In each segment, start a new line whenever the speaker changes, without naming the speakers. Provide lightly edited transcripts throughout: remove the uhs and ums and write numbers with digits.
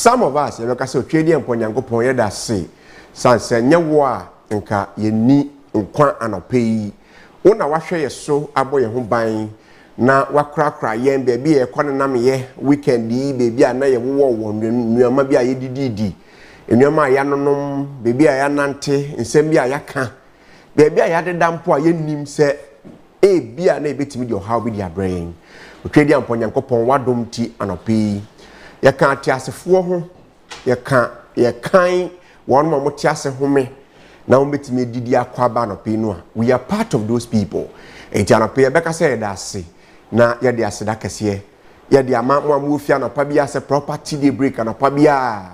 some of us, you say Twedi and Ponyankopon yeda say, sanse nyewo a nka yeni nkwa anope wona wahwe ye so aboye ho ban na wakrakra yen baby e kwane nam ye weekend yi baby a na ye wo nnuama bi a ye dididi nnuama ya nonom baby a ya nante nsem bi a ya ka baby a ya deda mpo a ye nim se e bi a na ebetimi de how bi dia brain Twedi and Ponyankopon wadom ti anope ye kan atiasefo ho ye kan one more tiase home na umbetimi didi akwaba no pe no a we are part of those people enti anope beka say da ase na ye de ase da kese ye de ama mo amufia no pa bia se property dey break no pa bia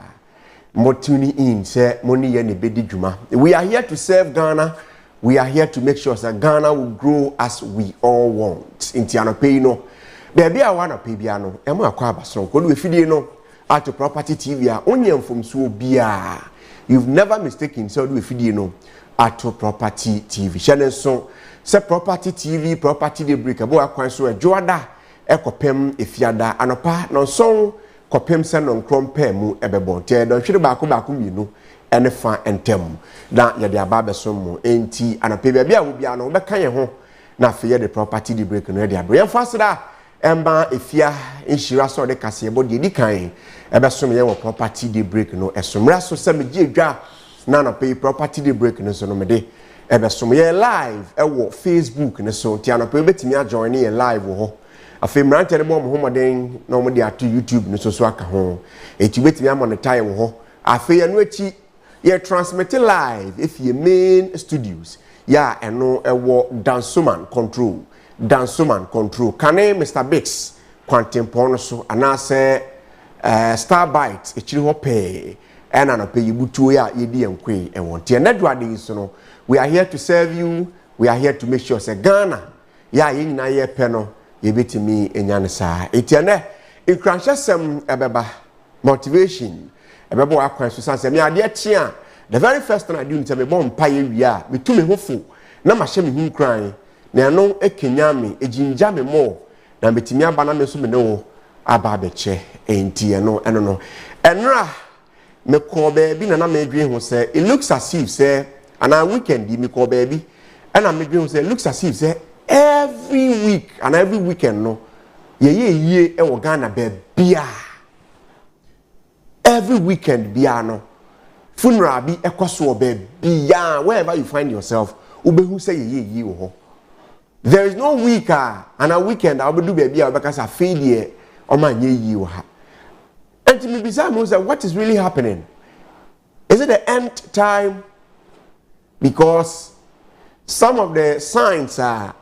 mo tuni in say money ye ne bedi dwuma. We are here to serve Ghana. We are here to make sure that Ghana will grow as we all want. Enti anope no baby a wana pe bia no e mo akwaba so ko do efidie no at property TV a onye mfomso bia. You've never mistaken so do efidie no at property TV. Channel so say property TV, property dey break abo akwan so ejoada ekopem efiada anopa no so kopem se no nkrompa mu ebebo te don hwere baako mienu ene fa entem na ye de aba beso mu enti anopa bia wo bia no be kan ye ho na fe ye de property dey break no ye de abro fasida emba efia inshira so de kase ebo de di kan ebesom ye wo property dey break no esomra so se meje dwa na na pay property dey break no so no mede ebesom ye live ewo Facebook ne so ti anopa betimi a join ye live ho afi mrante ne bom homoden na mo de ato YouTube ne so aka ho eti betimi a monetize wo ho afi ye no echi ye transmit live if ye main studios ya eno ewo Dansoman control kane Mr. Bix Quantimpon so anase Starbite echiri ho pe ena no pe yibutu ya yedi enkwe enwonte enadwade so no we are here to serve you. We are here to make sure say Ghana ya ye nyina ye pe no ye betimi enyane saa etiene ikranhwesem ebeba motivation ebebo akwan so sanse me ade chia the very first time I do nte me bom pa ye wi a me tu me hofo na ma hye me hu kran na no ekenya me ejinja me mo na betimi aba na me so me ne wo aba beche enti eno enra me ko baby na me dwe ho say it looks as if say and a weekend me ko baby and I me dwe ho say it looks as if say every week and every weekend no ye e wo Ghana bia every weekend bia no funeral bi ekoso bia wherever you find yourself ubehu say ye wo ho. There is no week and a weekend I'll do baby because I failure on my ye ha. And to me beside me say what is really happening? Is it the end time? Because some of the signs are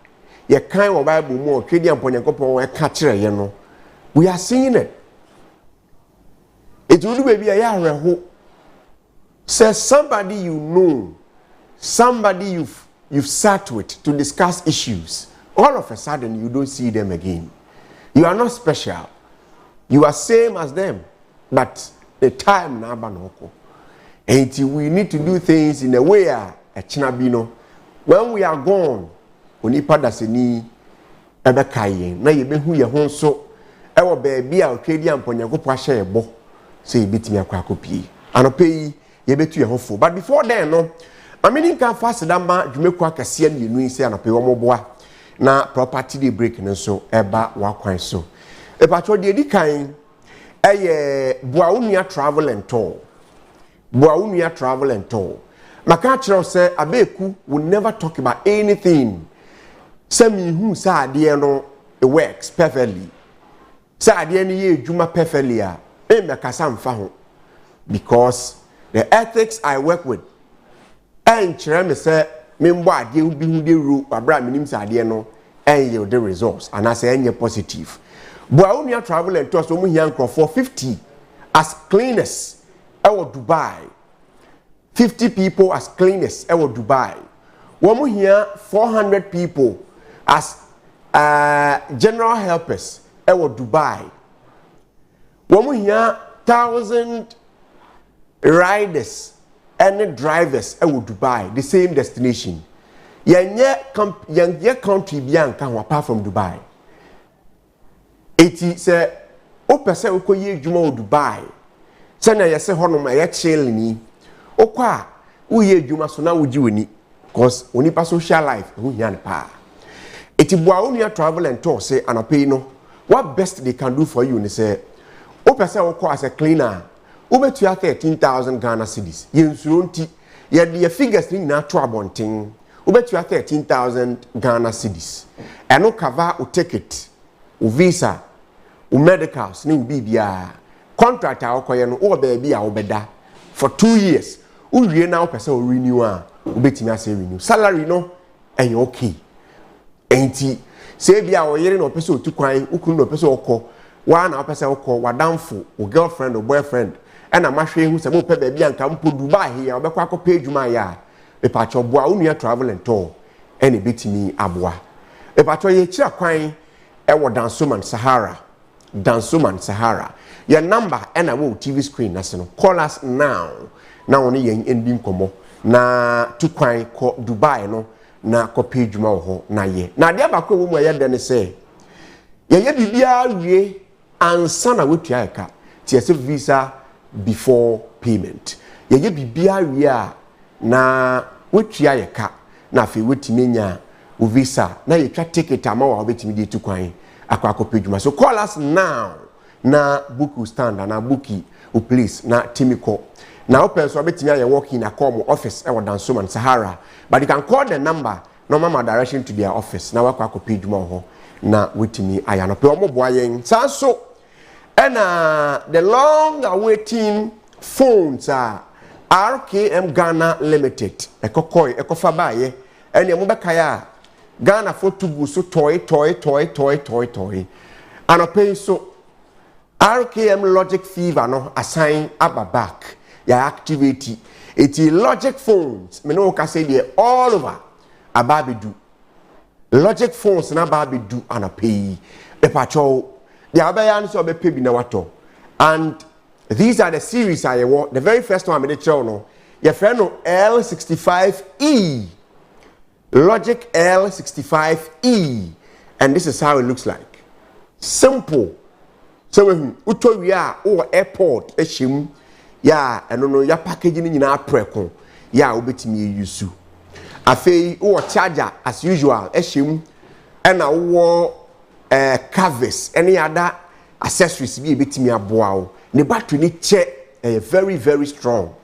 ye kind of Bible more Twedi and Ponyankopon we catch you know. We are seeing it. It will be a year says somebody you know, somebody you've sat with to discuss issues. All of a sudden you don't see them again. You are not special. You are same as them, but the time na banoko. And we need to do things in a way a chinabino. When we are gone, onipa daseni ebekaye na yebehu ye ho so ewo baby a Twedi and Ponyankopon ahye ebo say ebetimi akwa akopie. Anope yebetu ye ho fo. But before then no I mean can fast that ma dwumekwa kase ne yenu ise anope wo moboa na property dey break no so eba wakwan so. E patro de edikan boa unua travel and tour. Boa unua travel and tour. Maka kire say Abeiku will never talk about anything. Say me hu say ade no it works perfectly. Say ade no ye adwuma perfectly a e me kasa mfa ho because the ethics I work with and chere me say me mbo ade bi hu de ru abra minim say ade no and yield the results and I say any positive. Boa unua travel and tour so mu hia nkrofo 50 as cleaners ewo Dubai. 50 people as cleaners ewo Dubai. Womu here 400 people as general helpers ewo Dubai. Womu here 1,000 riders and drivers ewo Dubai, the same destination. Yenye country bianca apart from Dubai. Eti se o pese ukoye juma o Dubai. Send a yes, honor a chilling. Okwa, uye juma so na uji weni. Cause onipa social life, who yan pa. Iti bua unia travel and tour say anapay no. What best they can do for you? They say, Opesa oko as a cleaner. Ube to 13,000 Ghana cedis. Yen surunti. Ye figures ni na trouble. Ube to 13,000 Ghana cedis. And no cover u ticket, u visa, u medicals, ni ubibia. Contract a okoye no o baby a obeda for 2 years. Uwie na opesa o renew a ubetimi ase renew. Salary no enye okay. Enti say bia o yere no opesa otukwan, ukunu no opesa okọ. Wa na opesa okọ, wadamfo, o girlfriend or boyfriend. And a mahwe hu se mo pe baby anka mpo Dubai here, obekwa akọ adwuma ya. Epacho boa unua travel and tour. Ene betimi aboa. Epacho ye kira kwan e wo Dansoman Sahara. Dansoman Sahara. Your number and a TV screen national. Call us now. Now only yen ending komo. Na to kwan ko Dubai no na ko page ma ho na ye. Na dia ba ko wo ye den say. Ye bibia wie ansa na wetua eka. Ti ese visa before payment. Ye bibia wie a na wetua eka na fe wetimi nya o visa na ye twa ticket ama wa betimi de to kwan akwa page ma. So call us now. Na buku stand na buki o place na timiko na open so betimi aye work in a call office e Dansoman Sahara, but you can call the number no mama direction to their office na wakwa page mo ho na wetimi aya no pe omo boa yen so the long awaiting phones are RKM Ghana Limited ekokoi ekofa baye ene mo bekaya Ghana for to so toy and a pay so RKM Logic Fever no assign back ya activity eti Logic phones me no ka say there all over ababedu Logic phones na ababedu anapay e pacho the abayan so be pay bi na wato. And these are the series I want. The very first one me dey show no your friend no L65E Logic L65E, and this is how it looks like. Simple. So when uto we are or airport eshim ya no ya package ni nyina preko ya obetimi yusu afei o charger as usual eshim na wo canvas any other accessories bi ebetimi aboa o ne battery ni che very strong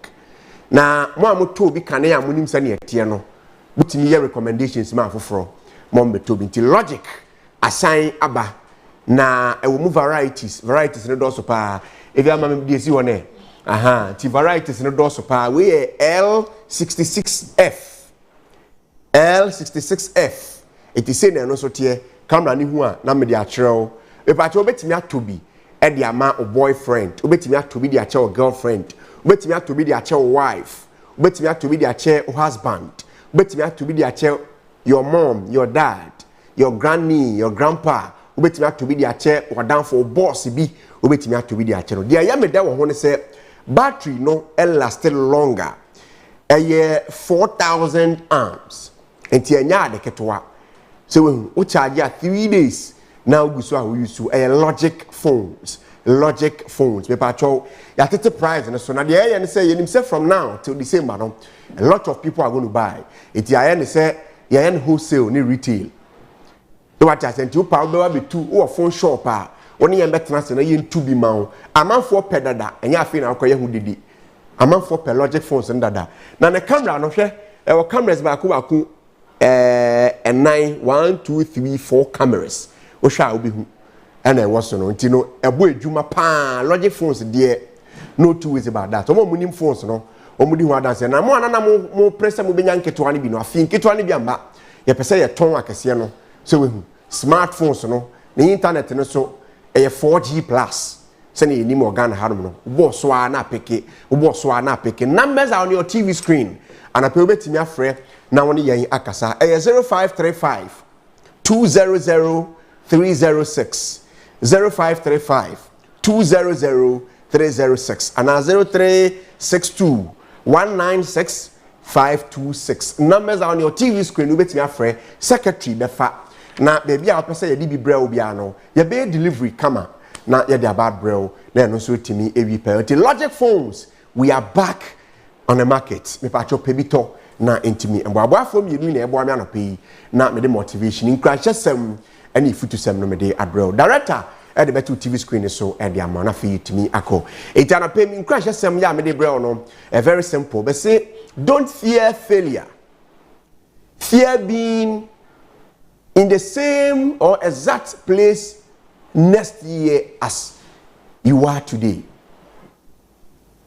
na mo amoto bi kane ya monim sa ne etie no betimi ye recommendations ma afoforo mo mbeto bi nti Logic assign aba na e wo mu varieties ne do so pa e via mama bi esi wona ti varieties ne do so pa we L66F it is say na no so tie camera ni hu a na me de a kyerɛw e pa che obetimi atobi e de ama o boyfriend obetimi atobi de a kyerɛw girlfriend obetimi atobi de a kyerɛw wife obetimi atobi de a kyerɛw husband obetimi atobi de a kyerɛw your mom, your dad, your granny, your grandpa obetimi atobi de a kyerɛw wadan for boss bi obetimi atobi de a kyerɛw de ya me da wo ho ne say battery no lasted longer 4,000 amps enti enya de ketwa so we charge ya 3 days now go so how you use Logic phones me patrol ya tete price and so na de ya say you say from now till December no a lot of people are going to buy it ya say ya wholesale ni retail so what I sent you power be two or phone shop oni ya betena se na ye ntu bi ma amanfo pedada enya afi na akoye hu didi amanfo pe Logic phones ndada na ne camera no hwe e wo cameras ba ko 9 1 2 3 4 cameras o sha obi hu and I was no nti no ebo edwuma pa Logic phones there no two ways about that omo munim phones no omo di hu adanse na mo anana mo pressa mo benya nketo ne bi no afi nketo ne bi amba ye pese ye ton akese no so we hu smartphones no the internet no so 4G plus send you name organ harum no boss wa na peke numbers are on your TV screen and apel betimi afre na woni yen akasa 0535 200 306 0535 200 306 and 0362 196 526 numbers are on your TV screen you betimi afre secretary befa na baby a opese ye di bi bra obi ano ye be delivery kama na ye de bad bro na no so timi ewi penalty logic phones we are back on the market me pa cho pebito na intimi mbo afom yenu na ebo me anope na me de motivation nkranche sem ani futu sem no me de adbro director at the better TV screen so and the amount for you to me ako it an pay me crash some ya me de bro no very simple but say don't fear failure, fear being in the same or exact place next year as you are today.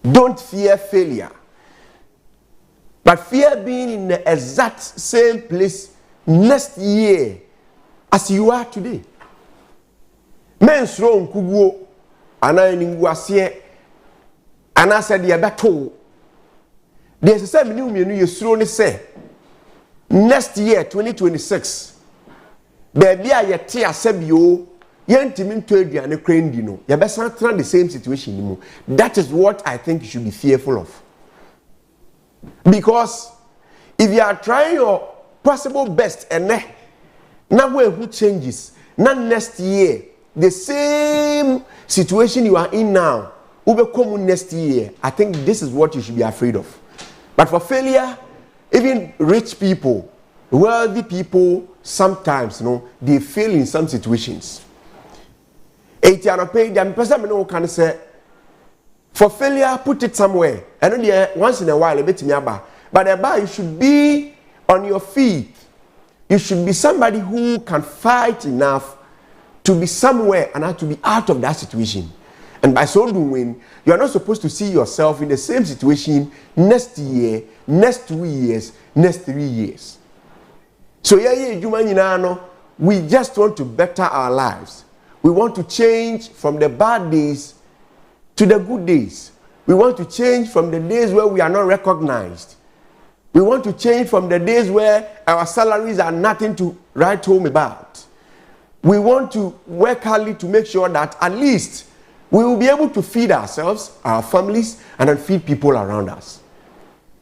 Don't fear failure, but fear being in the exact same place next year as you are today. Men sro nkuguo ana ni nguase ana se de beto de se me ni ye sro ni se next year 2026 baby a ye te asebio ye ntimi nto aduane krendi no ye be san the same situation ni mu. That is what I think you should be fearful of, because if you are trying your possible best and now who changes now next year the same situation you are in now will become next year, I think this is what you should be afraid of. But for failure, even rich people, wealthy people, sometimes they fail in some situations. Can say for failure, put it somewhere. And once in a while, a bit but you should be on your feet. You should be somebody who can fight enough to be somewhere and have to be out of that situation. And by so doing, you are not supposed to see yourself in the same situation next year, next 2 years, next 3 years. So we just want to better our lives. We want to change from the bad days to the good days. We want to change from the days where we are not recognized. We want to change from the days where our salaries are nothing to write home about. We want to work hard to make sure that at least we will be able to feed ourselves, our families, and then feed people around us.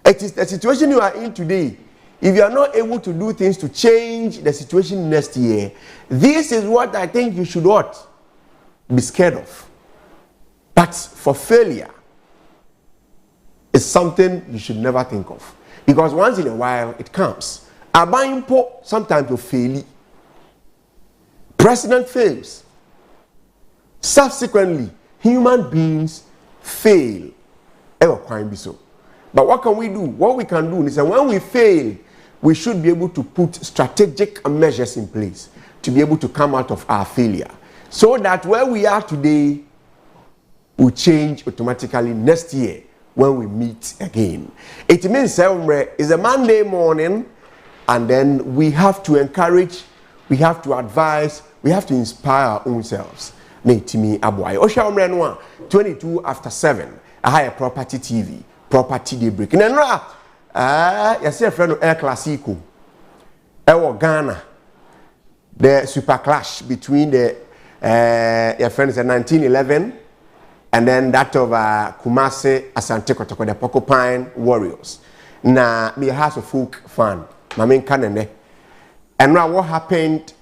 It is the situation you are in today. If you are not able to do things to change the situation next year, this is what I think you should what? Be scared of. But for failure, it's something you should never think of. Because once in a while, it comes. Abeiku sometimes will fail. President fails. Subsequently, human beings fail. Ever can be so. But what can we do? What we can do is that when we fail, we should be able to put strategic measures in place to be able to come out of our failure, so that where we are today will change automatically next year when we meet again. It means it's a Monday morning, and then we have to encourage, we have to advise, we have to inspire our own selves. Netimi Abeiku. Osha omre 22 after 7. I have a property TV, property daybreak. Nenra, you see a friend of El Clasico. Ewo Ghana. The super clash between the your friends in 1911 and then that of Kumasi Asante Kotoko, the Porcupine Warriors. Na be a House of Folk fan. Mamin Kanene. And now what happened?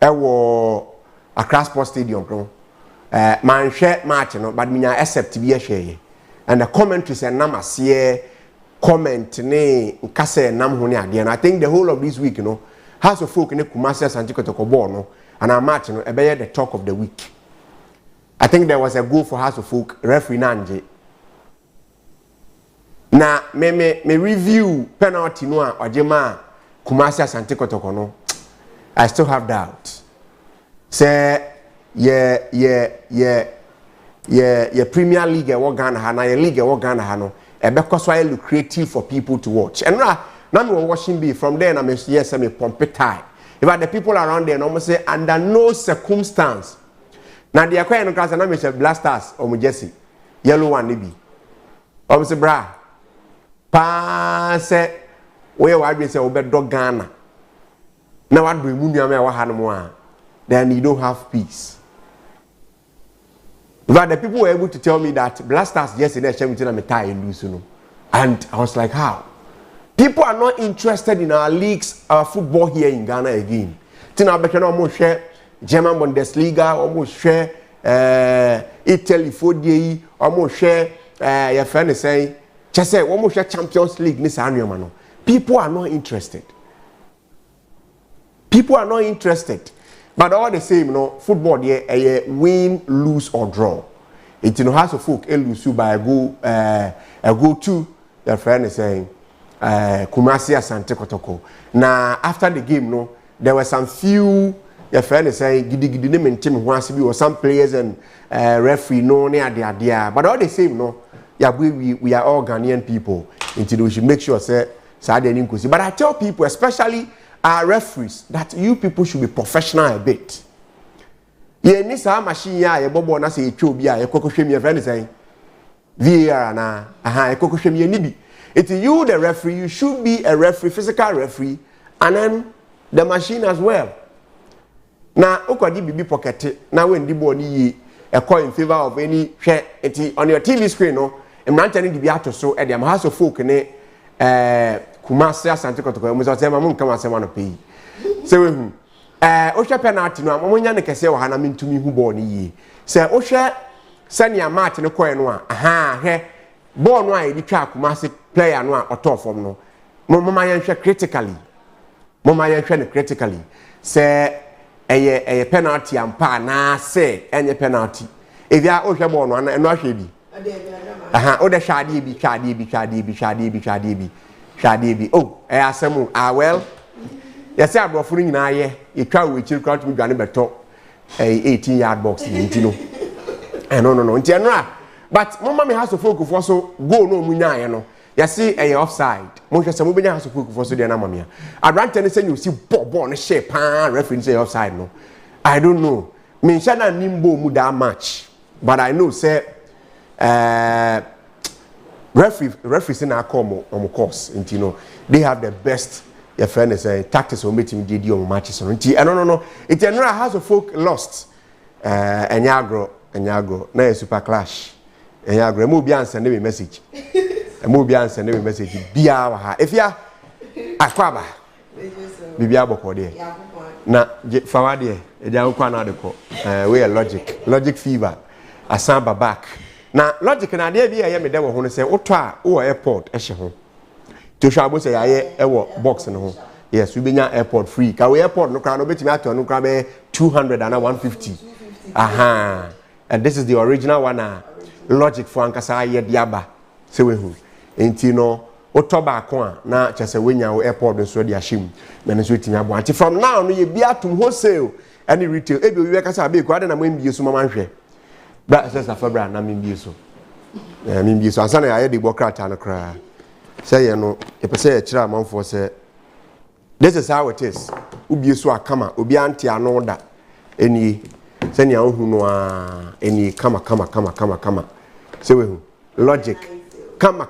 Ewo Accra Sports Stadium, bro. Man share match, but me accept to be a share. And the commentaries and numbers here comment ne kase nam ho ne ade. And I think the whole of this week, House of Folk ne Kumasi Asante Kotoko ball and our match, the talk of the week. I think there was a goal for House of Folk referee Anigye. Na me review penalty no ojema Kumasi Asante Kotoko no. I still have doubt. Say Premier League e Ghana ha na your league e Ghana ha no e be so lucrative for people to watch. And now me watching be from there na me yes me pump tie. If the people around there no say under no circumstance. Na the akwa no class na me say Blasters or mo Jersey yellow one be. O say bra pa say we wa say obedo Ghana. Now what do you mean? Then you don't have peace. But the people were able to tell me that Blasters yesterday and I was like, how? People are not interested in our leagues, our football here in Ghana again. Tina Beckett almost share German Bundesliga, almost share Italy for the almost share your friend is saying just say almost share Champions League this annual. People are not interested. People are not interested. But all the same, football a win, lose or draw. It has a folk lose by a go to your friend is saying Kumasi Asante Kotoko. Now after the game, there were some few your friend is saying gidi name team wants to be or some players and referee near the but all the same we are all Ghanaian people until we should make sure say but I tell people, especially our referees, that you people should be professional a bit. Ye ni sa machine ya ye bobo na say etwa obi a ye kokohwem your friend is saying VAR na ye kokohwem ye ni bi. It you the referee, you should be a referee, physical referee, and then the machine as well. Now, okodi bibi pocket. Now when the ball ni a call in favor of any share on your TV screen, I'm not telling you to be out so at the house of folk ne Kumasi Asante Kotoko. Musa say mamun come and say man pay. Say we Osha penalty no amonya ne kese wa hana mintumi hu ball ni yi. Say Osha senior match ne koe no he ball no a di twa Kumasi player no a oto form no. Mama yenhwe critically. Mama yenhwe ne critically. Say a penalty ampa na say any penalty. If ya Osha ball no na ahwe bi. O de shadi bi. Oh, asemu well. Yes, I brought for na ye. You try with chill crowd to gane beto 18-yard box no. No. Ntienra. But mama me has to focus for so go no munya ye no. You see a offside. Mo hwese mo benya has to focus for so dey na mama ya. Advance say you see ball no shape referee say offside no. I don't know. Me sha na nimbo mu that match. But I know say referees in our course, and they have the best. Your friend is tactics or meeting did your matches on no. It's a house of folk lost. Enyagro, na super clash. Enyagro, mo bian send me message. Send me message. Bia if ya akwaba. Bibia boko there. Na forward there. E dia nkwa na de ko. We logic fever. Asamba back. Na logic na dey bi ya me dey wo ho no say woto a wo airport e hye ho to hwa bo say ya e wo box no ho yes we benya airport free ka we airport no kra no betimi ato no kra be 200 and 150 and this is the original one logic for ankasa ye diaba say we hu enti no woto ba ko a na chese wenya wo airport so dey ahim na no so etimi abo anti from now no ye bi atum wholesale any retail e bi we kasa Abeiku ade na mo mbie so mama hwe. But says a fabra na mimbiso. Mimbiso. Ansana ya di bokrata na kra. Say no, e pese e kira amanfo say this is how it is. Ubieso akama, obi anti anoda. Eni say nia ohu no a eni kama. Say we hu. Logic. Kama.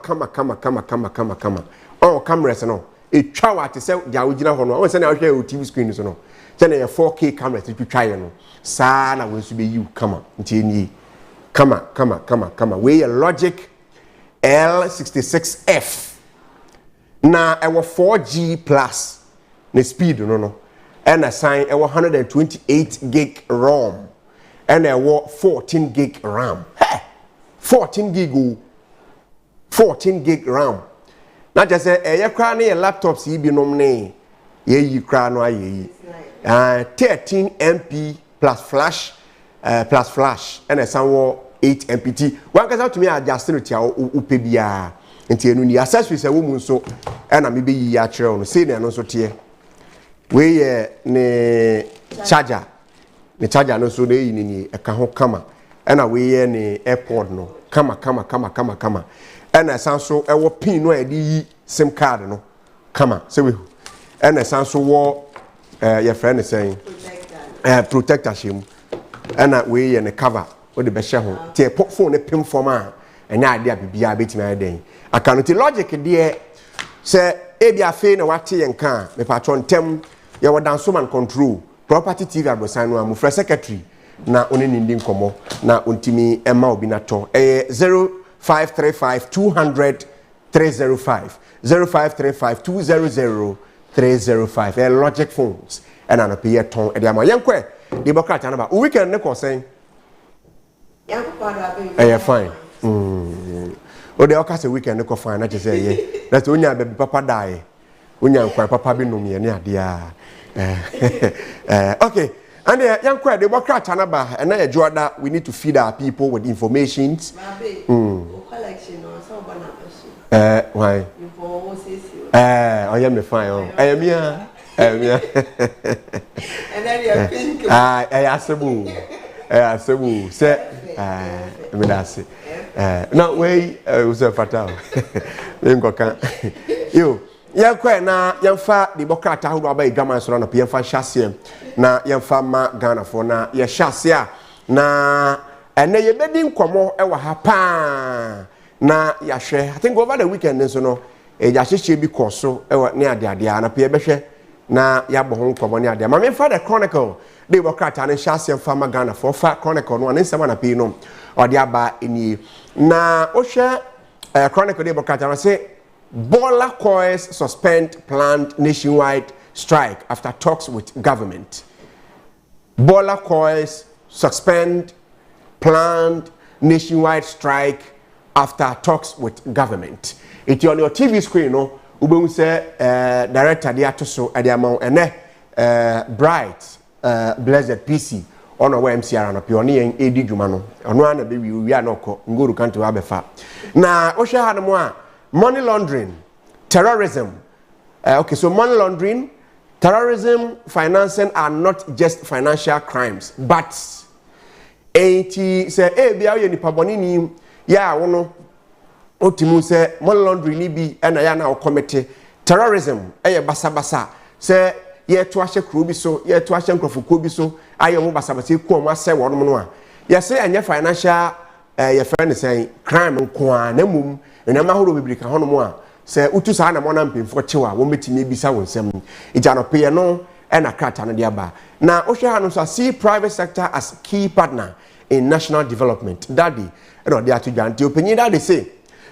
Oh, cameras no. E twa wa te say dia ogina ho no. O say na hwe o TV screen so no. Say na 4K cameras ti twa ye no. Sa na we so be you kama. Nti eni Kama. We a Logic L66F. Na our 4G plus the speed no. And assign our 128 gig ROM. And our 14 gig RAM. Hey, 14 gig RAM. Not just say a cranny laptops you be nominee. Ye cran no ye. 13 MP plus flash and a somewhat 8 MPT. One can to me adjust to tia upebia nti enu ni accessories a woman so na me be yi a kire on say na no so tie we ne charger no so dey ni e ka ho kama na we ne airport no kama na san so e wo pin no e di yi sim card no kama say we na san so wo your friend is saying protector shim na we ne cover o de be hye ho tie phone ne pim form a enya ade abibia betimi aden account logic de se ebia fe na wate yenka me patron tem ye wodan so man control property tv abosan no amufra secretary na oni nindi nkomo na ontimi ema obi na to 0535 200 305 0535 200 305 logic phones and an appear ton e de amayenkwe democrat na ba weekend ne ko sen Eh, fine. O de okase weekend ko fine na say ye. That's onya baby papa die. Onya nkwa papa bi nom ye ne ade a. Okay. And young crowd, they work out anaba, and I Jordan, we need to feed our people with information.
Collection or so
why? I am a fine. I am here.
And then you're pink.
I asked a say, that's it. No way, was a fatal. You. Yankwe na yamfa the bokrata hu ba igama so na yamfa hyase na yamfa ma Ghana for na ye hyase na ene ye bedi nkomo e wa ha pa na ya hwe I think over the weekend so no e ya hyehye bi koso e wa ne ade na pe behwe na ya bo ho nkomo ne ade ma me fa the chronicle the bokrata na hyase yamfa ma Ghana for fa chronicle no ne nsema na pe no ode aba eni na o hwe chronicle the bokrata na say Bola Coils suspend planned nationwide strike after talks with government. Bola Coils suspend planned nationwide strike after talks with government. It's on your TV screen, no? Ubun say director dia to so at the amount and bright blessed PC on our MCR and a pioneer in AD Jumano. On one baby we are no nguru kanto abefa. Na osha hanamwa money laundering, terrorism. Okay, so money laundering, terrorism, financing are not just financial crimes, but say, eh, be out ni paboni ni ya wono otimu say money laundering ni bi ena ya na committee terrorism basa basa say ye to ahye kro bi so ye to ahye nkrofo bi so aye mo basa basa ku omo ase wono no a ye say anya financial ye friend say crime nko a na mum ena ma horo bibiri ka hono mo a say utu sa na mo na mpemfo chewa wo metimi ebisa wonsem ijanope ye no ena krata no dia ba na ohwe ha no so see private sector as key partner in national development daddy no dia to janti openyi daddy say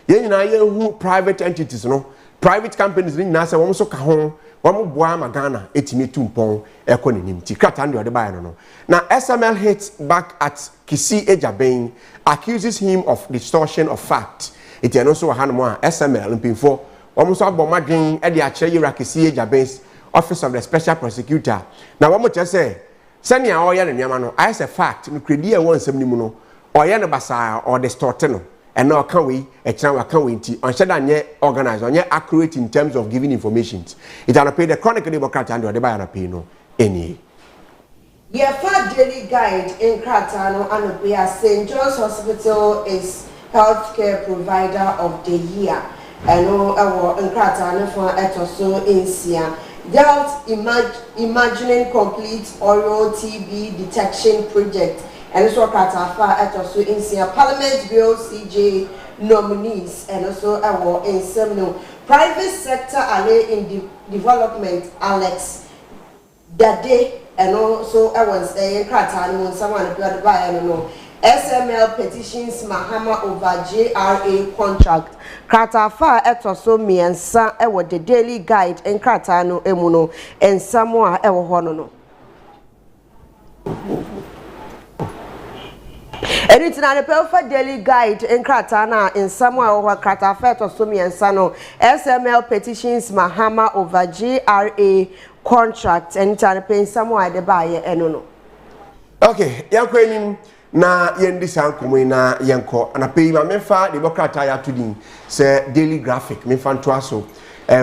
ye nyina ye hu private entities no private companies ni na say wo so ka ho wo boa ma Ghana etimi tumpon ekononim ti krata no de ba no na SML hits back at Kisi Ejaben accuses him of distortion of fact. It is also a handsome SML mpinfo almost abomadwen e de akere yira Kisi Ejaben office of the special prosecutor. Na wo mo che say sani a oya ne nyama no I say fact no kredi e won nsem ni mu no oya ne basa or distort no and no can we e kira wa kan we nti on sheda nye organize on accurate in terms of giving information. It an pay the chronicle democrat and the buy na pay no any
Yefa daily guide in Kratano and Abeiku St. John's Hospital is healthcare provider of the year. And our in Kratano for etoso in Sia. Dealt imagining complete oral TB detection project. And also Kratafa etoso in Sia. Parliament Bill CJ nominees and also our in Seminole. Private sector alley in development Alex Dade. And also I was saying Kratano someone appeared by no SML petitions Mahama over JRA contract. Kratafa etoso miensa ewo the daily guide in Kratano emuno and Samoa ewo hono. And it's not a perfect daily guide in Kratana in Samoa over Kratafa etoso miensa no SML petitions Mahama over JRA contract and paying somewhere the buyer no.
Okay, yankwenim na yendi sankomo na yanko na pay ma mefa the bokrata ya tudin say daily graphic me fa nto aso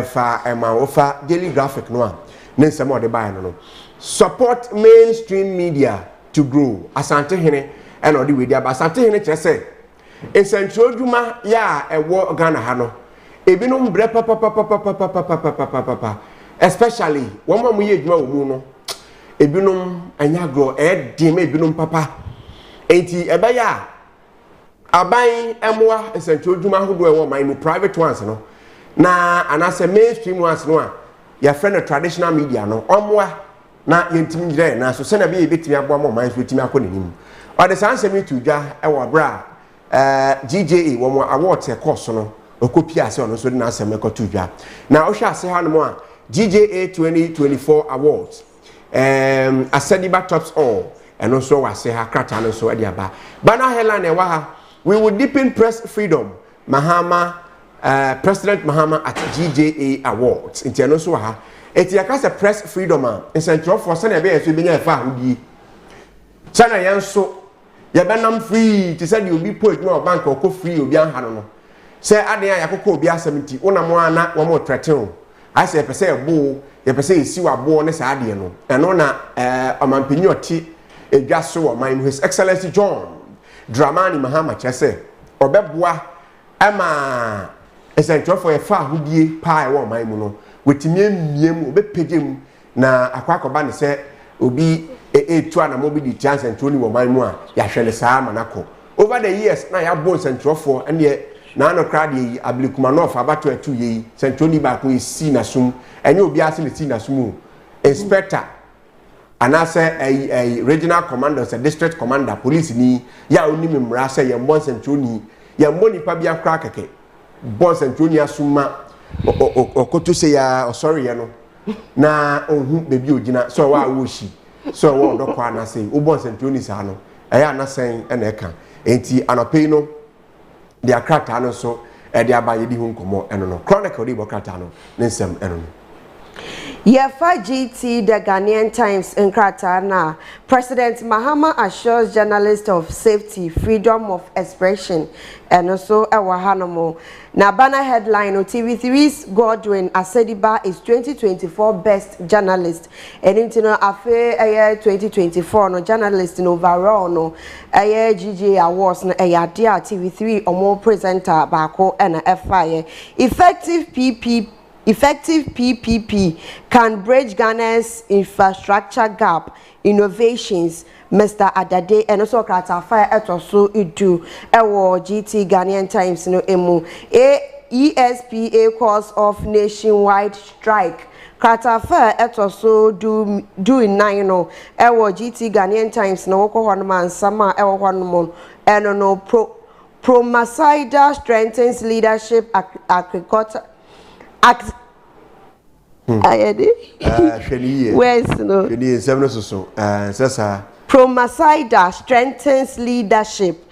fa ma ofa daily graphic no a ne nsemo the buyer no. Support mainstream media to grow. Asante Hene and odi we dia ba Asante Hene kire say ensentro dwuma ya ewo Ghana ha no ebinom bre papa especially one man we adwuma wo mu no ebinom anyagro di me ebinom papa enti ebeya aban emwa essential adwuma hodo e wo man no private ones no na anase mainstream ones no a ya friend traditional media no omwa na yentimi ngire na so se na be yebetimi abo am man so yetimi akonenim o de san semi tudwa e wo bra GJA wo mo award e course no okopia se ono so de na asem ekotudwa na o hwa ase ha no mo a GJA 2024 awards. Asediba tops all. and also was say her krataa no so e dia ba bana headline e wa ha we will deepen press freedom Mahama President Mahama at GJA Awards inti no so ha eti yakasa press freedom a nsentro for say na be so bi nya fa hudi sana yanso ya benam free ti say the obi poet no bank ko free obi an ha no say ade ya yakoko obi asemti una mo ana wo mo threaten I say pese ebo ye pese esi wa bo ne sa ade no eno na omanpanyi oti edwa so wo man His Excellency John Dramani Mahama chese obeboa ama essential for a fa hudie pa e wo man mu no wetimi miem obepegem na akwakoba ne se obi etu ana mo bi di chance and toni wo man mu a ya hwele saa manako over the years na ya bo essential for ene na no crowd yi Abeiku of abato atu yi sentoni ba ko isi na sum enye obi ase ne si na sum inspector anase a regional commander say district commander police ni ya oni memra say ye mbon sentoni ye mboni pa bia kra keke bon sentoni asuma okoto say ya sorry ye no na ohun bebi ogina so wa wo shi so wa odokwa na say o bon sentoni sa no eya na sen e na eka enti anope no dia krata no so e dia ba yedi hu nkomo eno no chronicle di bo krata no nsem eno no
Yefa GT the Ghanaian Times in Kratana, President Mahama assures journalists of safety, freedom of expression, and also a wahanomo. Nabana headline on TV3's Godwin Asediba is 2024 best journalist. And into no affair 2024 no journalist in overall no GJ awards no dear TV3 or more presenter bako and FI Effective PPP can bridge Ghana's infrastructure gap, innovations, Mr. Adade, and also Kratafa etoso idu ewo GT Ghanaian Times no emu. ESPA calls off nationwide strike. Kratafa etoso do in nine no ewo GT Ghanaian Times no woko honman sama ewo honmo eno no pro Masaida strengthens leadership agriculture ayede
Hene
where's no
Hene seven so sasa
Promasaida strengthens leadership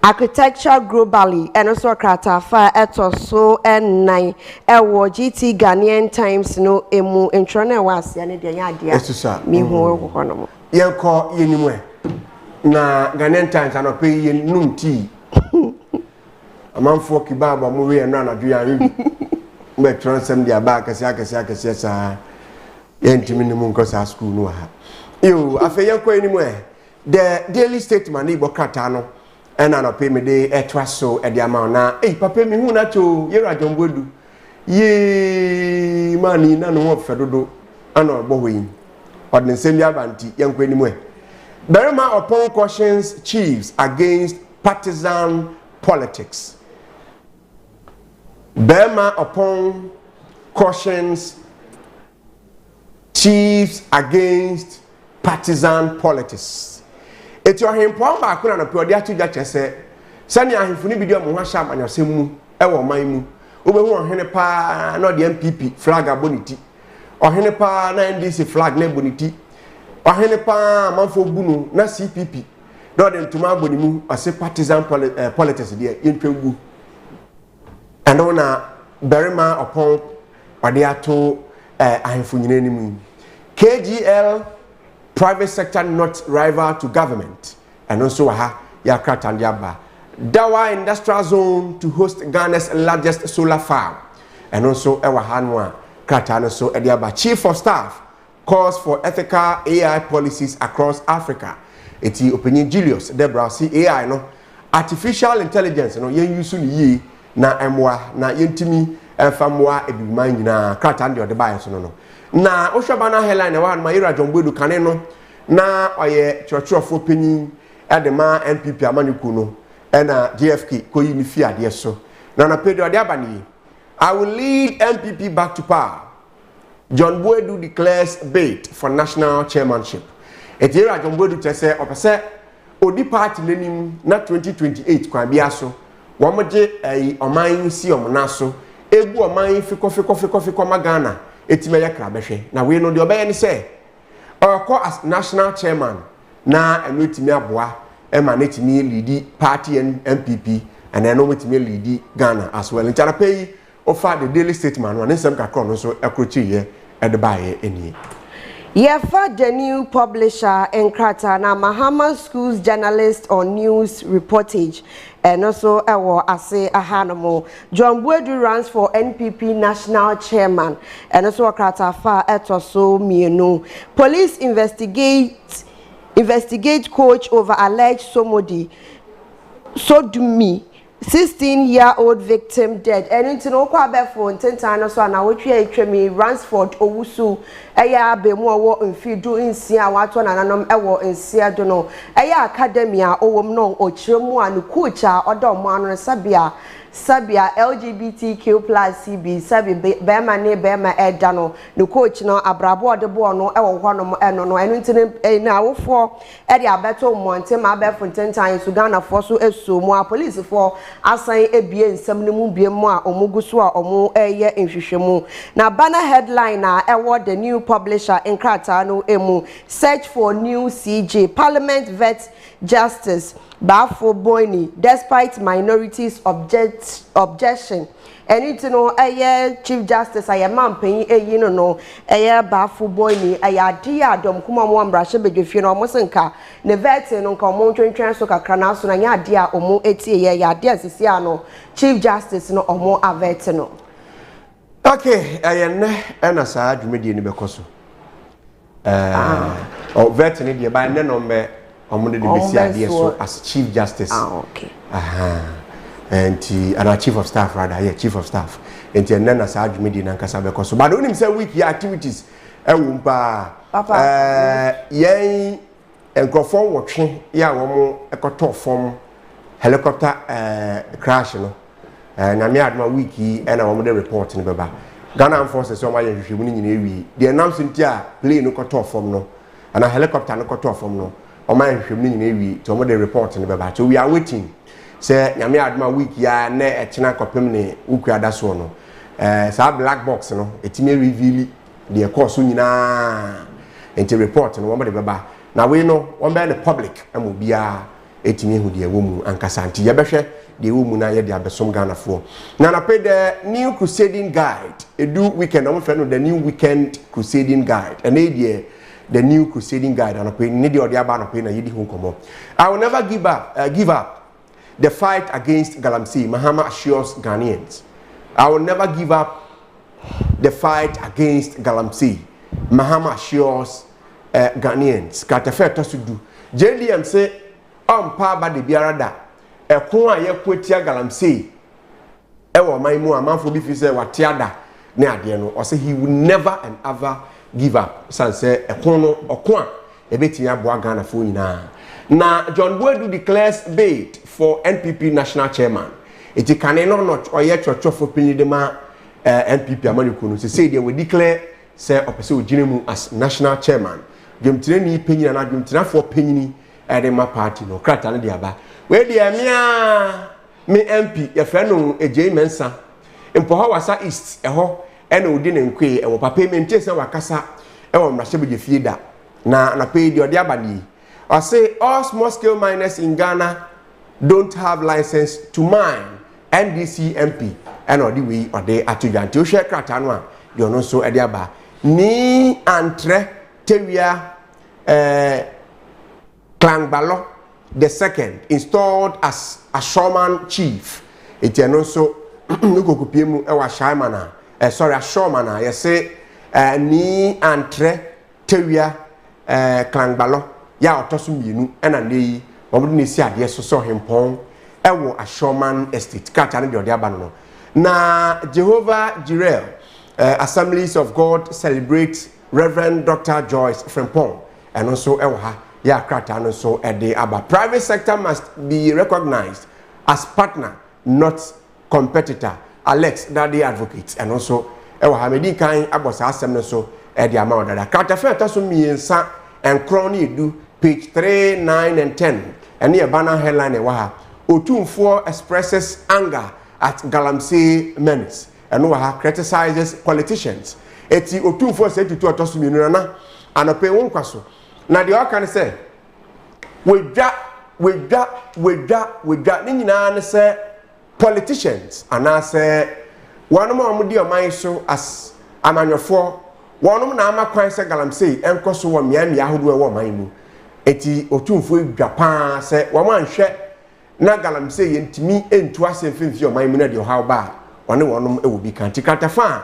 architecture globally and also Kratafa etoso n9 ewo GT Ghanaian Times no emu entrone was ya ne de ya mi hu ko no
yenko yenimu na Ghanaian Times anope yen numti amanfo kibaba mo we na anadu ya me transem dia ba akese sa yentimi ni mu nkosa school no ha yo afa yenko yenimu the daily statement ni bokata no ena no pe me de etwa so e dia ma na papa mi hu na to yera jombodu ye mani na no ho fedodo ana obohoyin odin sem ya banti yenko yenimu Berima upon cautions chiefs against partisan politics. Berima upon cautions chiefs against partisan politics. It's your him point back on a pure to judge say, Sanya Hifuni video Muhasham and your Simu, Ewa Maimu, Ubehu Henepa, not the MPP flag abonity, or Henepa 9DC flag nebonity, or Henepa Manfo Bunu, na CPP, not them to my bonimu, or say partisan politics there in Peru. And on a Berima upon Wadiato Ahifuni. KGL private sector not rival to government, and also Yakrat and Yaba. Dawa industrial zone to host Ghana's largest solar farm, and also Ewahanwa Kratana so Ediaba. Chief of Staff calls for ethical AI policies across Africa. Eti opinion Julius Debra see AI no artificial intelligence no yen use ni na Yamoah na yentimi famwa ebiman nyina Kratana de buy so no. Na Oshobana headline one Mayira Jombodu kane no na oye churchofo penyin edema MPP amaniku no na JFK koyi ni fi ade so na na pedo ade abani I will lead MPP back to power. John Boedu declares bid for national chairmanship. Ejira John Boedu tese opese odi party lenim na 2028 kwa bia so womoje oman si omna so ebu oman fiko magana etime ya krabehwe na we no de obeye ni say or as national chairman na eno timi aboa e ma na timi lead party MPP and eno timi lead Ghana as well ntara pay offer the daily statement no nsem kakro no so ekrochi ye e de bae eni
Yefa the new publisher Nkrata na Mahama Schools journalist on news reportage and also ewo ase ahanomo John Buedu runs for NPP national chairman and also Nkrata fa etoso mienu police investigate coach over alleged sodomy 16-year-old victim dead. And into no kwabefo ntentano so na wotwe atwemi Ransford Owusu eya Abeiku wo mfidu nsia wato nananom ewo nsia do no eya academia owom no ochiremu anu coach a odomo anu sabia LGBTQ+ CB sabi bema ne bema eda no no coach no abrabo odebo no ewo hwanom eno no enu ntine na wofo e de abeto monte ma abefo ntentan su Ghana fo so esomu a police fo asan ebie nsam ne mu bie mu a omuguso a omu eye nhwehwemu na banner headline na ewo the new publisher Nkrata no emu search for new CJ parliament vet justice Bafo Boyni despite minorities objection and it no chief justice ayamam pen eyi no Bafo Boyni dia dom kuma mo ambrahye bedwefie no mo senka ne vet no nka mo twentwen so kakra na so na nya dia omo etie ya dia sisi ano chief justice no omo avet no
okay na saa dwumedie ni bekoso vet ni dia ba ne no me omude de besi ade so as chief justice
okay
and a chief of staff rather chief of staff and na saa dwumedi na nkasa bekoso but onim say week activities ewumpa yen enkrofon wotwe ya wo ekoto form helicopter crash no na me adma week na wo de report ni beba Ghana forces so ma ye hwehwemu ni nyina ewi the announcement a plane no koto form no and a helicopter no koto form no o ma hwehwemu ni nyina ewi to mo de report ni beba so we are waiting say nyame adma week ya na echina kopem ne ukuada so no sa black box no etime reveal the course nyina enti report no mo de beba na we no won be the public amobia etime hu de womu ankasa nti ye behwe de womu na ye de abesom Ghana fo na pay the new crusading guide edu weekend am fe no the new weekend crusading guide and the new crusading guide and pay need the aba na pay na yedi hu komo I will never give up the fight against Galamsey. Mahama assures Ghanaians. I will never give up the fight against Galamsey. Mahama assures Ghanaians. Katefe tosudu. JDM say pa ba de biarada. Ekon a ye kwetia Galamsey. Ewo maimu amanfo bi fi say watiada ne ade no. O say he will never and ever give up. San say ekon no okon a ebeti aboa Ghana fo nyina. Na John Buedu declares bid for NPP national chairman. It can not or yet for Pinidema NPP American. Say they will declare say Opeso Jinemu as national chairman. Jim Treni Penny and Jim Trena for Penny at my party no Kratan Diaba. Where the me MP, your friend a J Mensa. In Pohawasa East, a ho, and Odin and Quay, and payment test our Casa, and Mashabi Fida. Na paid your diabali. I say all small-scale miners in Ghana don't have license to mine NDC MP and or the way or they are to Janto share Kratanwa. You know so Ediaba. Ni entre Teria Klangbalo the second installed as a showman chief. It is also Nukupiemu Ewa Shaimana. Sorry, a showmana. You say ni entre Teria Klangbalo. Ya otosum yinu ena nei omudu ne si ade so hempon ewo Ashoman estate kata ne de ode aba no na Jehovah Jireh Assemblies of God celebrate Reverend Dr. Joyce Frempong and also ewo ha ya kata no so ede aba. Private sector must be recognized as partner not competitor. Alex Daddy advocates and also ewo ha medi kan abosa asem no so ede ama odada kata fe to so miensa and crony do page 3, 9 and 10 and near banner headline waha Otumfuo expresses anger at Galamsey menace and waha criticizes politicians. Eti Otumfuo said to Atosuminu na and pay one kwaso. Na the can say wedwa ni nyina ne se politicians anase wonom amudi oman so as amanyofo wonom na amakwan se galamsey enkoso wo miamia hodo e wo man mu eti otumfo edwa pa se wo manhwe na galamsey yentimi entu asemfimfi oman mu na de how ba one wonom e wo bi kan tikatafa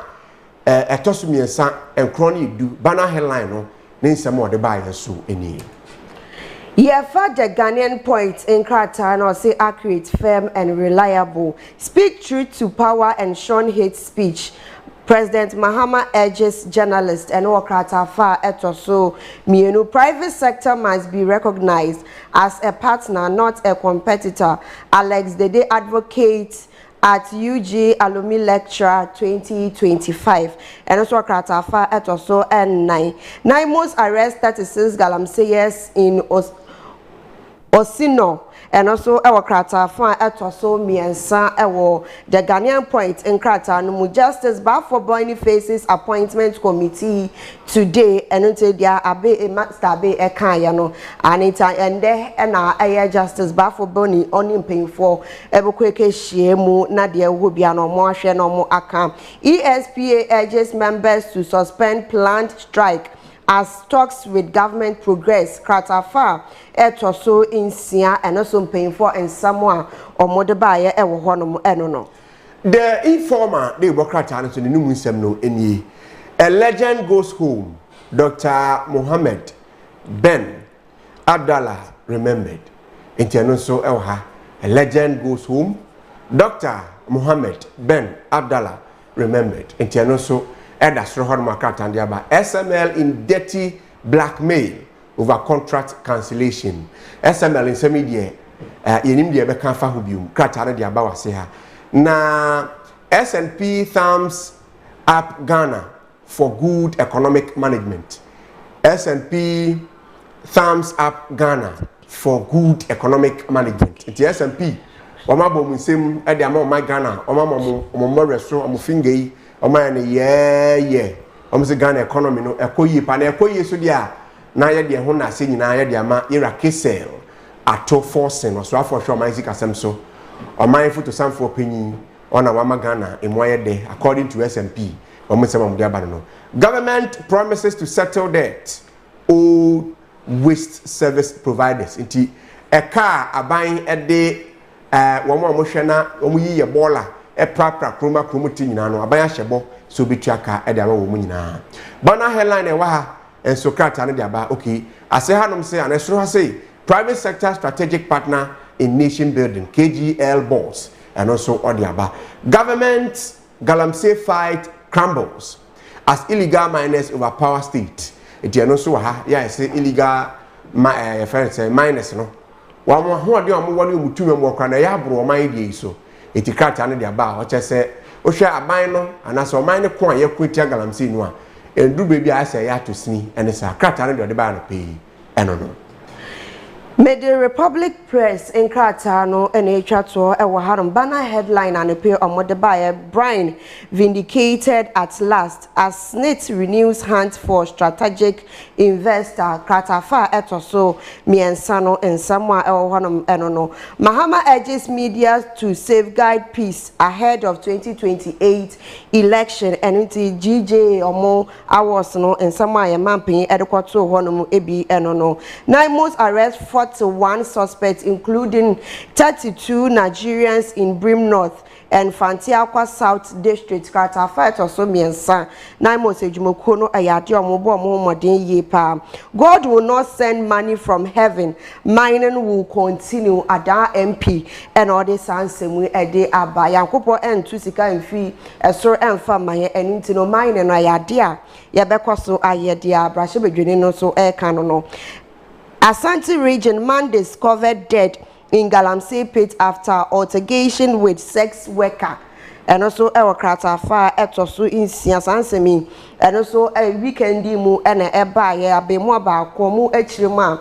etoso miensa enkro na edu banner headline no ne nsem ode ba yeso eni.
Yefa the Ghanaian point in Kratano say accurate, firm and reliable. Speak truth to power and shun hate speech. President Mahama urges journalists and Okratafa etoso mienu. Private sector must be recognized as a partner, not a competitor. Alex Dede advocates at UG Alumni Lecture 2025. And also Okratafa etoso N9. Naimos arrest 36 galamseyers in Osino and also our Kratafa etoso miensa ewo the Ghanaian point in Kratano Justice Bafo Faces appointment committee today and until their Abe Ekaya no Anita and there and our Justice Bafo Boni on paying for Ebukweke Shiemu Nadia Wubiano Morshe no mo akam. ESPA urges members to suspend planned strike as talks with government progress. Kratafa etoso insia and also paying for and someone or modebaye ewo honom enono.
The informer they work Kratano to the new no any. A legend goes home. Dr. Mohammed Ben Abdallah remembered. International Elha. A legend goes home. Dr. Mohammed Ben Abdallah remembered. International Edasro Hormakat and Yaba SML in dirty blackmail over contract cancellation. SML in semi-year, yenim de beka fa hubium, Kratana de Abawa seha. Na SNP thumbs up Ghana for good economic management. SNP thumbs up Ghana for good economic management. It's SNP. Oma bo munsem e de ama my Ghana, oma mo resto, omo fingei. Oma ne ye omo Ghana economy no ekoyi pa na ekoyi so dia na ye de ho na ase nyina ye de ama era kesel ato forcing no so afo hwe oman sikasem so oman foto samfo panyin ona wa Ghana emoye de according to SMP omo se mam de aba no. Government promises to settle debt old waste service providers nti eka aban e de wo mo hwe na omo yi ye bola e prapra kroma kromoti nyina no aban ahyebo so betuaka e de ama wo mu nyina. Bana headline e wa ha enso krata ne de aba okay ase hanom se anesro ha say private sector strategic partner in nation building KGL boss and also odiaba. Government galamsey fight crumbles as illegal miners overpower state. It no so ha ya say illegal miners no wa mo ho ade o mo wale mutumi mo kwa na ya bro o man die so eti krata ne de aba o che se o hwe aban no anaso o man ne ko ye kwatia galamsey no a endu bebi asa ya to sini ene sa krata ne de ba no pe eno no.
May the Republic Press in Kratano and Echato Ewaharam banner headline and appear on Modebaye Brian vindicated at last as SNIT renews hunt for strategic investor. Kratafa etoso miensano and Samoa Ewahanam enono. Mahama urges media to safeguard peace ahead of 2028 election and into GJ Omo Awosno and Samoa Mamping Edekwato Honomu Ebi enono. Naimos arrest 41 suspects, including 32 Nigerians in Brim North and Fantiakwa South District. Kratafa etoso miensa. Naimos ejumokono ayade omobo omodin yepa. God will not send money from heaven. Mining will continue. Ada MP and all this ansemu ede abaya. Kopo entu sika enfi esoro emfa maye enintino mining no ayade a yebekoso ayede abrahye bedwene no so eka no. Asante region man discovered dead in Galamsey pit after altercation with sex worker. And also our Kratafa etoso in Siasansemi. And also a weekendi mu and a baye abemo ba komu echirima.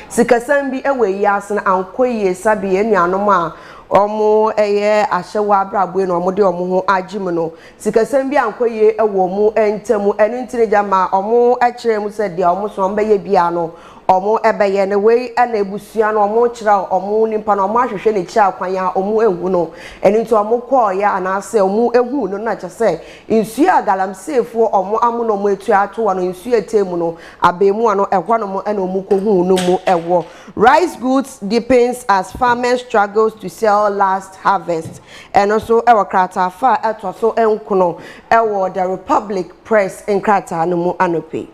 Sikasambi ewe yasin ankoye sabi enuanoma. Omo eye ahyewa abrabwe no omo de omo ho agimno sikasambi ankoye ewo mu entemu enu ntireja ma omo echiremu se de omo so mbe ye bia no omo ebeye ne we na ebusua no omo kira omo nimpa no omo ahwehwe ne kira kwan ya omo ehu no eni nti omo kọ ya anase omo ehu no na kyese nsu agalamsefo omo amu no mo etu ato wa no nsu etemu no abemu no ehwa no mo na omo kohu no mu ewo rice goods deepens as farmers struggles to sell last harvest and also ewo krata fa eto so enkono ewo the Republic Press enkrata no mu anope.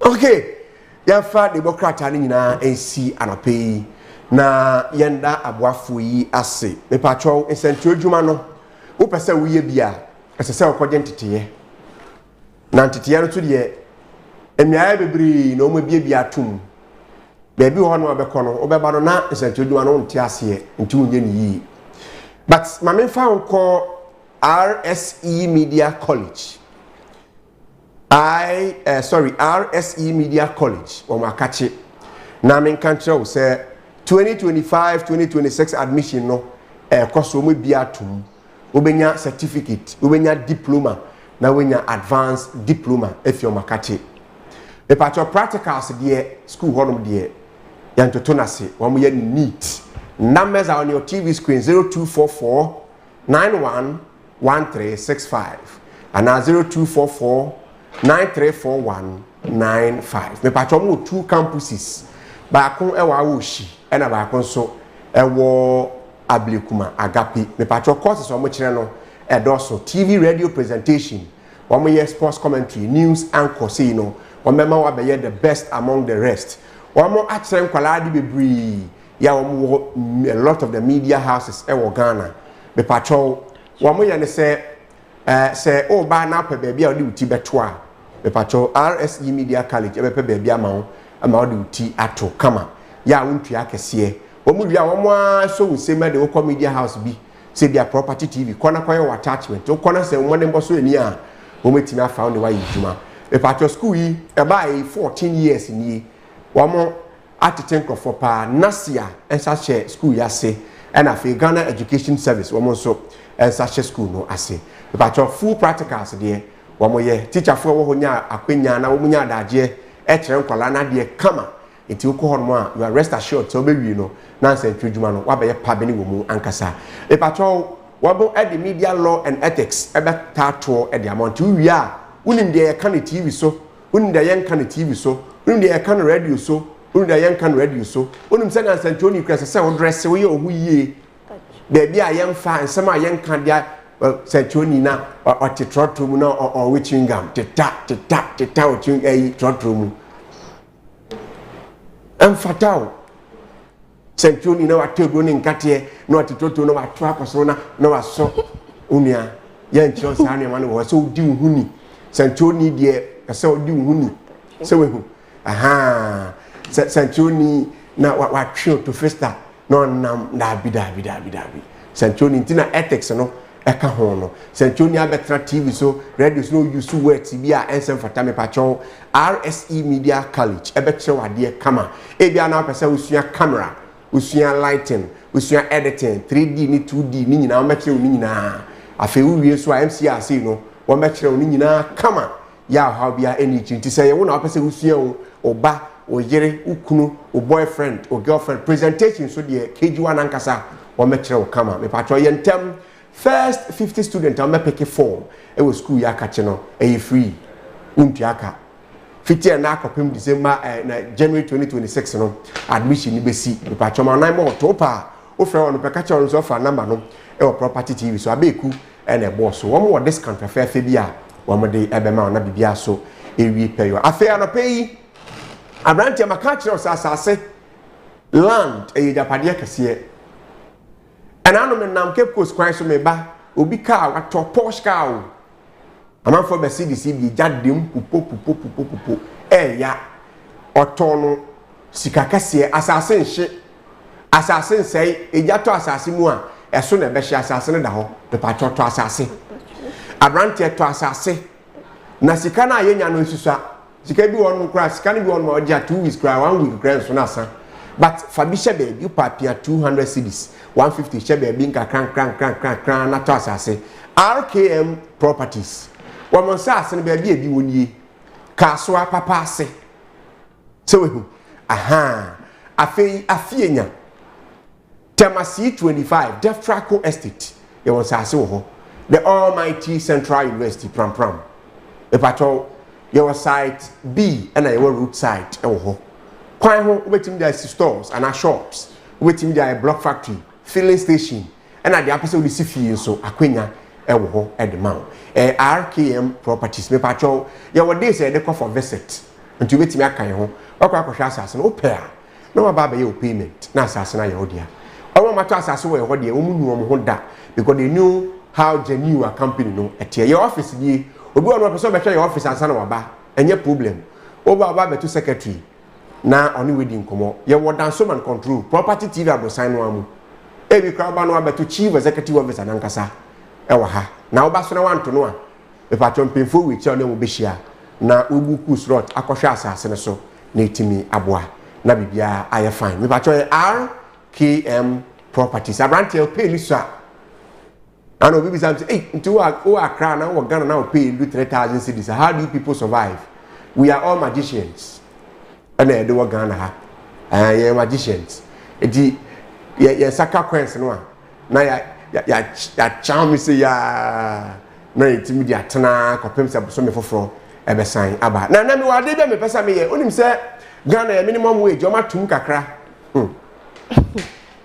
Okay, yafa Democrata ni nyina ensi anope na yenda aboafo yi ase me patro ensentro adwuma no wo pese wo ye bia esese okoje ntete na ntete no to de emiaye bebri na o ma bia atum bebi ho no abekọ no obeba no na ensentro adwuma no nti ase nti unye ni yi but mame fa onko RSE Media College RSE Media College o makache na men kan kire say 2025-2026 admission no koso mo bia atum obenya certificate obenya diploma na wenya advanced diploma if you makache e patcho practicals de school honum de yantoto na se wo mo ye neat numbers are on your TV screen 0244 911365 and 0244 934195 me patcho mo two campuses baako ewa awoshi ena baako nso ewo Abeiku Agape me patcho courses o mo kire no edoso TV radio presentation wo mo ye sports commentary news anchor say no wo mema wa be the best among the rest wo mo akire nkwala de bebri ya wo mo a lot of the media houses ewo Ghana me patcho wo mo ye ne say o ba na pa bia o de uti beto a me patcho RSE Media College e be bia ma o de uti ato kama ya wontua akese wo mu dua wo mo so nsema de wo media house bi say their property TV kona kwa your attachment wo kona say wo ne mboso eni a wo metimi afa ne wa yiduma e patcho school yi e ba 14 years ni wo mo ateten for pa nasia ensa share school ya se and afi Ghana Education Service wo mo so ensa share school no ase e patcho full practicals there wo mo ye teacher fo wo honya akwenya na wo munya adaje e kire nkwala na de kama enti ukohonmo a you are rest assured so be wi no na nsentwe djuma no wa be ye pa beni wo mu ankasa e patcho wabo e the media law and ethics e be tato e the amount wi a unim de ye kan TV so unim de ye kan TV so unim de ye kan radio so unim de ye kan radio so unim se na nsentwe ni krese se wo dress wo ye ohu yie baby a ye mfa nsem a ye kan dia sentoni na o titrotro mu na o witchingam teta o tun trotro mu emfatao sentoni na watego ni nkate na watitrotro na watwa akoso na waso unia ye ncho sa na ma no wo so di uhuni sentoni de se odi uhuni se we hu aha sentoni na watwe to festa no nam da bi sentoni ntina ethics no eka ho no sentoni abetra TV so radio no use words bi a ensem fata me patcho RSE Media College ebetre wade kama e bia na pese usua camera usua lighting usua editing 3D ni 2D ni nyina o mekire ni nyina afi uwie so MCRC no wo mekire ni nyina kama ya how bia any chinti say ye wo na pese usua oba o yere ukunu o boyfriend o girlfriend presentation so de KG1 ankasa wo mekire o kama me patcho ye ntem first 50 students am pick form e was school ya kache no e free untiaka fiti na akopem December na January 2026 no admission ni besi me patcho ma nine more topa o frɛ on pe kache on so fa number no e property TV so Abeiku e na boss so wo mo discount fa bi a wo mo de ebe ma na bibia so e wi peyo afi ana pay abrante ma kache o asase land e japade kase and I know nam Cape Coast kwan so me ba obi car wato Porsche car o amanfo be CDC bi jadem pupo ya oto no sika kase asase nhye asase nsei ejato asase mu a eso na be hye asase ne da ho de pato to asase abrante to asase na sika na yenya no nsusua sika bi won kra sika ne bi won ma oja 2 weeks kra 1 week kra so na asa but fabisha baby papia 200 cedis 150 shebe binka kran na to asase RKM properties womonsa ase ne baby ebi wonie kasoa papa ase se wehu aha afienya Temasi 25 Deftraco Estate ye won sase wo ho the Almighty Central University pram e patro ye was site B and ye root site e wo ho kwan ho wetim there stores and shops wetim there block factory filling station and at the episode the fie so akwenya e wo ho e de ma RKM properties me patro ye wo dey say dey call for visit nti wetim akan ho akwa asase no pair no ba ba ye payment na asase na ye odia omo mato asase wo ye ho de omu nu ho da because they knew how genuine a company no etie your office die obi ono person be your office ansa na waba enye problem oba ba beto secretary na oni wedding komo ye wo danso man control property TV abosan no amu e bi kra ba no abeto chief executive officer na nkasa e wa ha na oba so na wanto no a be patron pemfo we che ono mo be hia na obuku slot akọhwe asase ne so na etimi aboa na bibia aye fine me patron RKM properties abrantel pay lisa and obi say hey nti o akra na wo Ghana na o pay 3,000 cedis. How do you people survive? We are all magicians and they do Ghana ha yeah magicians edi ye saka coins no na ya charm say ya na etimi dia tena kopem se so me foforo ebe san aba na me wa de be me pesa me ye onim se Ghana ya minimum wage o matum kakra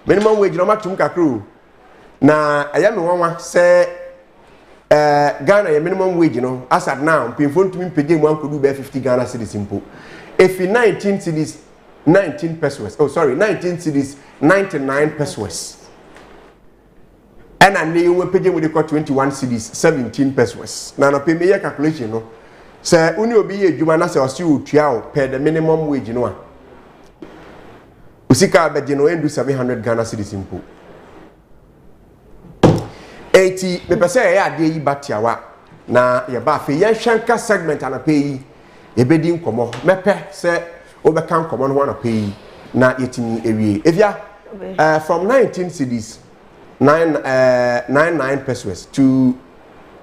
minimum wage no matum kakra na aya me wanwa se Ghana ya minimum wage no as at now pimfo ntumi mpege mu ankodu be 50 Ghana cedis impo if 19 cedis 19 pesos 19 cedis 99 pesos and we pege mu de 21 cedis 17 pesos na no pay me your calculation no se uni obi ye adwuma na se osi otua o per the minimum wage no a usika be no endu 700 Ghana cedis impo 80 me pese ya ade yi batiawa na ye ba fe ye hwanka segment ana pay ye bedi nkomo mepe se obeka nkomo no na pay na yetimi ewie efia from 19 cedis 99 pesos to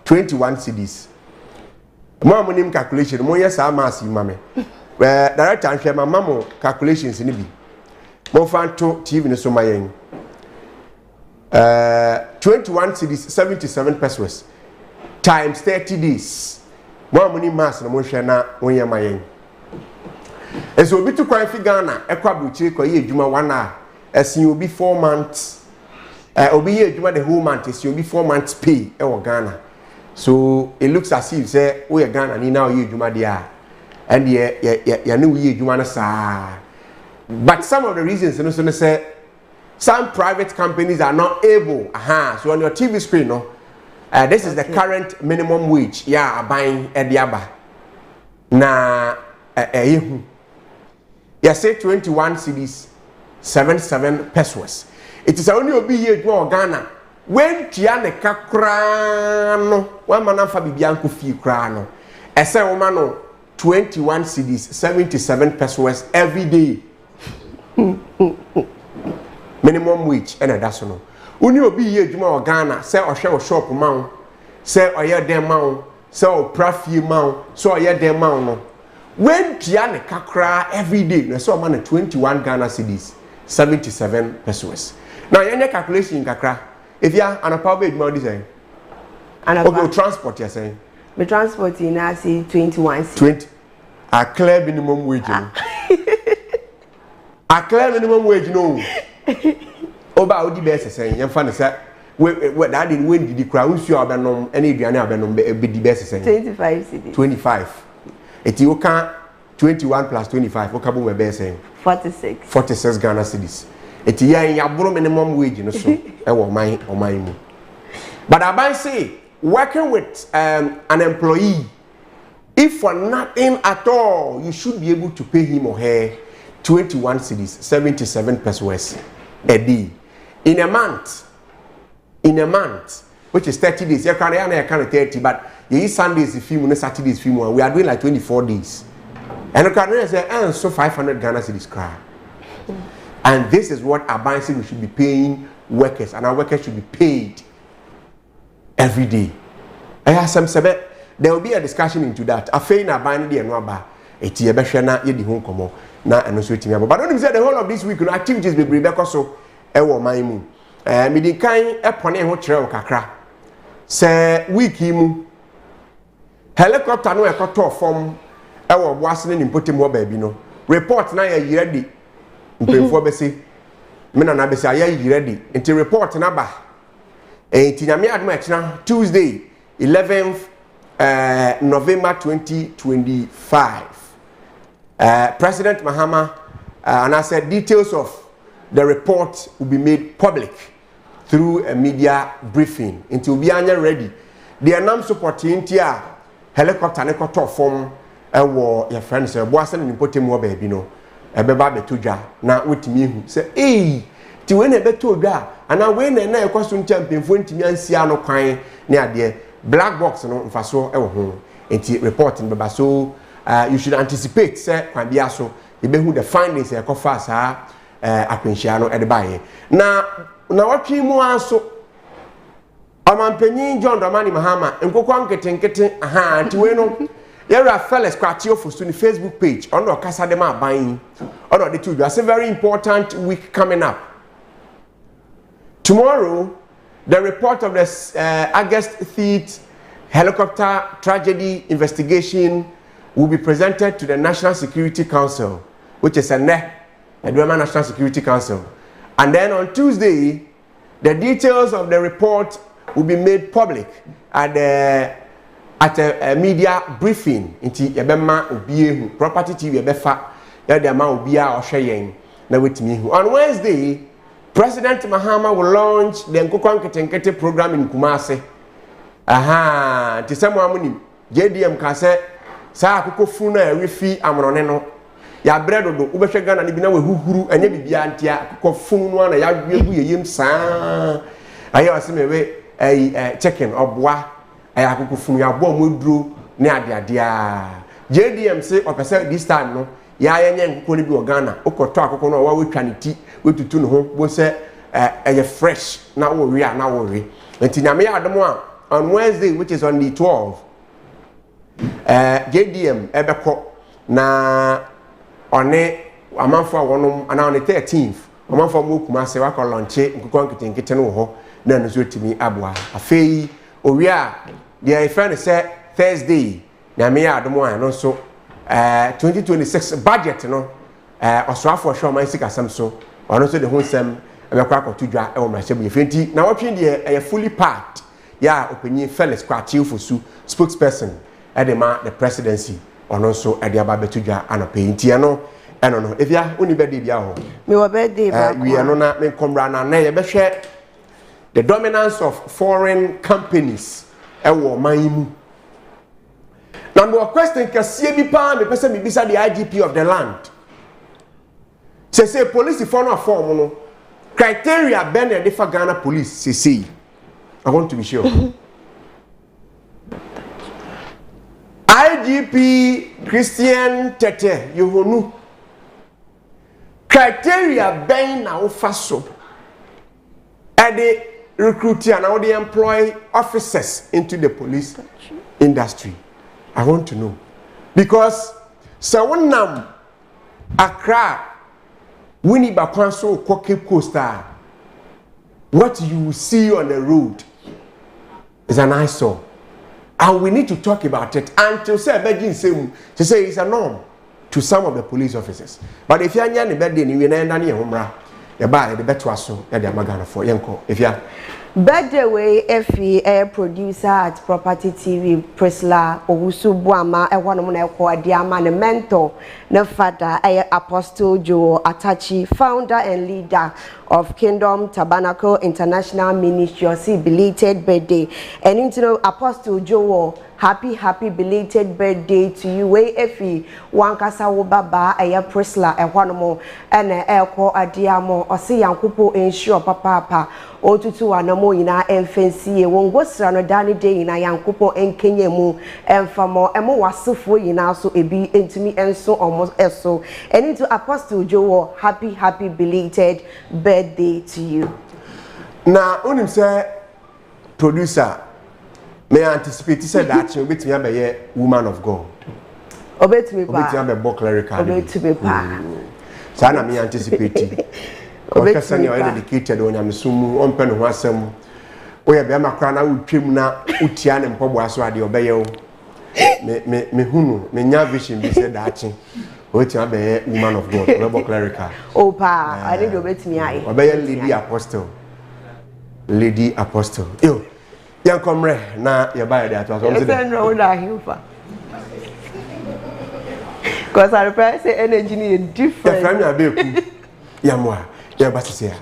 21 cedis mo amonim calculation mo yes amass yi mame director anhwe mama calculations ni bi mo fanto TV ni so mayen 21 cedis 77 pesos times 30 days mo amonim mass na mo hwe na wonye mayen eso obi to kwan fi Ghana ekwa buchire ko ye adwuma 1 hour esin obi 4 months obi ye adwuma the whole month esin obi 4 months pay e wo Ghana. So it looks as if say we are Ghana ni now you juma dia and ya no we juma na sa but some of the reasons you know say some private companies are not able so on your TV screen no this is the current minimum wage buying ediaba na you say 21 cedis 77 pesos it is only obi ye juma Ghana when tiane kakra no one man fa bibia nko fi kra no ese wo ma no 21 cedis 77 pesos every day minimum wage and that's no uni obi ye adwuma o Ghana say ohwe o shop ma wo say oye dem ma wo say o prafie ma wo so oye dem ma wo no when tiane kakra every day no so ma no 21 Ghana cedis 77 pesos now your calculation kakra if you are an power bid more design okay transport you're saying
me transport in I see 21
20 a clear minimum wage a clear minimum wage no oba odi be saying you fan say we that did when did crowd you abenom any aduane abenom be di be saying
25 cedis
25 it you can 21 plus 25 what can we be saying 46 Ghana cedis it ya bro minimum wage no so e wo man o man mu but I say working with an employee if for nothing at all you should be able to pay him or her 21 cedis 77 pesos a day in a month which is 30 days you can 30 but you Sundays film no Saturdays film we are doing like 24 days and you can say so 500 Ghana cedis cry. And this is what Abeiku we should be paying workers, and our workers should be paid every day. I have some there will be a discussion into that. I feel na Abeiku no ba eti yebehwe na yedi ho nkomo na eno so etimi abo but onim say the whole of this week no activities be beko so e wo man mu medikan epone ho kire wo kakra se week mu helicopter no ekoto form e wo boase ne nimpotem wo ba bi no report na ya yire di mpemfo be se me na be se ya yire di enti report na ba enti nyame adom e kina Tuesday 11th November 2025 President Mahama and I said details of the report will be made public through a media briefing until we are ready. They are now supporting tia helicopter ne koto form your friends say boase ne nimpotem wo baby no ebeba betuja na wetimi hu say ti we na beto odwa ana we na ekoso nchampemfo ntimi ansia no kwan ne ade black box no mfaso e wo ho enti reporting beba so you should anticipate say kwan bia so e be hu the findings e kofa sa akwenhia no e de bae na watwi mu aso amampanyin John Dramani Mahama nkokwa nketenkete aha anti we no yera fellas kwati ofosu ni Facebook page ono kasa de ma ban ono de tudwa say very important week coming up tomorrow. The report of the August 5th helicopter tragedy investigation will be presented to the National Security Council, which is the National Security Council. And then on Tuesday, the details of the report will be made public at a media briefing. Inti yabema ubiehu property TV yabefa yadema ubia osheyen na wetimi. On Wednesday, President Mahama will launch the Nkokwa Nketenkete program in Kumasi. Aha, tisemo amuni JDM ka se sa akoko funu na refi amrone no. Ya bredo do ubehwe Ghana ni bi na wehuhuru anya bibia ntia akoko funu no na ya dwegu yeyem saa. Aye wasemewe chicken obwa aye akoko funu ya bo moduro ne ade a. JDM say opese this time no ya yenye nkoko ni bi o Ghana okoto akoko no wa wetwa ne ti wetutu no ho bo se fresh na wo wi na wo wi enti nyame ya adom a on Wednesday which is on the 12th JDM ebeko na one amanfo awonum ana on the 13th amanfo mo kuma se wa ko launch nkoko nketenkete no ho na no so timi aboa afei owi a dia friend say Thursday nyame ya adom a no so 2026 budget no osrafo hwe man sika sam so ono so de ho sem ebekwa akotudwa e wo mrahye bu fenti na watwe de fully packed ya openyi Felix Kwati Ofosu spokesperson edema the presidency ono so ede aba betudwa anope ntie no eno no efia oni be de bia ho
me wo be de ba
we no na me komra na ye behwe the dominance of foreign companies e wo man mu. Number question kasie bi pa me pese me bisa the IGP of the land. Say police for no form no criteria ben e for Ghana police say I want to be sure. IGP Christian Tete Yohonu criteria ben na ofaso and they recruit and how they employ officers into the police industry. I want to know because so one nam Accra Winnie Bakwanso Cape Coastal, what you see on the road is an eyesore. And we need to talk about it until say to say it's a norm to some of the police officers. But if you are in the bed, you are in the you buy the better so that they are magana for yanko. If you are
birthday way efi producer at Property TV Prisla Owusu Buama e wono na ekwo adiama ne mentor ne father Apostle Joe Atachi, founder and leader of Kingdom Tabernacle International Ministry. Belated birthday and into Apostle Joe, happy belated birthday to you. We efi wankasa wo baba Prisla e wono mo ene ekwo adiamo osi yankopo ensure papa otutu anamo ina emfensie wongosra no dani de ina yankopo enkenye mu emfamo emo wasofo ina so ebi entumi enso almost eso. And into Apostle Joe, happy belated birthday to you.
Now unim say producer may anticipate say that you bit me be woman of God.
Obetumi pa.
Obetumi be book clerical.
Obetumi pa.
Sa na me anticipate. Obetumi na already dedicated on amsumu on pen ho asem. Oya be amakra na utwem na utia ne mpobo aso ade obeye o. Me hunu me nya vision bi say daachi. Obetumi be woman of God, we book clerical.
Oh pa, I need obetumi ai.
Obeye lady apostle. Lady apostle. Yo. Yan komre na ye buy that was something.
It's no that hilfa. Cause I represent say energy is different.
Yeah, from Abeiku. Yamoah. Yeah, but say.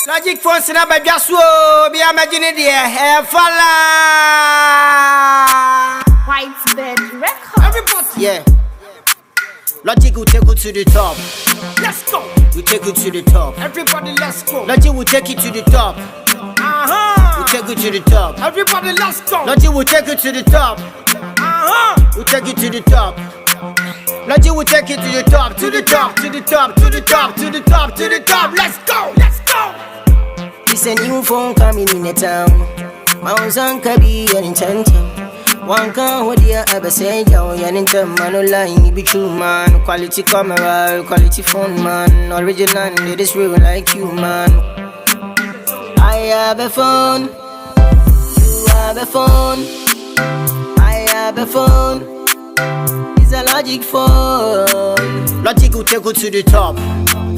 Logic force na ba biaso bi imagine there fala
White bed record.
everybody yeah Logic will take you to the top. Let's go. We take you to the top. Everybody let's go. Logic will take you to the top. We take you to the top. Everybody let's go. Logic will take you to the top. We take you to the top. Logic will take you to the top, to the top, to the top, to the top, to the top, to the top. Let's go. Let's go. This a new phone coming in the town. Mounts and Kabi and Enchanting. One can hold ya ever say yo, yan in man online, be true man. Quality camera, quality phone man. Original, it is real like you man. I have a phone. You have a phone. I have a phone. It's a Logic phone. Logic will take you to the top.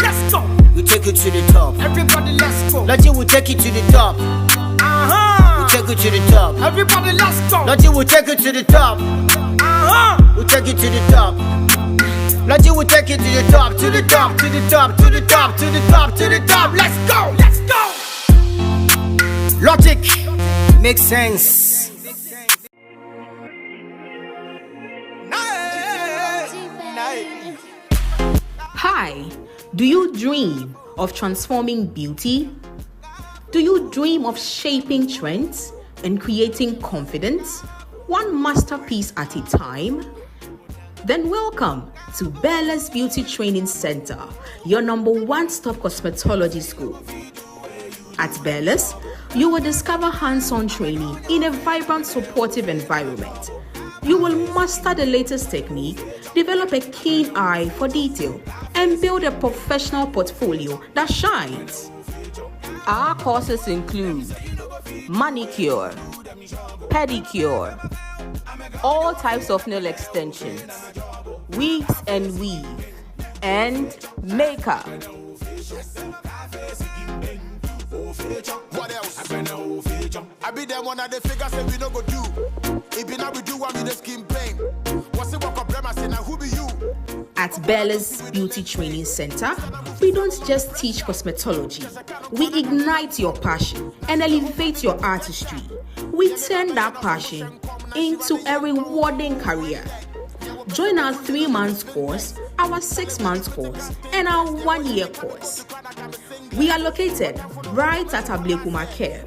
Let's go. We take you to the top. Everybody let's go. Logic will take you to the top. We take you to the top. Everybody let's go. Logic will take you to the top. We take you to the top. Logic will take you to the top, to the top, to the top, to the top, to the top, to the top. Let's go. Let's go. Logic makes sense.
Hi, do you dream of transforming beauty? Do you dream of shaping trends and creating confidence, one masterpiece at a time? Then welcome to Bella's Beauty Training Center, your number one stop cosmetology school. At Bella's, you will discover hands-on training in a vibrant, supportive environment. You will master the latest technique, develop a keen eye for detail, and build a professional portfolio that shines. Our courses include manicure, pedicure, all types of nail extensions, wigs and weave, and makeup.
What else? I be them one of the figures that we no go do. If you not we do one with the skin pain. What's it walk up them and who be you?
At Bella's Beauty Training Center, we don't just teach cosmetology. We ignite your passion and elevate your artistry. We turn that passion into a rewarding career. Join our 3-month course, our 6-month course, and our 1-year course. We are located right at Abeiku Market.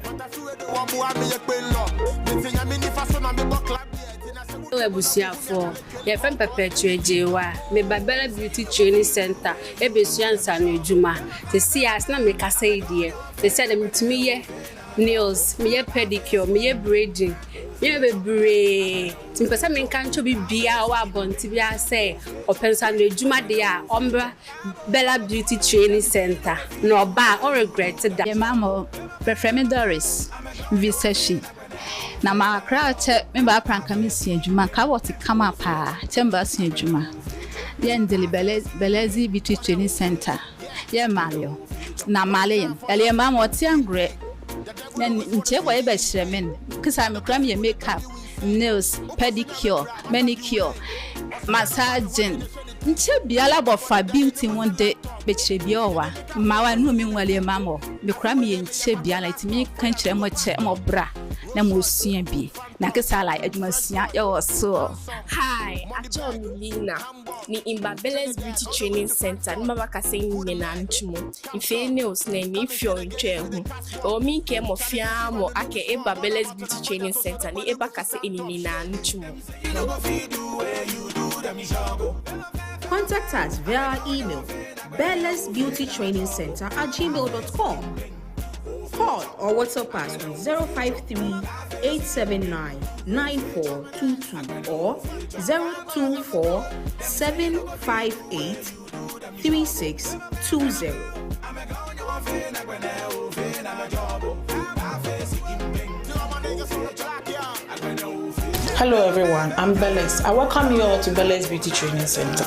Ebusiafo ye fem perpetuate jewa me Bella Beauty Training Center ebesuansa no edwuma te see as na me kasa idie te say dem tumi ye nails me ye pedicure me ye braiding me be bre tim pesa me kan cho bibia wa bonti bia say opensa no edwuma de a ombra Bella Beauty Training Center no ba or regret that
ye mama prefer me Doris visashi na ma krache me ba pranka me si adwuma ka what come up temba si adwuma ye ndeli Bella's Beauty Training Center ye malio na malian ele mama oti angre na nche kwa ebe shremen kisa me kram ye makeup nails pedicure manicure massaging nche biala bofa beauty one day be chebia owa mawa nu mi nwale mama me kram ye nche biala itimi kan kire mo che mo bra na mo sua bi na kesa like adwumasia yo so.
Hi, Acho Milina. Ni Imbabeles Beauty Training Center. Ni baba kase ni na nchumo. Ife nails na ni fio ntwe hu. O mi ke mo fia mo ake Imbabeles Beauty Training Center. Ni eba kase ni na nchumo.
Contact us via email belesbeautytrainingcenter@gmail.com. Call or WhatsApp us on 053-879-9422 or 024-758-3620.
Hello everyone, I'm Beles. I welcome you all to Beles Beauty Training Center.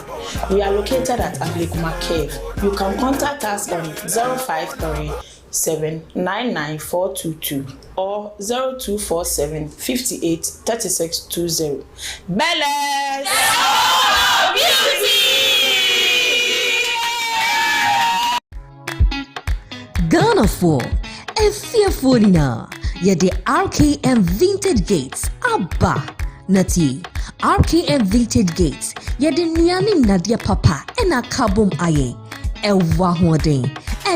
We are located at Abeiku Cave. You can contact us on 053-799-422 or 0247-58-3620. Beles!
Ghana for a fearful na the RKM Vintage Gates Abba Nati RKM Vintage Gates the Nyani Nadia Papa ena kabum aye ewa hoden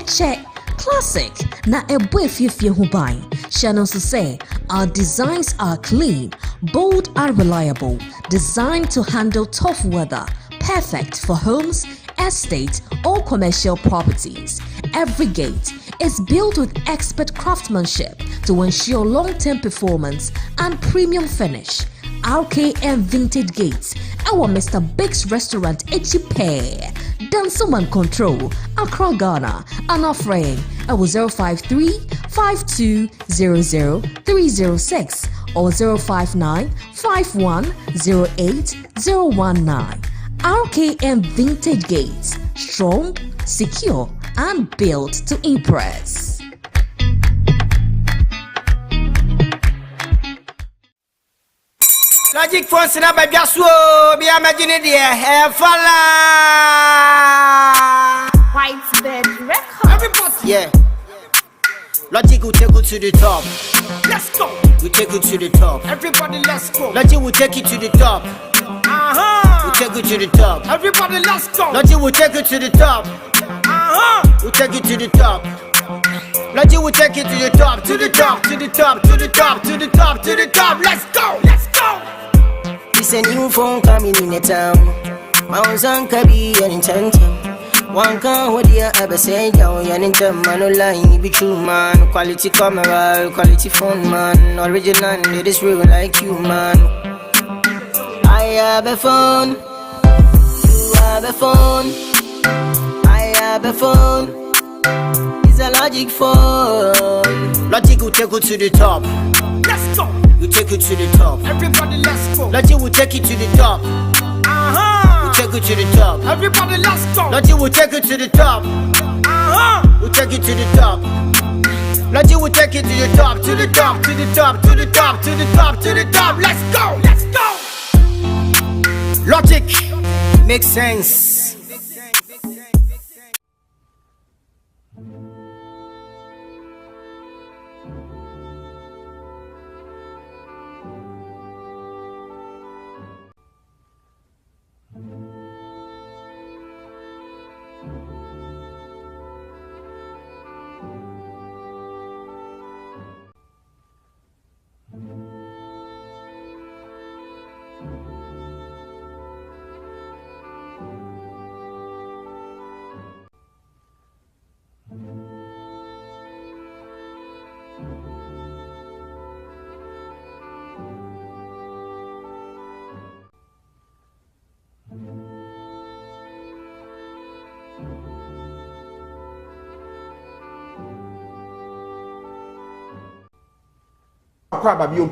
check classic na ebo efie ho ban Shannon say our designs are clean, bold and reliable, designed to handle tough weather, perfect for homes, estates or commercial properties. Every gate is built with expert craftsmanship to ensure long-term performance and premium finish. RKM Vintage Gates, our Mr. Big's restaurant Echipe, Dansoman Control, Accra, Ghana, and offering our 053-5200-306 or 059-5108-019. RKM Vintage Gates, strong, secure, and built to impress.
Logic phones na ba biaso bi amagine de fala
White bed record.
everybody yeah Logic will take you to the top. Let's go. We take you to the top. Everybody let's go. Logic will take you to the top. We take you to the top. Everybody let's go. Logic will take you to the top. We take you to the top. Logic will take you to the top, to the top, to the top, to the top, to the top, to the top. Let's go. Let's go. It's a new phone coming in the town. Mounts and Kabi and Intentum. One can hold you ever say, yo, yan in them, man, online, be true, man. Quality camera, quality phone, man. Original, it is real like you, man. I have a phone. You have a phone. I have a phone. It's a Logic phone. Logic will take you to the top. Let's go. We take you to the top. Everybody, let's go. Logic will take you to the top. Take you to the top. Everybody, let's go. Logic will take you to the top. We'll take you to the top. Logic will take you to the top, to the top, to the top, to the top, to the top, to the top. Let's go. Let's go. Logic makes sense.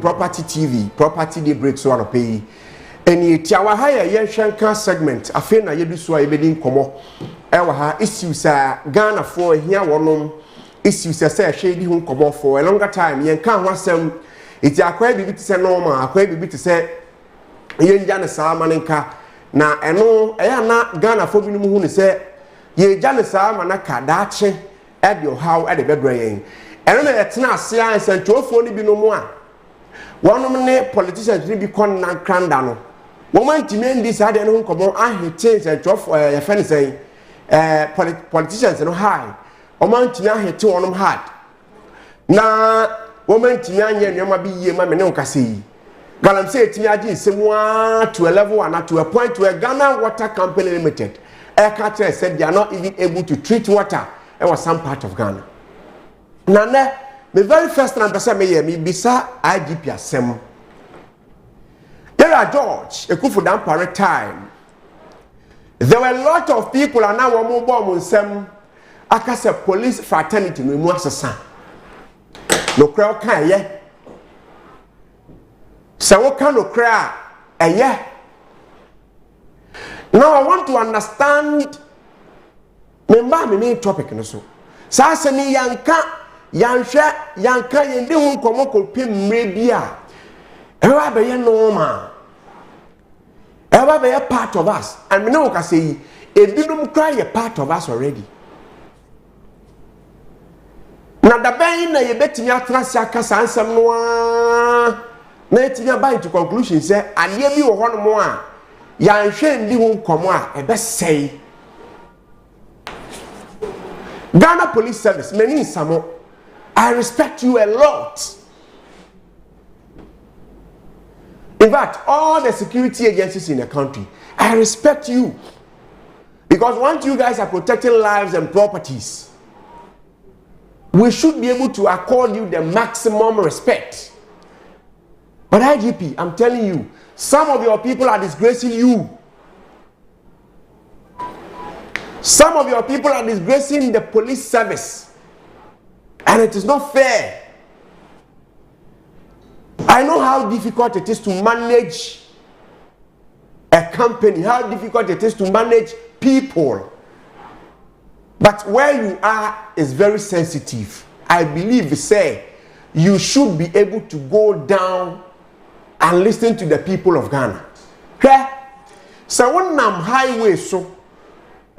Property TV, property day breaks so pay. Any tiawa higher yen shanka segment, a fena yedu so a bedin komo. Ewa ha issues Ghana for here one issues say shady home komo for a longer time. Yen can one sem it's a quite bit to say normal, a quite bit to say yen jana samanenka na eno na Ghana for minimum say ye jana samanaka dache at your how at the bedroom. And it's not science and 12 phone be no more. one of the politicians will be called Nankandano. Woman to me, this had no come I change a job for a friend say, politicians no high. Woman to me, I hit 2 on them hard. Now, woman to me, I might be ye, mamma no cassie. Galam say to me, I did someone to a level and to a point where Ghana Water Company Limited, Air Carter said they are not even able to treat water. It was some part of Ghana. Nana, the very first time I said, me bisa IGP asem. There are George, a coup for that time. There were a lot of people and now one more bomb on some. I can say police fraternity no more assassin. No crowd can ye. So what kind of crowd? Yeah. Now I want to understand. Remember me main topic no so. Sa se ni yanka yende hu komo ko pem mrebia. Ewa be ye normal. Ewa be ye part of us. And me no ka say ebinum cry ye part of us already. Na da ben na ye betimi atrase aka sansem no a na etimi aba to conclusion say ade bi wo ho no mo a yanhwe ndi hu komo a ebe sei. Ghana Police Service, many Samo, I respect you a lot. In fact, all the security agencies in the country, I respect you. Because once you guys are protecting lives and properties, we should be able to accord you the maximum respect. But IGP, I'm telling you, some of your people are disgracing you. Some of your people are disgracing the police service. And it is not fair. I know how difficult it is to manage a company, how difficult it is to manage people. But where you are is very sensitive. I believe, say, you should be able to go down and listen to the people of Ghana. Okay? So when I'm highway, so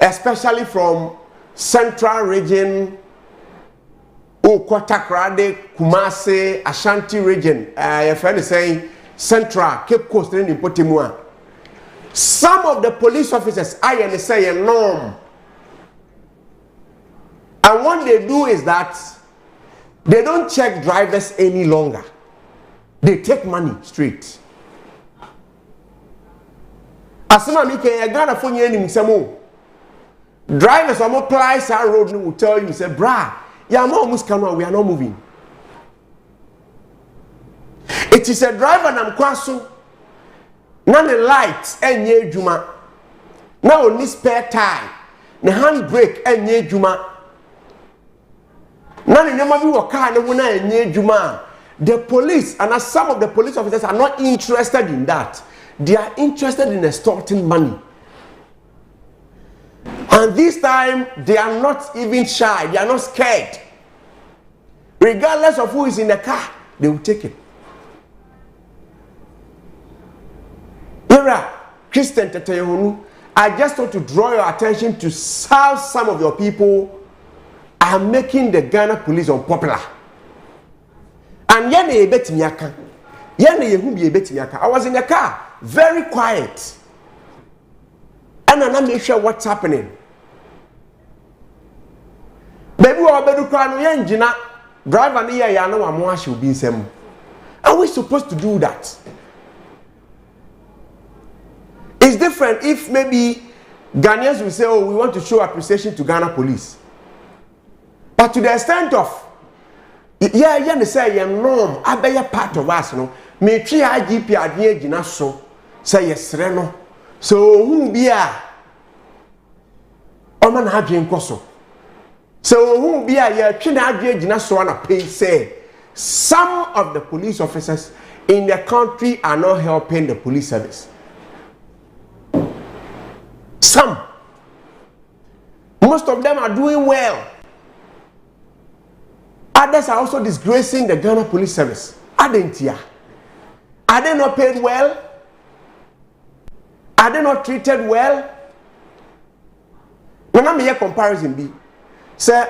especially from central region, Kotakrade, Kumase, Ashanti region, if I say central, Cape Coast, and Potimua. Some of the police officers, I say a norm. And what they do is that they don't check drivers any longer. They take money straight. Asema mi ke Ghana for nye ni msemo. Drivers on place our road will tell you, say, bra, Yamoah muskano, we are not moving. It is a driver and kwaso. None the lights and ye juma. Now only spare tire. The handbrake and ye juma. None in the car and ye juma. The police and some of the police officers are not interested in that. They are interested in extorting money. And this time, they are not even shy. They are not scared. Regardless of who is in the car, they will take it. Here, Christian Tetehonu, I just want to draw your attention to how some of your people are making the Ghana police unpopular. And I was in the car, very quiet. And I'm not sure what's happening. Baby, we are driver near Yamoah should be some. Are we supposed to do that? It's different if maybe Ghanaians will say, oh, we want to show appreciation to Ghana police. But to the extent of, they say, no, I be a part of us, no. Me three IGP adie gina so say yes no. So who be a oman adie nkoso. So who be a ye three adie gina so na pay say some of the police officers in the country are not helping the police service. Some. Most of them are doing well. Others are also disgracing the Ghana police service. Adentia. Are they not paid well? Are they not treated well? When I make a comparison, be say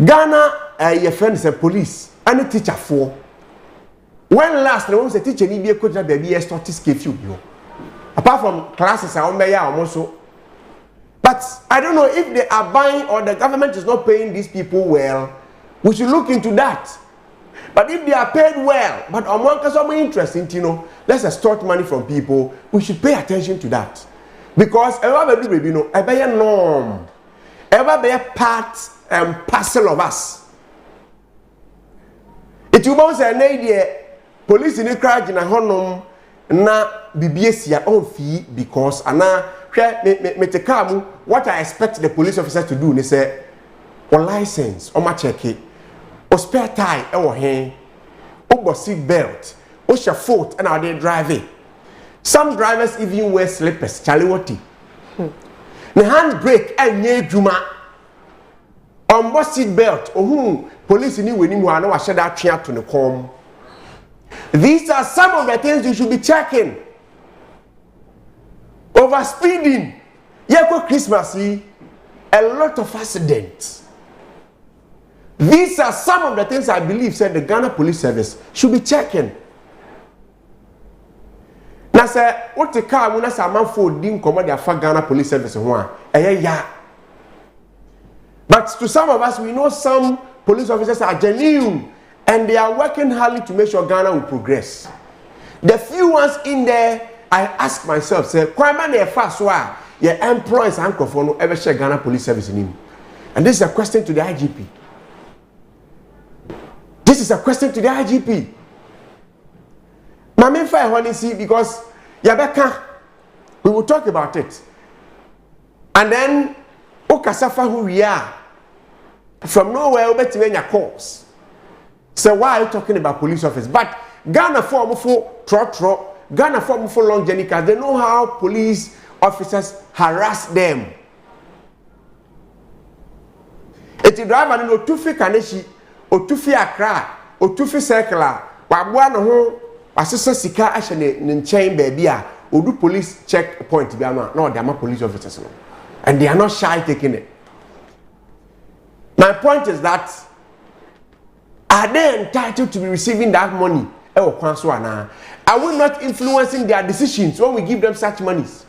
Ghana, your friend is a police and a teacher for when last the one say teacher ni be a coach na baby start skate you apart from classes I may also. But I don't know if they are buying or the government is not paying these people well. We should look into that. But if they are paid well, but among us are interesting, let's extort money from people. We should pay attention to that, because everybody, be a norm, everybody a part and parcel of us. It will be an idea. Police in the crowd in a honor na BBS on fee because me take what I expect the police officer to do. They say, on license, on my check it, or spare tire, or hand, or seat belt, or your foot, and are they driving? Some drivers even wear slippers. Charlie, what? The handbrake and ye juma on seat belt, or whom police in you when you are no shed out chair to the comb. These are some of the things you should be checking. Over speeding, Christmas, a lot of accidents. These are some of the things I believe said the Ghana Police Service should be checking. Now, say what the car when I say man for didn't come out the Ghana Police Service one, but to some of us, we know some police officers are genuine and they are working hard to make sure Ghana will progress. The few ones in there, I ask myself, say, why man they fast why your employees and no ever share Ghana Police Service in him? And this is a question to the IGP. This is a question to the IGP. Mami fire honestly because Yabeka, we will talk about it. And then Okasafa who we are from nowhere over to your calls. So why are you talking about police officers? But Ghana form for trot. Ghana form for long journey cars. They know how police officers harass them. Eti driver no tufi kaneshi, o tufi Accra, o tufi Circular, wabua no ho, asesa sika ahye ne nchen baby a, odu police checkpoint bi ama, no they are police officers no. And they are not shy taking it. My point is that are they entitled to be receiving that money? Are we not influencing their decisions when we give them such monies?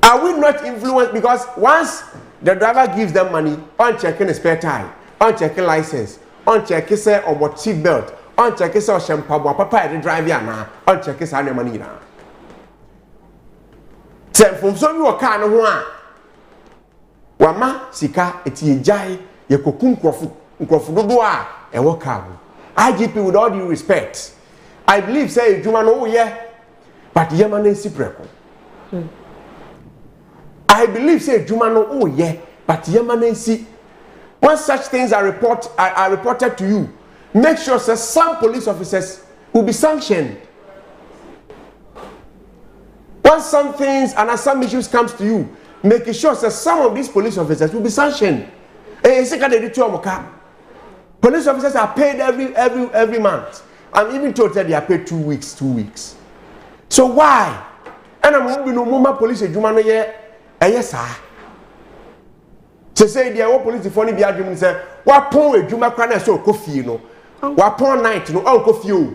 Are we not influenced? Because once the driver gives them money, on checking a spare tire, on checking license, on checking say or what seat belt, on checking say shampoo, papa the driver na, on checking say money na. Say from some you car no one. Wama sika eti ejai ye kokum nkrofu dodo a e wo car. IGP with all due respect, I believe say Juma no yeah, but Yamane Sipreko. I believe say Juma no oh yeah, but Yamane si. When such things are reported to you, make sure that some police officers will be sanctioned. When some things and some issues comes to you, make sure that some of these police officers will be sanctioned. Police officers are paid every month. I'm even told that they are paid 2 weeks. So why? And I'm moving no more police Juma yes sir. To say the police funny be argument say what pon Juma kwana so kofi no. What pon night no on kofi o.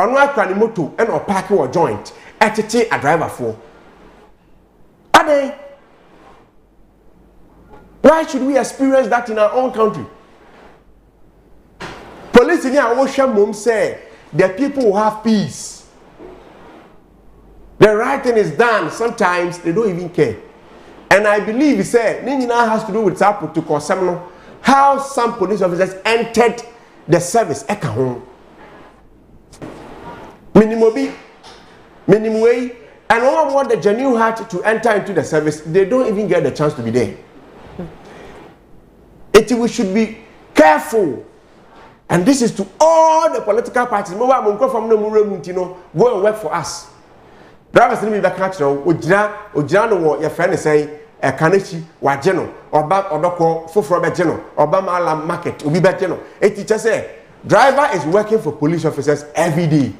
Ono akwa ni moto and o park or joint. Etete a driver for. Are they? Why should we experience that in our own country? Police in our ocean mom say the people will have peace. The right thing is done. Sometimes they don't even care. And I believe he said Nina has to do with that protocol. How some police officers entered the service. Minimum way. And all want the genuine heart to enter into the service, they don't even get the chance to be there. We should be careful. And this is to all the political parties. Go and work for us. Drivers need to be back at Ojano, your friend say, a Kanechi, Wajeno, or Odoko, Fufro, Obama Alam Market, Ubi Bajeno. A teacher say, driver is working for police officers every day.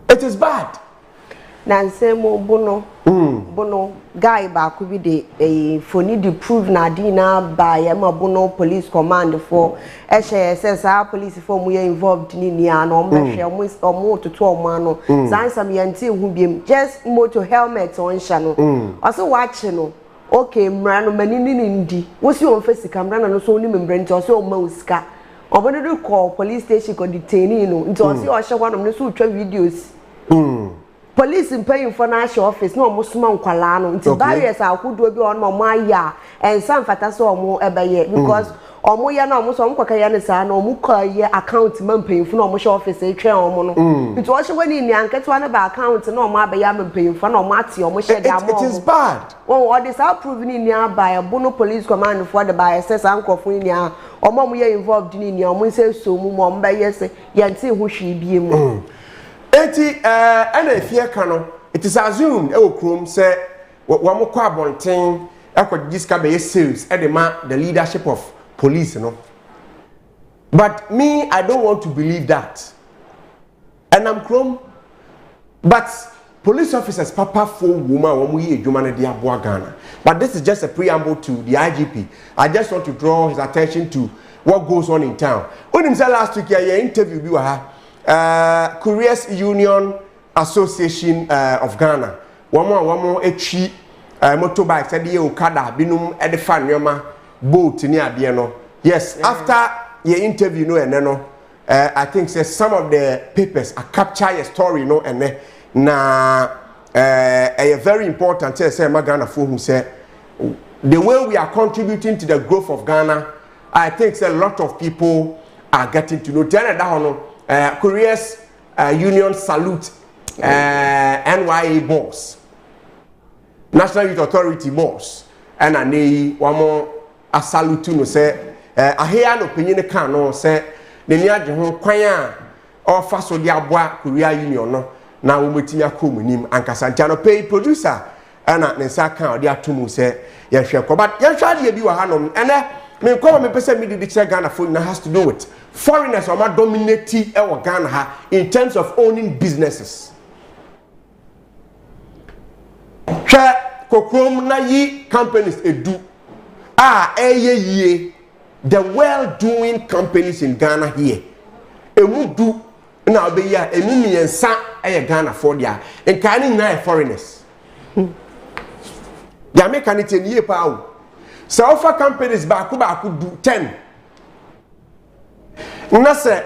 It is bad.
Nanse mo bono. bono guy ba ku bi de phone di prove na di na ba ya ma bono police command for says police for mu involved ni nia no mbehwe omo toto omo ano zansam yanti hu biem just motor helmet on sha no also watch no okay mra no manini ndi wosi on face camera no so ni membre nti also o ma usika obodo do call police station ko detain no nti also o hye kwanom no so twa videos police paying for national office no mo suma nkwala no nti barriers akudo bi on mo aya and some fata so mo ebeye because omo ya na omo so nkwa kaya ne sa na omo kwaye account man paying for no omo show office e twen omo no nti o hye wani ni anketo na ba account na omo abeya man paying for na omo ati omo hye de amo
it is bad
oh this approve ni ni aba bono police command for the by says ankofo ni omo ye involved ni omo say so mu mo mbeye se yanti hu hwe bie mu
eti ana efie ka no it is assumed e okrom say wo mo kwa bonten akwagiska be sales e de ma the leadership of police no but me I don't want to believe that and I'm krom but police officers papa for woman wo mo ye adwuma na de aboa Ghana but this is just a preamble to the IGP. I just want to draw his attention to what goes on in town. Onim say last week ya interview bi wa ha Couriers Union Association of Ghana. Wamo echi motorbike said ye okada binum e de fa nyoma boat ni ade no. Yes, after your interview no ene no I think say some of the papers are capture your story no ene na very important say Ghana for who say the way we are contributing to the growth of Ghana. I think a lot of people are getting to know that Couriers Union salute NYA boss, National Youth Authority boss, and one more a salute to no say I hear an opinion can no say the near the choir or fast or the Abwa Courier Union no now we meet ya nim and Casantano pay producer and at Nesaka or the Atumu say yes, but yes, I be a hanom and me come me person me the check Ghana phone has to do with foreigners are dominating our Ghana in terms of owning businesses. Kokrom na yi companies edu ye the well-doing companies in Ghana here. Emu du na be ya emu miensa Ghana for dia en kan na foreigners. Ya make an ye pa. So offer companies back do 10. Na say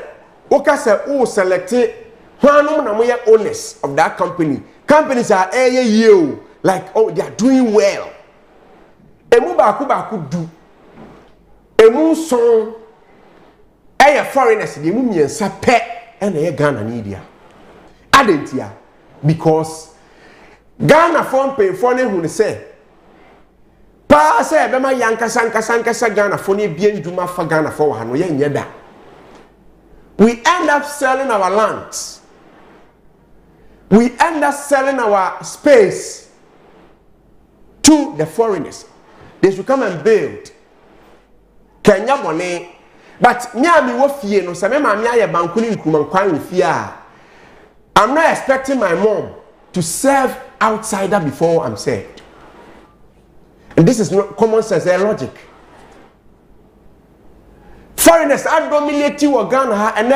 oka say o select whanum na moye owners of that company. Companies are you like oh they are doing well. Emu back do. Emu son foreigners the emu miensa pe and Ghana media. Adentia because Ghana phone pay for ne hu say pa say be ma yankasa Ghana for ne bien djuma fa Ghana for ha no ye nyeda. We end up selling our lands. We end up selling our space to the foreigners. They should come and build. Kenya money. But me wo fie no say me ma me aye bankuni nkuman kwan fie a. I'm not expecting my mom to serve outsider before I'm served. And this is not common sense, logic. Foreigners are dominating Ghana and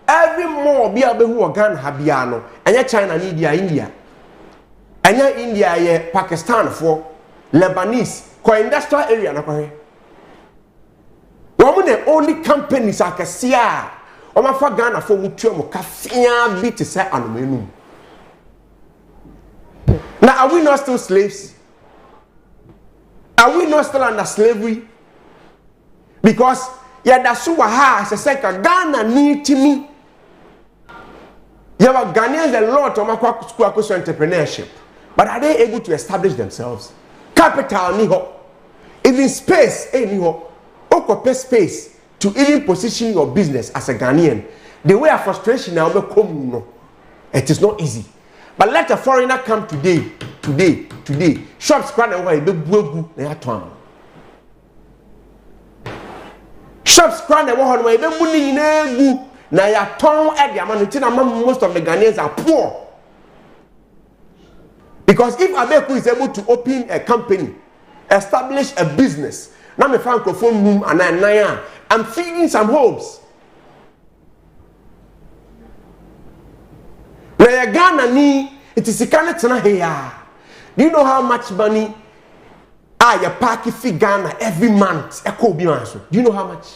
every more be able to Ghana habiano. And China need India. And India Pakistan for Lebanese co-industrial area na kwa. One of the only companies I can see Oma fa Ghana for mutuo kafia bi te say anomenu. Now are we not still slaves? Are we not still under slavery? Because yeah, that's who ha say Ghana need to me. You have Ghanaians a lot of school entrepreneurship, but are they able to establish themselves? Capital ni ho, even space ni ho. Occupy space to even position your business as a Ghanaian. The way of frustration now become no, it is not easy. But let a foreigner come today. Shops cry away, be bugu na yatwan. Shops cry away, be muni negu na yatwan. Edi amano tina most of the Ghanaians are poor. Because if Abeiku is able to open a company, establish a business, now me find microphone room and I'm feeding some homes. Now Ghana ni it is a here. Do you know how much money I park fi Ghana every month? Do you know how much?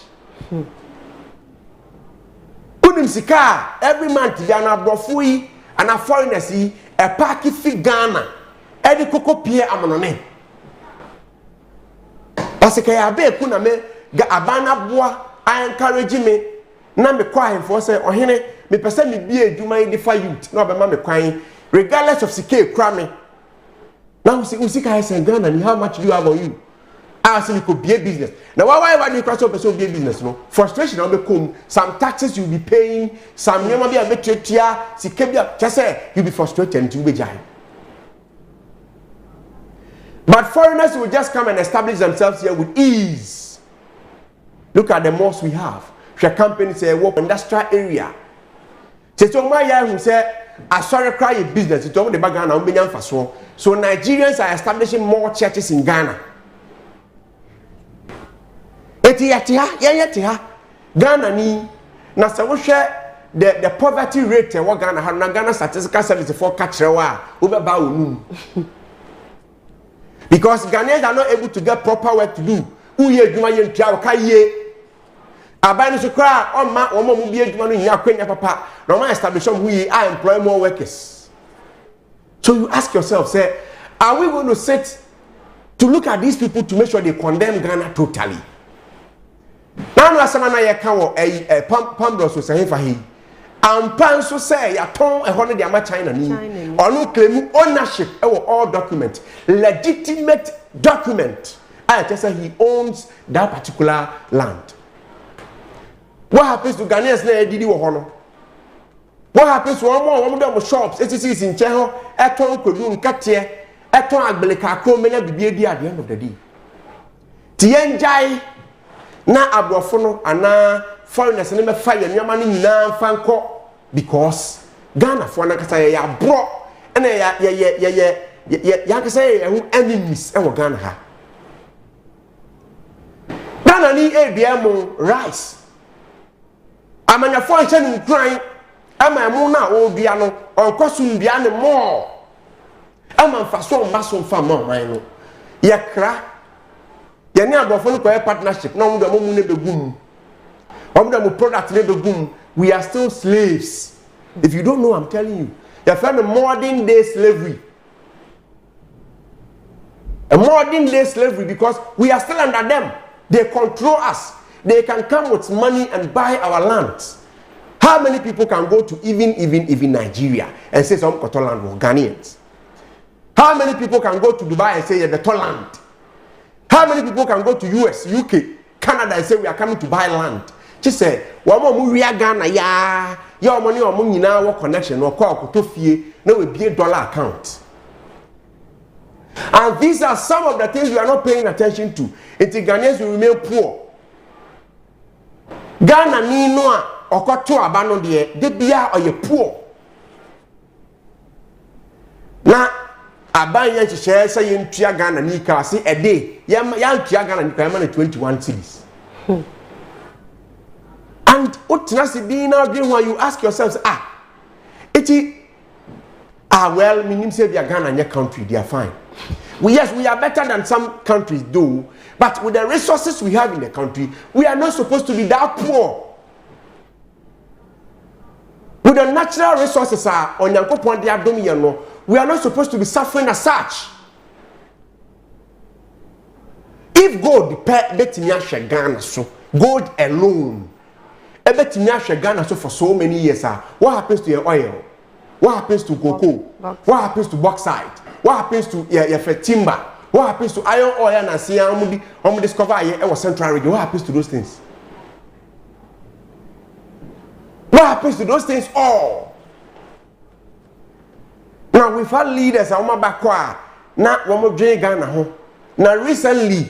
Sika every month they are brofui and a foreigners a park fi Ghana. Edi koko pie amonone. Parce que Abeiku na me ga abana boa I encourage me na me kwa for say ohene me pese me bie adwuma yi fa youth na obema me kwan regardless of sika kra me. Now usika say Ghana ni how much do you have on you? Ask me could be a business. Now why do you cross up a business no? Frustration on the come, some taxes you'll be paying, some you might be a bit just say you'll be frustrated and you'll be giant. But foreigners will just come and establish themselves here with ease. Look at the malls we have. Your company say work industrial area. So my guy who said I sorry cry a business, it's all the background so Nigerians are establishing more churches in Ghana. Ghana ni na se wo hwe the poverty rate e wo Ghana ha na Ghana statistical service for catch wa obeba onum because Ghanaians are not able to get proper work to do uye adwuma ye ntua wo ka ye abai no so kra o ma wo mu bi adwuma no nya kwanya papa na o ma establish who ye I employ more workers. So you ask yourself, say, are we going to sit to look at these people to make sure they condemn Ghana totally? Now, no asana na yeka wo pambros so say fa hi. Ampan so say ya ton e hono de ama China ni. Onu claim ownership e wo all document, legitimate document. I just say he owns that particular land. What happens to Ghanaians na edidi wo hono? What happens to one more shops? It is in Cheho, Eton Kodun Katia, Eton Agbeleka Komena Bibi at the end of the day. Tienjai na abrofono and na foreigners and fire your money na fanko because Ghana for Nakasa ya bro and ya say enemies e Ghana ha. Ghana ni e rice. Amanya for in crying. Ama mu na o bia no onkosu bia ne mo ama mfaso mbaso mfa ma man no ye kra ye ne abofo no ko partnership na mu do mu ne begum omu do mu product ne begum we are still slaves. If you don't know, I'm telling you, you find a modern day slavery, a modern day slavery because we are still under them. They control us. They can come with money and buy our lands. How many people can go to even Nigeria and say some land for Ghanaians? How many people can go to Dubai and say the land? How many people can go to US, UK, Canada and say we are coming to buy land? She said, "One more we are Ghana ya your money or money now what connection or call to fee no will be $1 account." And these are some of the things we are not paying attention to. Until Ghanaians will remain poor. Ghana ni no okoto abano de bia or you poor. Na aban yan share say yin tua Ghana ni ka say a day yan tua Ghana ni ka man 21 cities. And utinasi be now dream when you ask yourselves well minim say bia Ghana nya country they are fine. We are better than some countries do, but with the resources we have in the country, we are not supposed to be that poor. With the natural resources on Yankopon de Adomiano, we are not supposed to be suffering as such. If gold betimiya Ghana so, gold alone, betimiya Ghana so for so many years, what happens to your oil? What happens to cocoa? What happens to bauxite? What happens to your timber? What happens to iron oil and see how discover our central region? What happens to those things? What happens to those things all? Now we've had leaders now Ghana. Now recently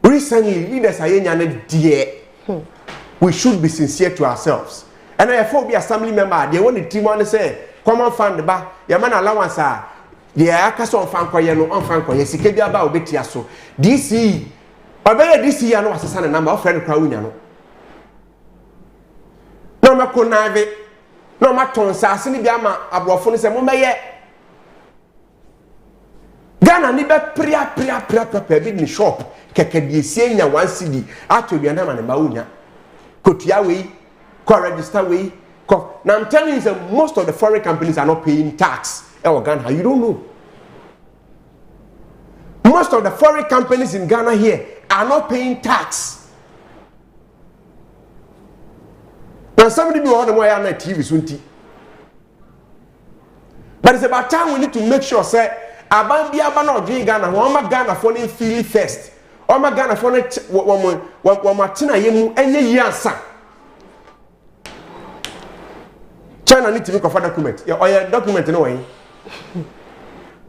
leaders are dear. We should be sincere to ourselves. And I be assembly member, they want the team on to say common fund ba ya man allowance a de aka so on fan koye no on fan koye sika bi aba obetia so DC obeye DC ya no asesa ne number ofre no kwa wunya no no ma konave no ma tonsa ase ni bi ama abrofo no se mo meye Ghana ni be pria bi ni shop keke die sie nya 1 cedi ato bi na ma ne ba wunya kotua we ko register we ko now I'm telling you that most of the foreign companies are not paying tax in Ghana. You don't know. Most of the foreign companies in Ghana here are not paying tax. Now somebody be on the way on TV sunti. But it's about time we need to make sure say abandi abana odwe Ghana ho ma Ghana for ne feel first. O ma Ghana for ne wo matina yemu enye yiansa. China need to make a document. Your document no way.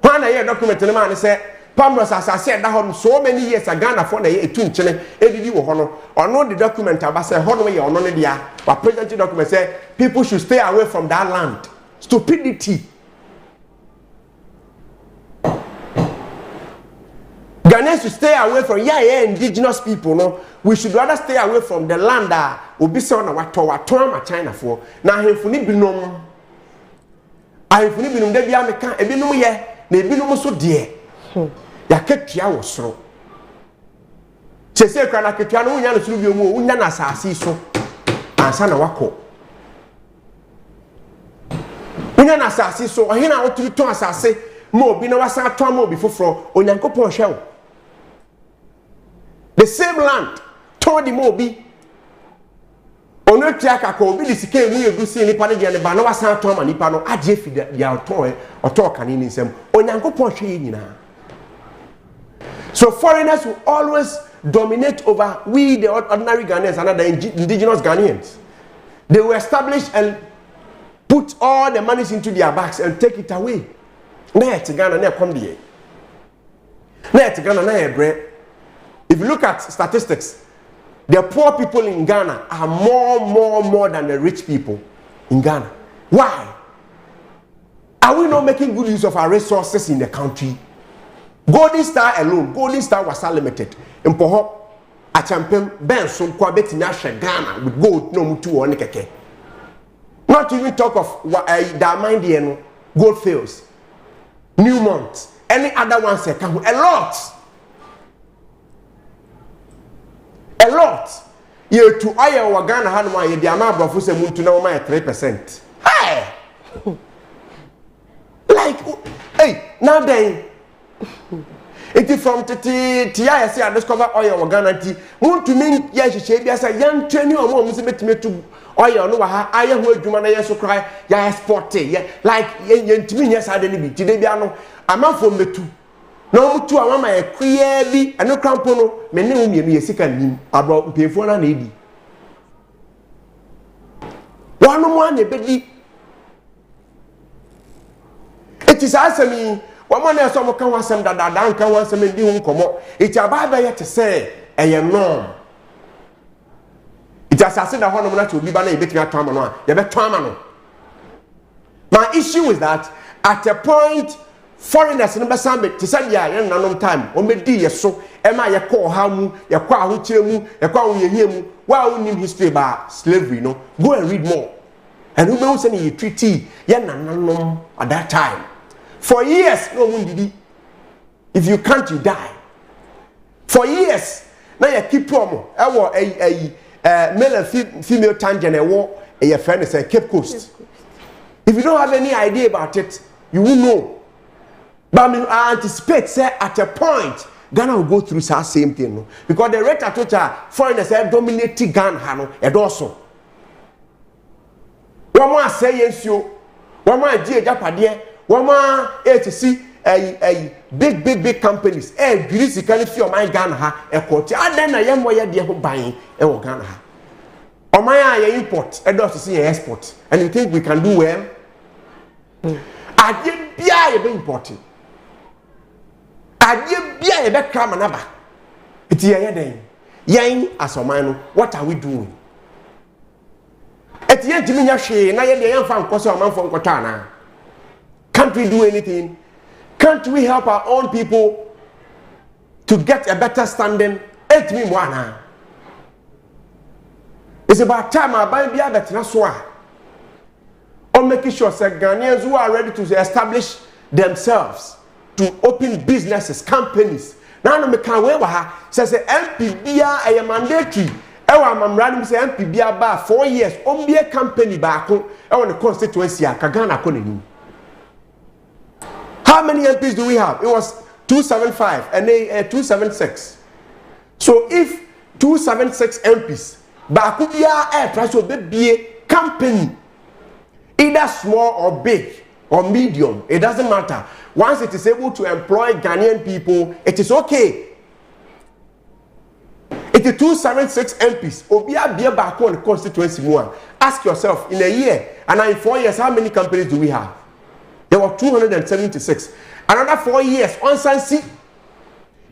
When I hear document no man say Pamros as I said that so many years a Ghana for the two chine edidi wo hono or no the document about say hono way or no dia but present document say people should stay away from that land. Stupidity. Ghanaians should stay away from indigenous people no. We should rather stay away from the land that obi se on wa China for. Na hemfuni binom. Ahemfuni binom de bia meka ebinom ye na ebinom so de. Ya ketua wo soro. Chese kra na ketua no unya no soro bi omu unya na asase so. Ansa na wako. Unya na asase so ohina oturu ton asase ma obi na wasa ton ma obi foforo onyankopon hwe. The same land told the mobi ono tiaka ko obi disike emu egusi nipa ne de ba na wasan to ama nipa no agye fi ya oto kane ni nsem onyankopon hwe nyina. So foreigners will always dominate over we the ordinary Ghanaians and other indigenous Ghanaians. They will establish and put all the monies into their bags and take it away. Na to Ghana na come there. Na to Ghana na bread. If you look at statistics, the poor people in Ghana are more than the rich people in Ghana. Why? Are we not making good use of our resources in the country? Golden Star alone, Golden Star was limited. In Poho, a champion Ben so Kwabet Nasha Ghana with gold no mutu or nikeke. Not even talk of Damandiano, Gold Fields, Newmont, any other ones that come a lot. A lot. You to oil Ghana Hanma, the amount of Fusa Muntu now my 3%. Hey! Like, hey, now then. It is from TIC I discover oil Ghana tea. Want to mean yes, she be as a young 20 or more Mississippi me to oil no ha I heard you man so cry ya sport like yen to me yes I didn't be today be ano am from the two. No mutu a mama e kwea bi eno krampo no me ne wo mienu ye sika nim abro mpefo na na edi wanu mo ane bedi eti sa asemi wo mo na so mo kan wasem dada kan wasem ndi hu nkomo eti ababa ye te se eye norm eti asase da hono mo na to obi ba na ebetimi ato ama no a ye beto ama no. My issue is that at a point foreigners no be sambe to say ya nanom time o medi ye so e ma ye ko ha mu ye kwa ho kire mu ye kwa ho ye mu wa unim history about slavery no go and read more and who knows any treaty ye nanom at that time for years no mun didi if you can't you die for years na ye keep promo e wo male and female tangent e wo ye friend say Cape Coast. If you don't have any idea about it you won't know. But I anticipate, say, at a point, Ghana will go through the same thing. No? Because the rate at which foreigners have dominated Ghana, and also. One more say yes, you. One more dear Japadie. One more to see a big companies. Greece can feel my Ghana, a court. And then I am where they are buying a Ghana. Or my import, and also see export. And you think we can do well? I didn't be important. Adie bia ye be kra manaba eti ye den yen asomano what are we doing eti ye ntimi nya hwe na ye de ye mfa nkoso amanfo nkota na Can't we do anything? Can't we help our own people to get a better standing? It's me one. It's about time I buy a better soa. Or making sure that Ghanaians who are ready to establish themselves to open businesses, companies. Now no me can we says the MPBA a mandatory. I'm running say MPBA bar 4 years. On be a company back on the constituency. Kagana Konini. How many MPs do we have? It was 275 and 276. So if 276 MPs, Bakubia air tries to be a company, either small or big or medium, it doesn't matter. Once it is able to employ Ghanaian people, it is okay. It is 276 MPs. Obia be back on the constituency more. Ask yourself, in a year and in 4 years, how many companies do we have? There were 276. Another 4 years on Sansi.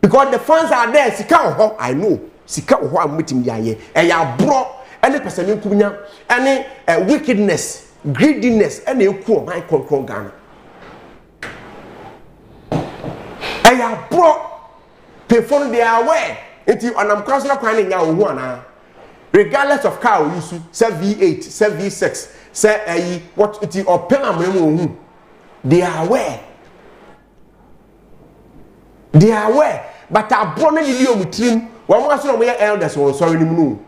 Because the funds are there. Sika oho, I know. Sika oho I'm meeting here. And ya bro any person in Kunya, any wickedness, greediness, any cool my control Ghana. And ya bro perform they are aware. Until and I'm constantly crying ya one. Regardless of car we use, say V8, say V6, say what it is or pen. They are aware. They are aware. But I born in the with him. One was no more elders or sorry no.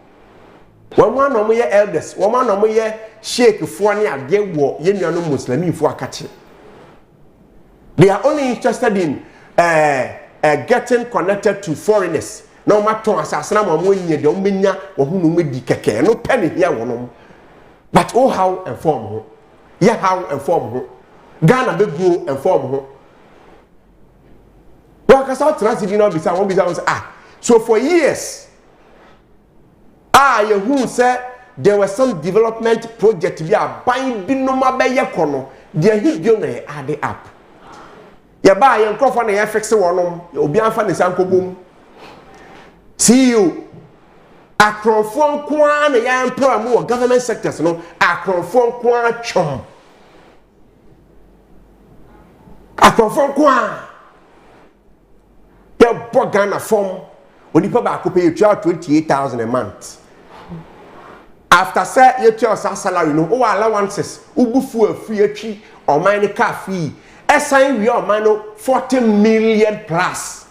One no more elders. One no more shake for near get war. Yen no Muslim for catch. They are only interested in getting connected to foreigners. No matter assassin or money, the omnia or who made the keke. No penny here one. But oh how inform her. Yeah, how inform her. Ghana be grow and form her. Well, because I transit you know beside one beside so for years, you who said there was some development project we are binding no more by your corner. They hit you add the app. You buy your coffee and you fix one. You'll be on the Sanko boom. See you. A conform quan a young pro more government sectors no a conform quan chum. I confirm kwa. The Ghana form when you pay 28,000 a month. After say you tell salary no allowances, ubufu free tree or mine car fee. Assign we are mine 40 million plus.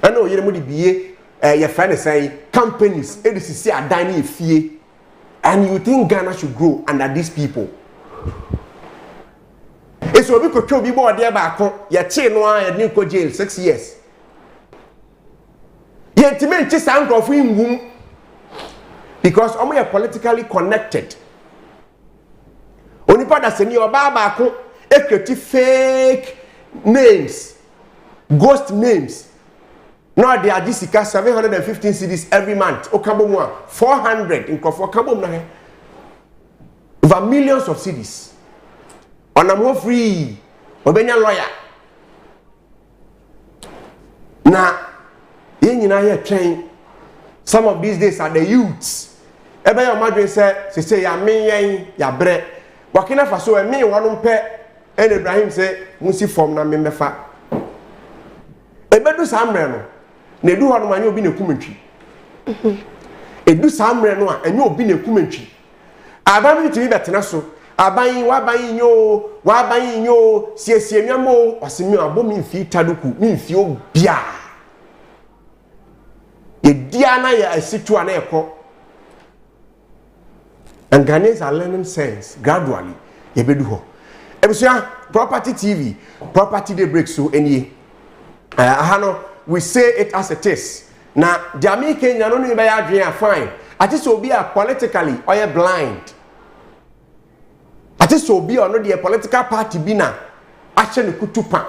I know you need be your friend say companies ADCC are dining fee, and you think Ghana should grow under these people. It's what we could be more there back. Your chain one and you jail 6 years. Yet to me, just sound of him because we are politically connected. Only part that's in your back, fake names, ghost names. Now they are this 715 cities every month. Okabomwa 400 in Kofokabom over millions of cities. On a more free, Obenya lawyer. Now, you know, train. Some of these days are the youths. Ebe your mother say, ya me ya bre. Wakina faso me one pe. And Ibrahim say, musi form na me mefa. Ebe do samre no. Ne do hanu manyo bi ne kumentwi. Edu samre no a enyo obi ne kumentwi. Aba mi timi betena so. Abayin wabayin yo siesie miamo osimi abo mi fi taduku mi fi obia ye dia na ya asitu ana ekọ. And Ghanaians are learning sense gradually ye bedu ho ebusua property TV property dey break so enie ahano we say it as it is na Jamaica Kenya no be ya adwen fine ati so be politically or blind. Ati so be or no the political party bi na ache ne kutupa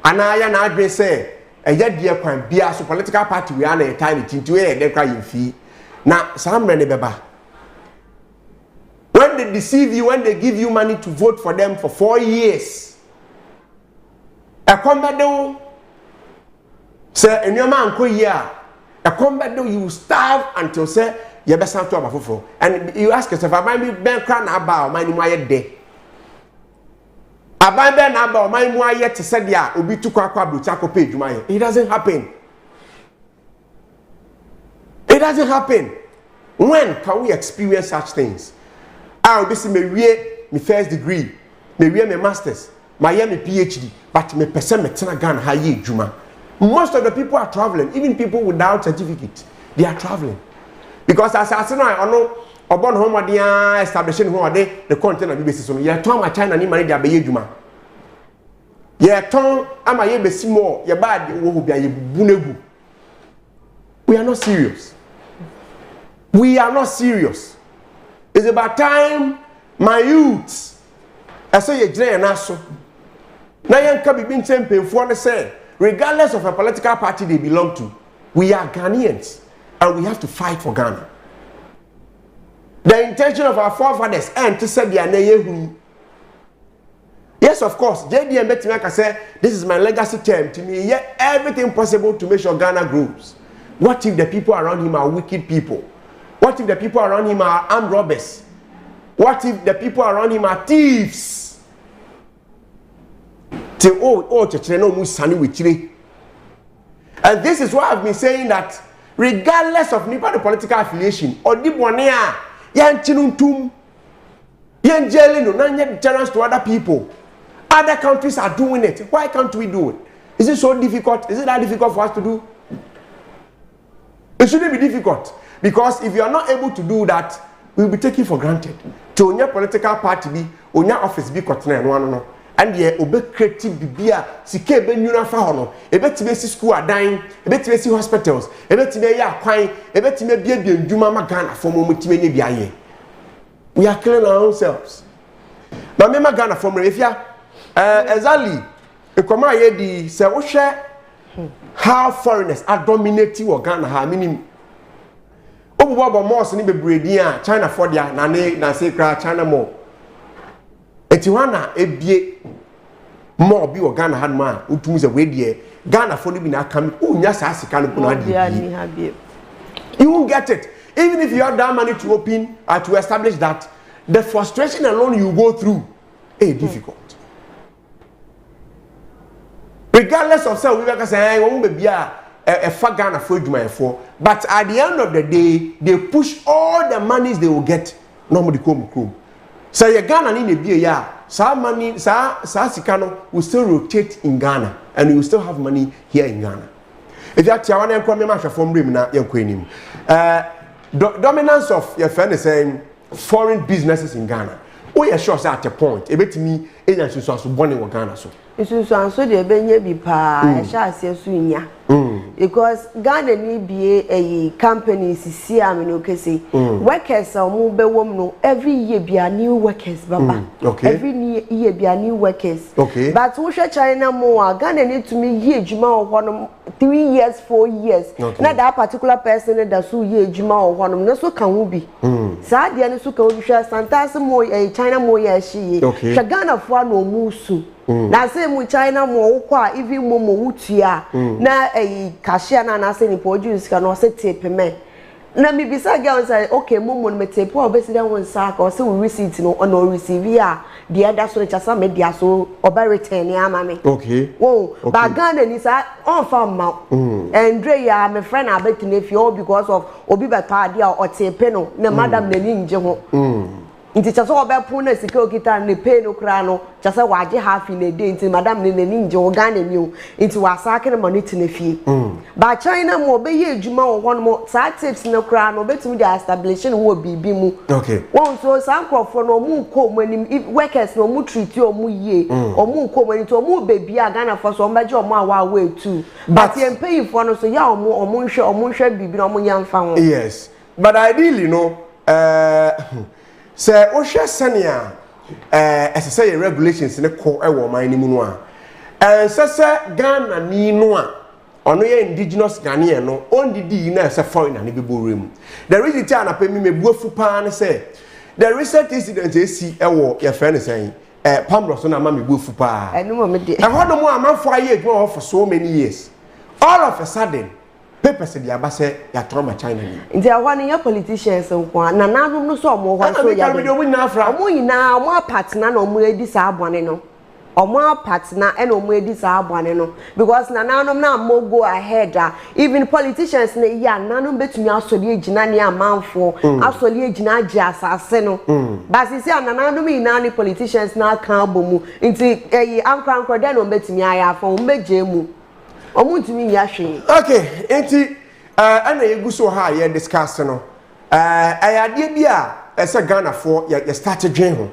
anaya na adwe say eya die kwan bia so political party we are na time tintu e de kwa yimfi na samre ne beba. When they deceive you, when they give you money to vote for them for 4 years, a combat say in your man ko year a combat you starve until say you be to abafofo, and you ask yourself am I be ben kra na ba o mani mo aye de Abandon number my more yet to say dia obi to kwa bruchako page my. It doesn't happen. It doesn't happen. When can we experience such things? I'll be see me first degree, me masters, my PhD, but me person me tena Ghana high juma. Most of the people are traveling, even people without certificate, they are traveling. Because as I know, upon home they establishing home the content of basis. So yeah, turn my China ni money they are juma. Yeah, turn am I be more, yeah bad wo be bunebu. We are not serious. We are not serious. It's about time my youths I say you join us. Now you can be being champion for the say, regardless of a political party they belong to, we are Ghanaians and we have to fight for Ghana. The intention of our forefathers and to say they are Neyehu. Yes, of course, JDM Betimaka say this is my legacy term to me. Yet everything possible to make sure Ghana grows. What if the people around him are wicked people? What if the people around him are armed robbers? What if the people around him are thieves? And this is why I've been saying that regardless of the political affiliation or the bonea, yan jelly challenge to other people. Other countries are doing it. Why can't we do it? Is it so difficult? Is it that difficult for us to do? It shouldn't be difficult. Because if you are not able to do that, we will be taken for granted. To onya political party be, onya office be kotena no. And ye obe creative bibia, sike ebe nyuna fa hono. Ebe tibe si school adan, ebe tibe si hospitals, ebe tibe ya kwan, ebe tibe bie nduma ma Ghana for mo tibe nye bia ye. We are killing our own selves. Na me ma Ghana for mo efia exactly ekoma ye di se wo hwe how foreigners are dominating Ghana ha minim. Obubo most ni bebredi a China for dia na say kra China more. Etiwana ebie more bi Ghana ha ma utum ze we die Ghana for ni bi na kam unya sa asika no na die. You won't get it. Even if you have that money to open or to establish that, the frustration alone you go through is difficult. Regardless of say we can say we be a Ghana for for, but at the end of the day, they push all the monies they will get. Normally come. So your Ghana need to be some money, Sikano will still rotate in Ghana, and you will still have money here in Ghana. If you are Tiawan and Kwame from Rimna, dominance of your friend is saying foreign businesses in Ghana. We are sure at a point. A bit me, agents are born in Ghana. So
it's so the Benye be pa, shall say Sunya. Because Ghana need be a company, workers are move woman every year be a new workers, Baba.
Okay.
Every year be a new workers.
Okay.
But who shall China more? Ghana need to me ye Juma or 3 years, 4 years.
Okay.
Not that particular person that's who ye Juma or one of them, so can we be. Sad the Anisuka share Santas more a China more yes she.
Okay.
Ghana for no musu. Na same with China more kwa even momo wutia na cashier na say ni produce can no say tape me na me bisa girl say okay momo me tape o be say that one sack or say we receipt no on receive ya the other so chasa me dia so oba return ya ama me
okay
oh but Ghana ni say on farm ma and Dre ya me friend Abeiku na fie because of obi be pa dia o tape no na madam na ni nje ho Inti chasa oba puna sika okita ne pay no kra no chasa waje half in a day inti madam ne nani nje o Ghana ni o inti wasake ne money to ne fie ba China mo be ye adwuma wo hono mo sa tips ne kra no betumi dey establishing wo bibi mu
okay
won so san crofo no mu ko mo ni workers no mu treat o mu ye o mu ko mo ni to mo bebi a Ghana for so mbaje o mo awa we too but ye pay for no so ya o mo nhwe bibi no mo yamfa ho
yes but ideally no say ohwe senia say regulations ne ko e wo man ni mu no a say Ghana ni no a ono ye indigenous Ghanaian no ondidi na say foreigner ne bebo rem the reason ti ana pe mi mebuafu pa ne say the recent incident esi e wo ye friend say pamro so na ma mebuafu pa
enu mo me de
e hodo mo amanfo aye adwuma for so many years all of a sudden papers dey abase ya trauma China ni
nti ahwa ya politicians nko na nanum no so omo hwa so ya
omo nyina
omo partner na omo edi sa abone no omo partner and omo edi sa abane no because nananom na mo go ahead even politicians na ya nanom betumi asoli egina ne amanfo asoli egina agi asase no but sisi nananom ina ne politicians na kan bomu nti ankran den no betumi aya fa ombeje mu omuntumi ya hwe
okay enti ana yeguso ha ye discuss no ayade bia ese Ghana for ye start dwen ho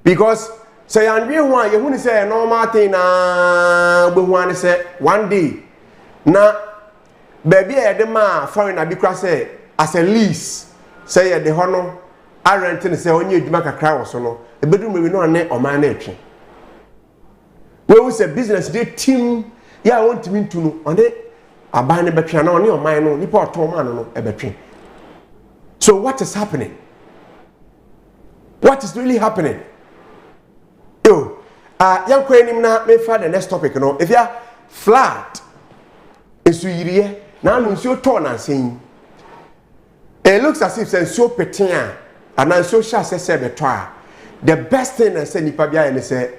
because say andwe ho a ye hu ni say normal thing na gbe hu an say one day na baby e de ma foreigner bi kra say as a lease say ye de ho no a rent ni say onye adwuma kakra wo so no e bedu me no ne oman na etwe we wu say business dey team ya want me to no on aban ne betwe na on oman no nipa otoman no e betwe. So what is happening? What is really happening? Yo, young queen na me for the next topic no. If you flat, esu yiriye na no nsuo to na nsen. It looks as if nsuo petia and nsuo sha se beto a. The best thing I say nipa bia ne say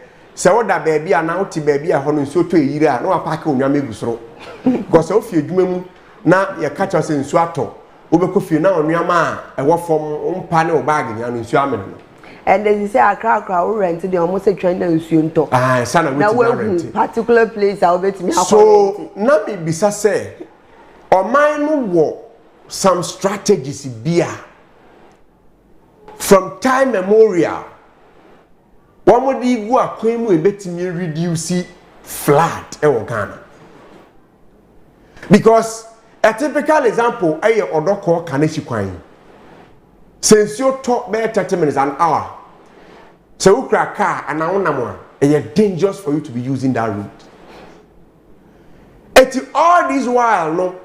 woda baby ana uti baby a hono nsuo to yiri a na wa pack onwa megusoro. Because o fie adwuma mu na ye catch us nsuo ato. Obeko fie na onwama a ewo fom ompa ne o bag nya no nsuo amene no.
And then you say akra we rent the almost say trend nsuo nto.
Sana we rent.
Particular place I will bet me
so na me bisa say oman no wo some strategies bia from time memorial one more di go akwan mu ebetimi reduce flood e wo Ghana because a typical example aye odoko kaneshi kwan since you talk be 30 minutes an hour so ukra car and now it's dangerous for you to be using that route. At all this while no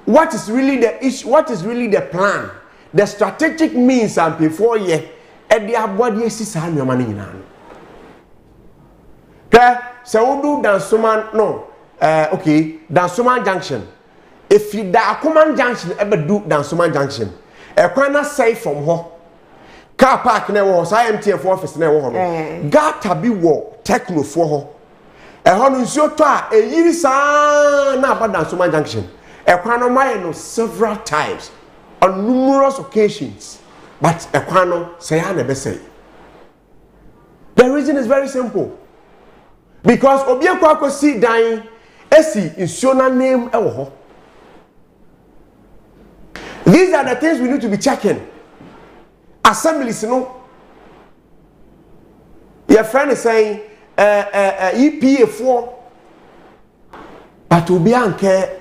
what is really the issue, what is really the plan, the strategic means and before ye at the abodi sisa no mani nyina no so do Dansoman no okay Dansoman junction if you da Akuman junction ever do Dansoman junction e kwana say from ho car park na wo so IMTF office na wo ho no gata bi wo techno for ho e ho no nsuo to a e yiri sa na aba Dansoman junction e kwana my no several times on numerous occasions but e kwana say ya na be say the reason is very simple because obi akwa si dan esi nsuo na name e wo ho. These are the things we need to be checking. Assemblies, you know. Your friend is saying EPA 4, but Obianke,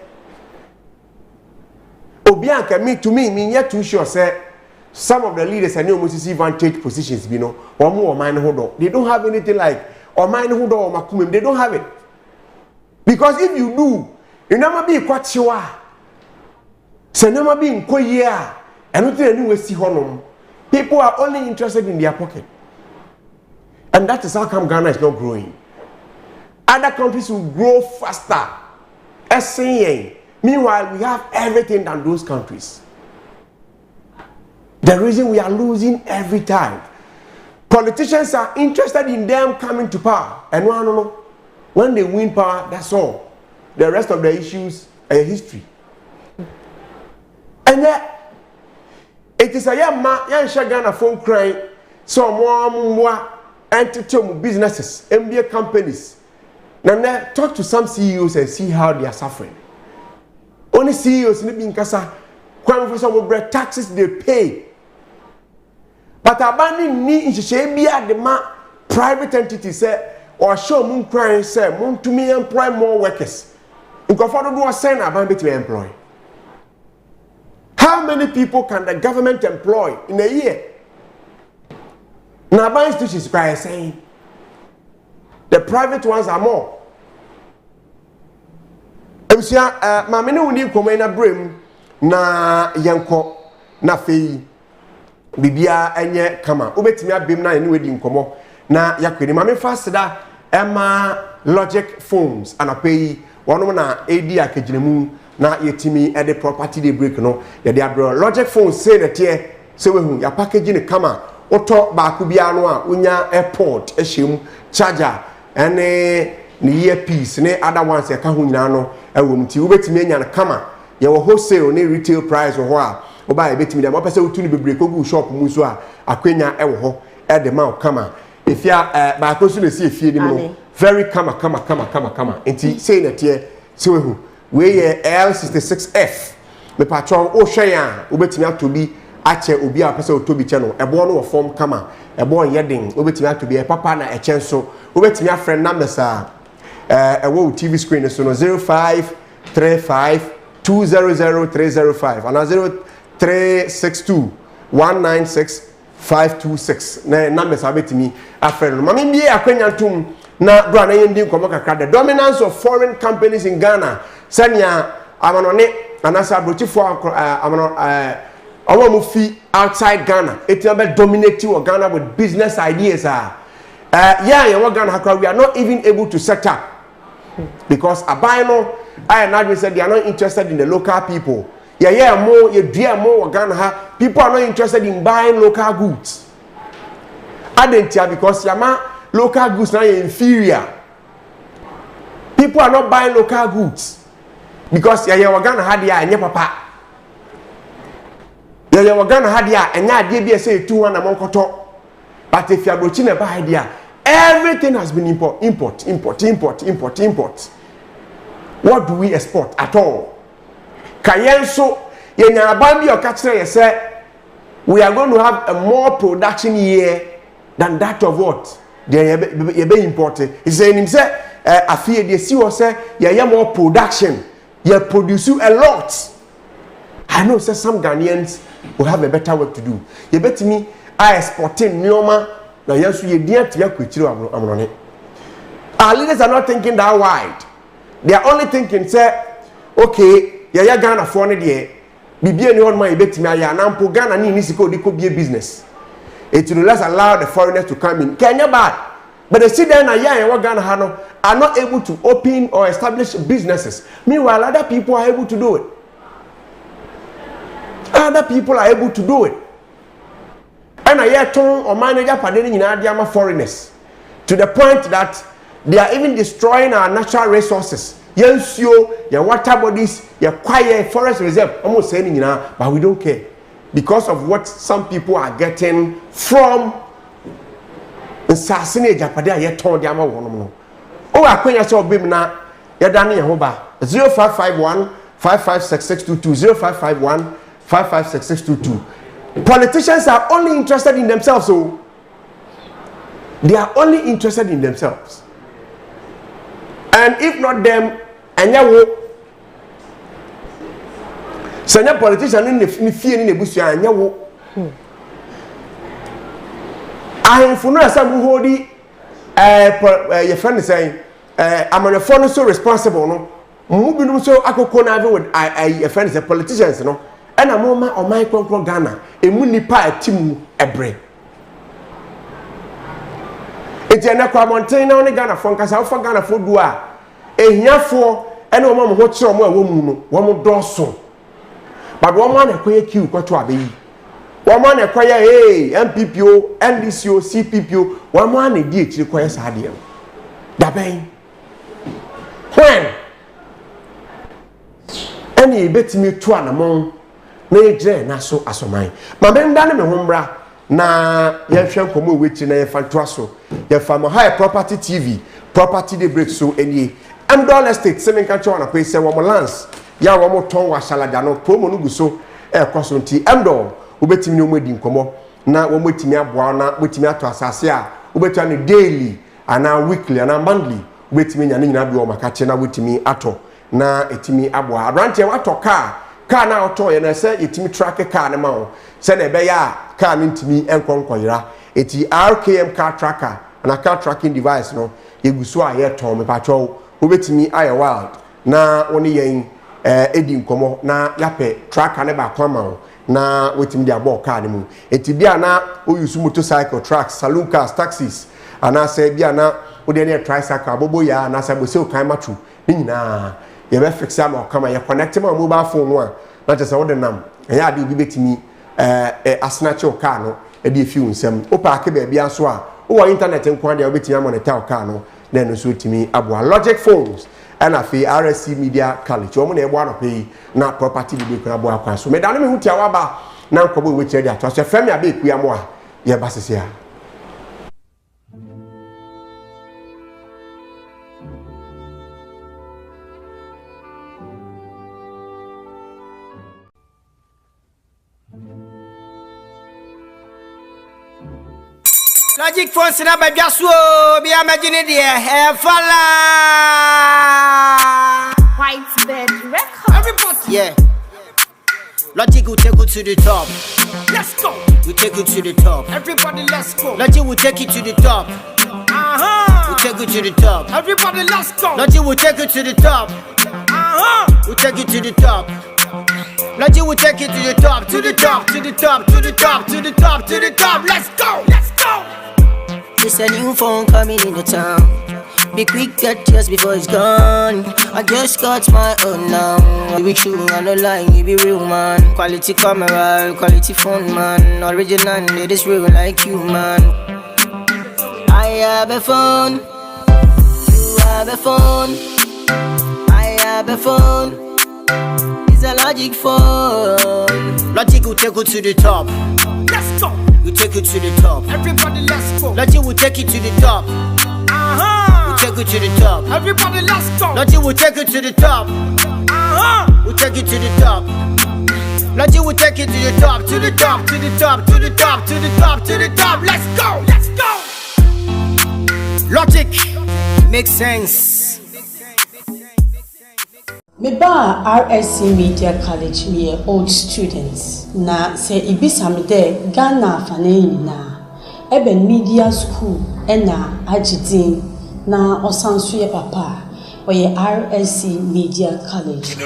me to me yet too sure say some of the leaders and almost even take positions, you know, or more mind hold. They don't have anything like or mind hold or makumim. They don't have it because if you do, you never be quite sure. So never be in Korea and not anywhere see honum. People are only interested in their pocket. And that is how come Ghana is not growing. Other countries will grow faster. SCA. Meanwhile, we have everything than those countries. The reason we are losing every time. Politicians are interested in them coming to power. And when they win power, that's all. The rest of the issues are history. And it is a young Ghana phone crying, so more entertainment businesses, MBA companies. Now, talk to some CEOs and see how they are suffering. Only CEOs in Kasa, for some bread taxes they pay. But abandoning me in Shebia, the private entity say, or show moon crying, say, moon to me employ more workers. You can follow do a sign about to employ. How many people can the government employ in a year? Now, by institutions are saying the private ones are more. Mamene wuni kome na brim na yanko na fei bibia enye kama ubetimi abem na ene wedi nkomo na yakwani mame fasida ema logic phones anapei wono na edi akagiremu na yetimi ede property dey break no ye dey abro logic phones say na tie se wehu ya package ne kama oto ba ku bia no a unya airport ehyem charger ene ne earpiece ne other ones ya ka ho nyina no ewo mti wobetimi anya na kama ye wo wholesale ne retail price ho a oba ye betimi dem opese otu ne bebre kogu shop mu so a akwenya ewo ho e de ma kama efia ba ko so na si efie ni mu very kama enti say na tie se wehu we ye L66F me patron o hwe ya obetimi atobi ache obi a pese otobi che no ebo no form kama ebo yedin obetimi atobi e papa na eche so obetimi afrend numbers a ewo TV screen so no 0535200305 and 0362196526 na numbers abetimi afrend no mami bie akwanya ntum na bra na yendi nkomo kakra the dominance of foreign companies in Ghana sanya amanone anasa brochifo amano our mufi outside Ghana it will dominate Ghana with business ideas Ghana we are not even able to set up because Abeiku I and Anigye said they are not interested in the local people more Ghana people are not interested in buying local goods adentia because yama local goods now inferior people are not buying local goods because Ghana had ya papa Ghana had ya enya ade bi say 200 monkoto but if you are broaching a buy there everything has been import what do we export at all kayenso yenya abambi o ka kire ye say we are going to have a more production year than that of what they be imported he say him say afie dey see o say ye more production you produce a lot. I know say some Ghanaians will have a better work to do. You bet me I exporting Nyoma na yesu ye dia tia kwechiro amrone. Our leaders are not thinking that wide. They are only thinking say okay, ya Ghana for ne de bibie ni on man ye bet me aya na mpo Ghana ni sika odi ko bie business. It will let's allow the foreigners to come in. Kenya bad. But they see then Ghana are not able to open or establish businesses. Meanwhile, other people are able to do it. Other people are able to do it. And I turn or manager padeni in foreigners to the point that they are even destroying our natural resources. Yensio, your water bodies, your quiet forest reserve, almost saying but we don't care because of what some people are getting from Nsasine Japadia ye ton dia ma wono no o akwanya se obim na ye da ne ho ba 0551 556622 0551 556622 politicians are only interested in themselves so they are only interested in themselves and if not them anya wo sanya politician ni fie ni nebusu anya wo I for no some hodi your friend is saying I'm on a phone so responsible no mu so akoko na with your friend is a politicians no and a mama or my konkro Ghana emu nipa atimu ebre enti na kwa mountain na Ghana fo nkasa wo Ghana fo du a ehiafo ene wo mo ho kire mo a wo mu no wo mo doso but wo ma na koye kiu kwato abeyi Woman acquire MPPO, NDCO, CPPO, woman a DH requires Hadian. Dabe. When any bet me to an among Major Naso Asomai. Mamma Dana Hombra na Yashan Komo which in a fantraso, your farmer high property TV, property de break so any $1 estate, 7 country on a place, one more lands. Ya one more tongue was Saladano, promo nuguso, air cross on T. Amdor. Ubetimi no medi nkomo na wo metimi aboa na wetimi ato asase a ubetua ne daily ana weekly ana monthly ubetimi nya ne nyina bi o makache na wetimi ato na etimi aboa abrante wato car na auto ye na se etimi track car ne ma o se na be ya car ne ntimi enkonkoyira eti RKM car tracker na car tracking device no yeguso a ye ton me patcho ubetimi aye wild na woni yen edi nkomo na yape tracker ne ba kwa ma o na wetim dia bo car mu etibia na o use motorcycle trucks saloon cars taxis ana say bia na o de na tricycle abobo ya na say bo se o kan matru ni nyina ye be fix am o kama ye connect ma mobile phone no a na just o de nam ya de obi betimi asnache o car no e de fi unsem o park be bia so a o internet nko de o betimi monitor o car no na no so timi aboa Logic Phones and afi RSC Media College omo na ebo anope na property bi kuna aboa kwa so me da no me hutia waba na nkobo we chede ato so femi Abeiku Yamoah ye basese a
Logic Phones na ba biaso bi amagine de fala
White bed record.
everybody yeah Logic will take you to the top. Let's go. We take you to the top. Everybody, let's go. Logic will take you to the top. We take you to the top. Everybody, let's go. Logic will take you to the top. We take you to the top. Logic will take you to the top, to the top, to the top, to the top, to the top, to the top. Let's go. Let's go. It's a new phone coming in the town. Be quick, get yours before it's gone. I just got my own now. Be true, I no lying, you be real, man. Quality camera, quality phone, man. Original, it is real like you, man. I have a phone. You have a phone. I have a phone. It's a Logic phone. Logic will take you to the top. Let's go. We take you to the top. Everybody, let's go. Logic will take you to the top. Take you to the top. Everybody, let's go. Logic will take you to the top. We'll take you to the top. Logic will take you to the top, to the top, to the top, to the top, to the top, to the top. Let's go. Let's go. Logic makes sense.
Me ba RSC Media College me old students na se ibisa me de Ghana fane na eben media school na agidin na osanso ye papa oye RSC Media College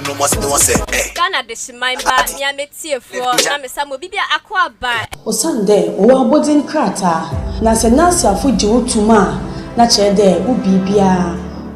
Ghana de shimaiba nya metiefo na me samo bibia akwa ba
osande o abodin krata na se nasi afuji wotuma na chede ubibia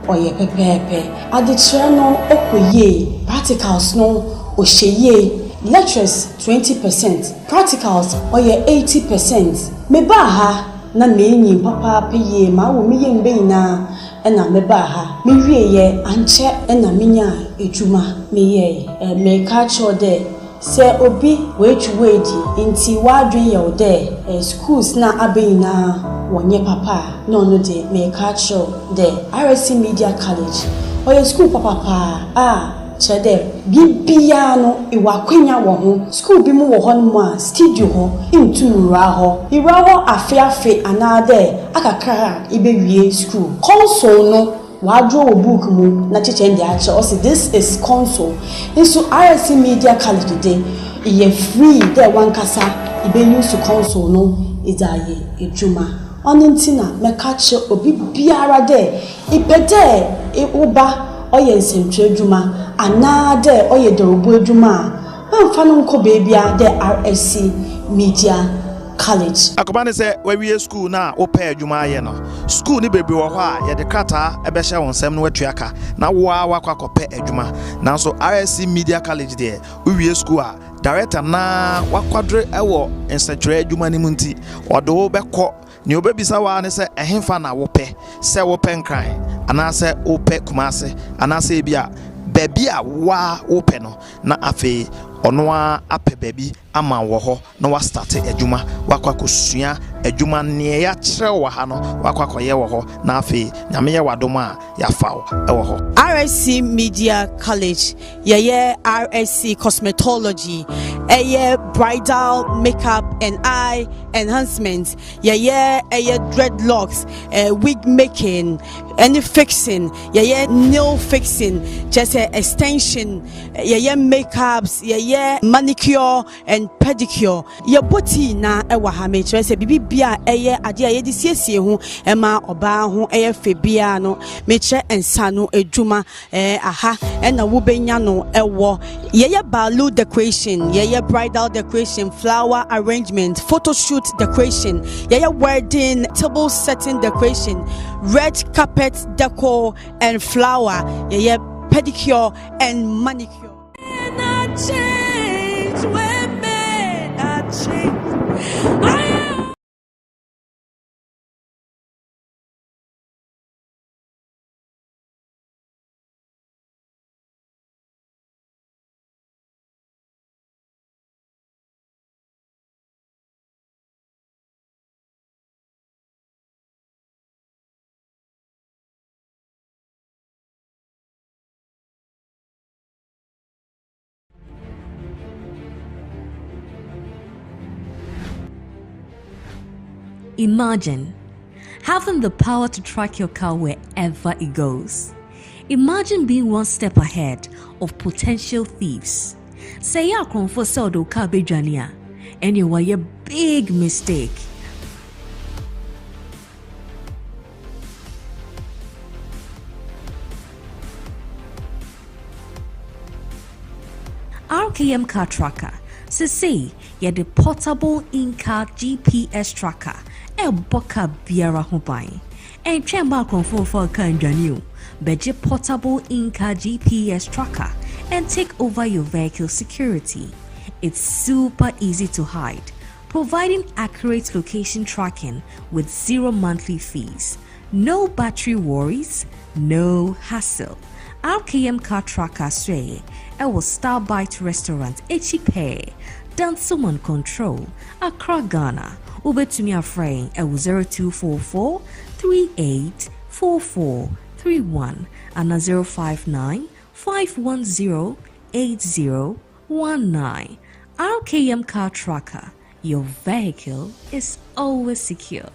oye pepepe adechire no okoye practicals no ohyeye lectures 20% practicals oye 80% me ba ha na menyi papa peye ma wo miye mbena na me ba ha me wieye anche na menya ejuma me ye me ka cho de se obi wechuwedi nti wadwen ye ode schools na abena wonye papa no no de me ka cho de RSC Media College oye school papa chede bibia no iwakwenya wo ho school bi mu wo ho no a studio ho intumura ho irawo afiafe anade akakra ibewie school console no wadro book mu na cheche ndi ache o say this is console so RSC Media College today e free there one kasa ibe use console no idaye ejuma onentina mekache obi biara de ipede uba oye nsentwe ejuma anade oye dorobo ejuma amfa no nko bebia de RSC Media College
akobane se wawie school na opa ejuma aye no school ni bebre wo ho a ye de krata ebehye wonsem no watuaka na wo wakwakopa ejuma na so RSC Media College de wawie school a director na wakwadre ewo nsentwe ejuma ni munti odo beko ni obebisa wa ne se ehemfa na wope se wope nkran anase ope kumase anase bia baby a wa ope no na afi ono a ape baby ama wo ho na wa start adwuma wakwakosua adwuma ne ya kire wo ha no wakwakoye wo ho na afi nyame ye wadoma ya fawo e wo ho
RSC Media College ye RSC Cosmetology bridal makeup and eye enhancement ye dreadlocks wig making any fixing ye nail fixing just extension ye makeups ye manicure and pedicure ye body na ewa ha me kire se bibia ade ye de siesie ho ema oba ho febia no me kire ensa no edwuma aha na wo benya no ewo ye balu decoration ye bridal decoration flower arrangement photo shoot decoration ye wedding table setting decoration red carpet decor and flower ye pedicure and manicure and I change women I change
Imagine having the power to track your car wherever it goes. Imagine being one step ahead of potential thieves. Say ya for sell the car bejania, and you were a big mistake. RKM car tracker. Say the portable in-car GPS tracker. Boka biara hobai. And chamber confirm for Kanjanu. Beje portable in-car GPS tracker and take over your vehicle security. It's super easy to hide, providing accurate location tracking with 0 monthly fees. No battery worries, no hassle. RKM car tracker sway. Will Starbite restaurant Echipe. Dansuman Control, Accra, Ghana. Uber to me a friend at 0244 384431 and 059 510 8019. RKM car tracker. Your vehicle is always secured.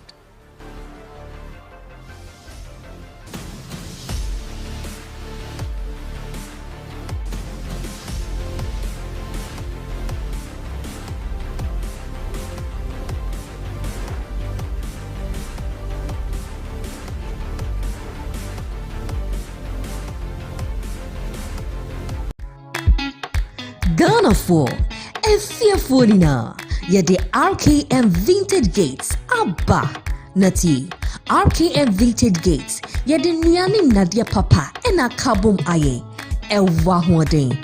Ghana for a fearful na the RKM Vintage Gates Abba Nati RKM Vintage Gates the Nyani Nadia Papa and a kabum aye ewa hoden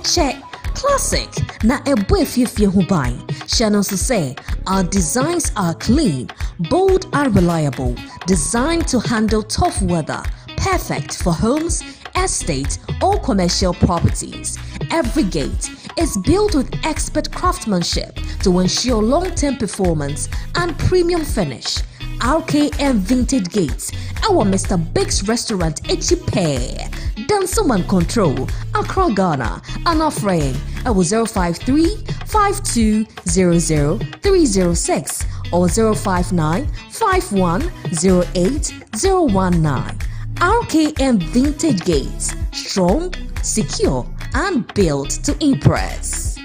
check classic na boy fear who buy. Shannon to say our designs are clean, bold and reliable, designed to handle tough weather, perfect for homes, estates or commercial properties. Every gate is built with expert craftsmanship to ensure long-term performance and premium finish. RKM Vintage Gates, our Mr. Big's Restaurant Echipe, Dansuman Control, Accra, Ghana, and offering 053 5200 306 or 059 5108 019. RKM Vintage Gates, strong, secure, and built to impress.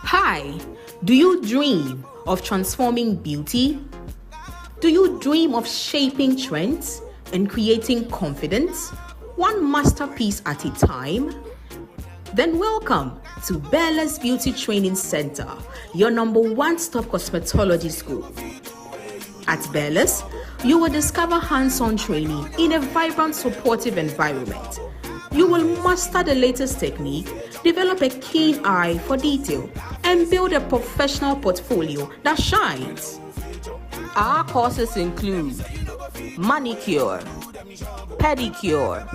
Hi, do you dream of transforming beauty? Do you dream of shaping trends and creating confidence, one masterpiece at a time? Then welcome to Bella's Beauty Training Center, your number one stop cosmetology school. At Bella's, you will discover hands-on training in a vibrant, supportive environment. You will master the latest technique, develop a keen eye for detail, and build a professional portfolio that shines. Our courses include manicure, pedicure,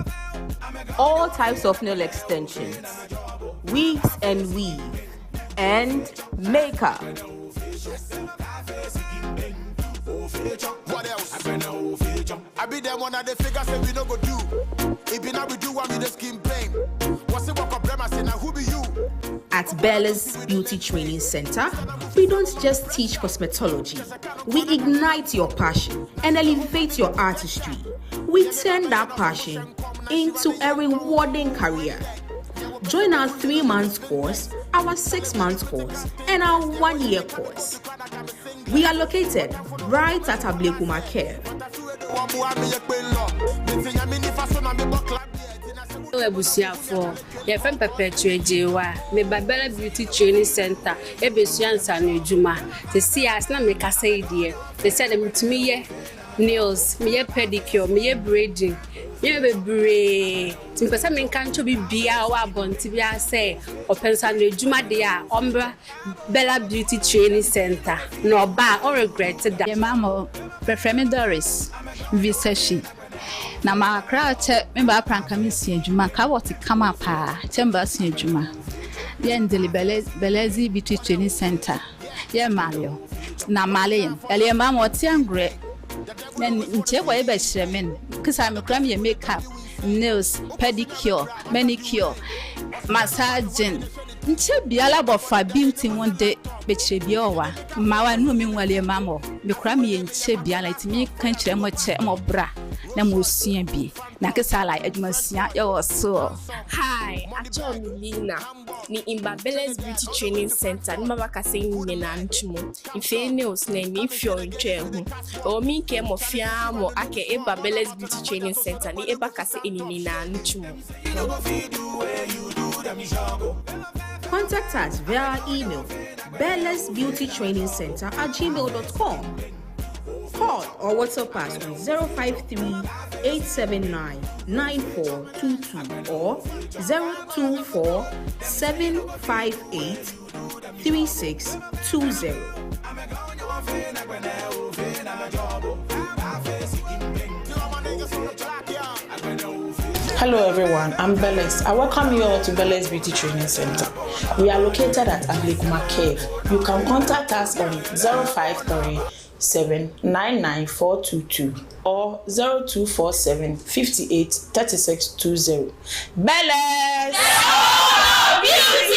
all types of nail extensions, wigs and weave, and makeup.
What else? I be there one of the figures say we no go do. If we not we do one with the skin pain. What's it walk up them say now who be you?
At Bella's Beauty Training Center, we don't just teach cosmetology. We ignite your passion and elevate your artistry. We turn that passion into a rewarding career. Join our 3-month course, our 6-month course, and our 1-year course. We are located right at Abeiku Market.
Ebusiafo ye fem perpetuate jewa me Babela Beauty Training Center ebesuansa no edwuma te sias na me kasa idie te say dem tumi ye nails me ye pedicure me ye braiding me bebre tim pesa me kan cho bibia wa bonti bia say opensa no edwuma de a ombra Bella Beauty Training Center no ba or regret that
ye mama prefer me Doris Visashi na ma krate me ba pranka me si adwuma ka what kama pa temba si adwuma ye ndeli Belezi Beauty Training Center ye malio na malen ele mama oti angre then nche kwa ebe shremen kisa me kram ye makeup nails, pedicure, manicure, massaging. Nche biala bofa beauty one day beche biowa. Mawa no mi wale mamo. Me kra mi nche biala itimi kan kire mo che mo bra. Na mo sua bi. Na kesala eduma sia yo so.
Hi, Acho Milina. Ni Imbabeles Beauty Training Center. Ni mama kase ni na nchumo. Ife nails na ni fio ntwe hu. O mi ke mo fia mo ake Imbabeles Beauty Training Center. Ni eba kase ni na nchumo.
Contact us via email belesbeautytrainingcenter@gmail.com. Call or WhatsApp us on 053-879-9422 or 024-758-3620.
Hello everyone, I'm Beles. I welcome you all to Beles Beauty Training Center. We are located at Abeiku Cave. You can contact us on 053-799-422 or 0247-58-3620. Beles! Beauty!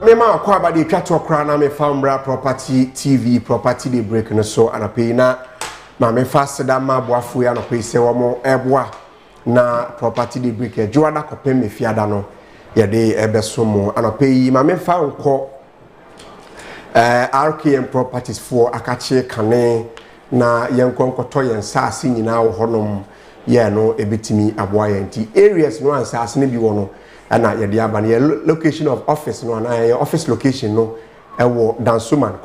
Mema akwa abade twato kra na me fambra property TV property dey break no so anape na ma me fast da ma boafo ya no pe se wo mo eboa na property dey break ejo da kopem me fiada no ye dey ebeso mo anape yi ma me fa nko RKM properties for akache kane na yenkonkoto yen saase nyina wo honom ye no ebetimi aboa yenti areas no ansaase ne bi wo no ana ye dia ban ye location of office no ana ye office location no ewo Dansoman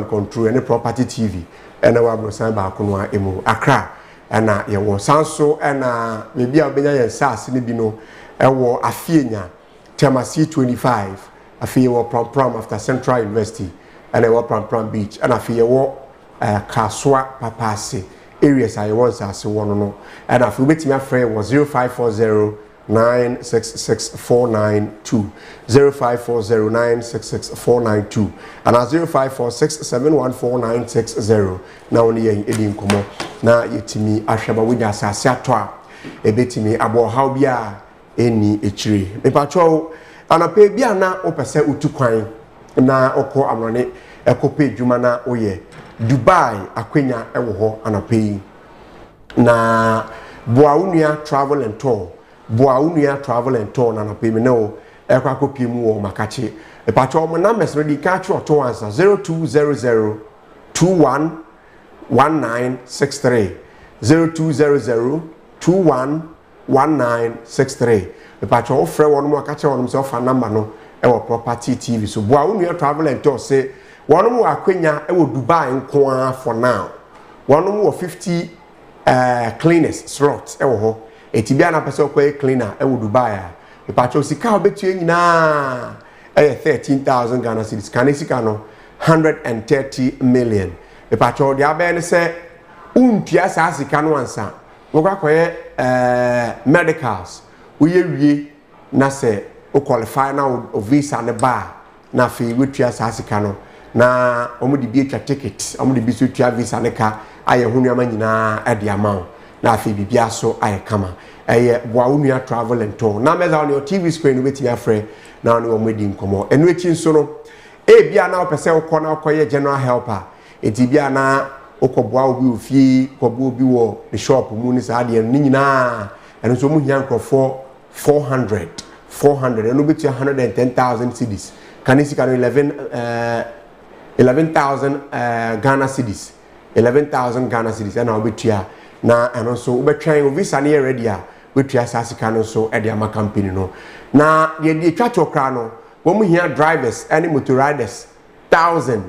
control any property TV ena wa brosan ba ko no emu Accra ana ye wo sanso ana me bia obenya ye saase ne bi no ewo Afienya Temasi 25 afie wo prom after Central University ana wo prom beach ana afie wo Kaswa Papase areas I want saase wo no ana afie betimi afre wo 0540 966-492 0540-966-492 and 0546-714-960 na oni yen edi nkomo na yetimi ahweba wudi asase ato a ebetimi abo haw bia eni echire mepacho anape bia na opese utukwan na okọ amrone ekope dwuma na oye Dubai akwenya ewo ho anape na boaunua travel and tour Boaunia travel and tour na pay me no ekwa kopi mu wo makache e pacho mo na mesre di ka cho to answer 0200 211963 0200 211963 e pacho ofre won mo akache won so fa number no e wo property TV so Boaunia travel and tour say won mo akwenya e wo Dubai nko for now won mo 50 cleaners slot e wo ho etibia na pese okwe cleaner e wo Dubai a ipacho sika obetue nyina e 13,000 Ghana cedis kan sika no 130 million ipacho dia be ne se untua sa sika no ansa wo kwakoye medicals wo ye wie na se o qualify na o visa ne ba na fe wetua sa sika no na omudi bi etwa ticket omudi bi so tua visa ne ka aye hunu ama nyina e dia ma na afi bibia so ayekama eye Boaunia travel and tour na meza on your TV screen weti afre na on omedi nkomo enu echi nso no e bia na opese ukọ na ukoye general helper eti bia na ukọboa obi ofie ukọboa obi wo the shop mu ni sa de ni nyina enu so mu hia nkrofo 400 enu beti 110,000 cedis kanisi kan 11,000 Ghana cedis 11,000 Ghana cedis na obetua na eno so ubetwan visa na ready a wetua sasika no so e de ama company no na ye de twacho kra no wo mu hia drivers any motor riders 1,000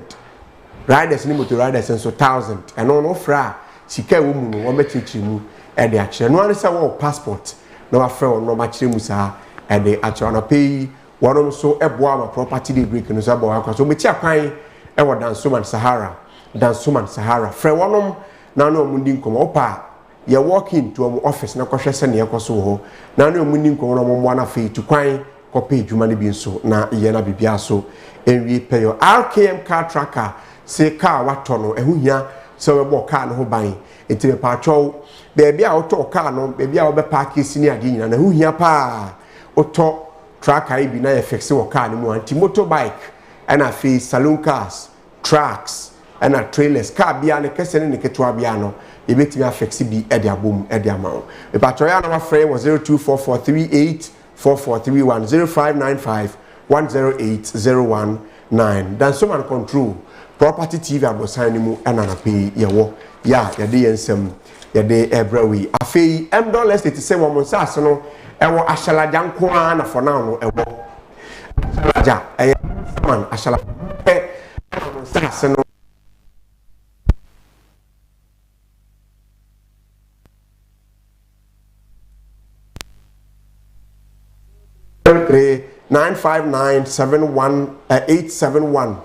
riders ni motor riders so 1,000 eno no fra sika wo mu no wo bechichi mu e de a kire no an se wo passport na wafrɛ wɔn no makyerɛ mu saa ɛde akyerɛ no pay wɔnom so ɛboa ma property de break no so abɔ akwa so meti akwan ɛwɔ Dansoman Sahara frɛ wɔnom na no mu ndi nkɔmɔ opa ye walk in to office na kɔhwɛ sɛ ne yɛkɔ so ho na no mu ndi nkɔmɔ no mo na fe tu kwan kɔpɛ adwuma no bi nso na yɛ na bibia so enwie pɛ yo RKM car tracker se car watɔ no ɛho hia sɛ wɔbɔ car no ho ban enti pa atwɔw baabi a wotɔ car no baabi a wɔbɛ park sini ade nyina na ho hia pa wotɔ tracker yi bi na yɛ fixe wɔ car no mu anti motorbike ɛna fe saloon cars trucks ɛna trailers car bia ne kɛse ne ketwa bia no ebetimi afexe bi ɛde abom ɛde amawo me patro ya na wafrɛ wɔ 0244384431 0595108019 Dansoman control property TV abosan mu ɛna na pay yɛwɔ ya yɛde yɛnsɛm yɛde ɛbrawi afei $M estate sɛ wɔn nsase no ɛwɔ ahyalaja nko ara na for now no ɛwɔ ahyalaja ɛyɛ man ahyalaja nsase no 03039597871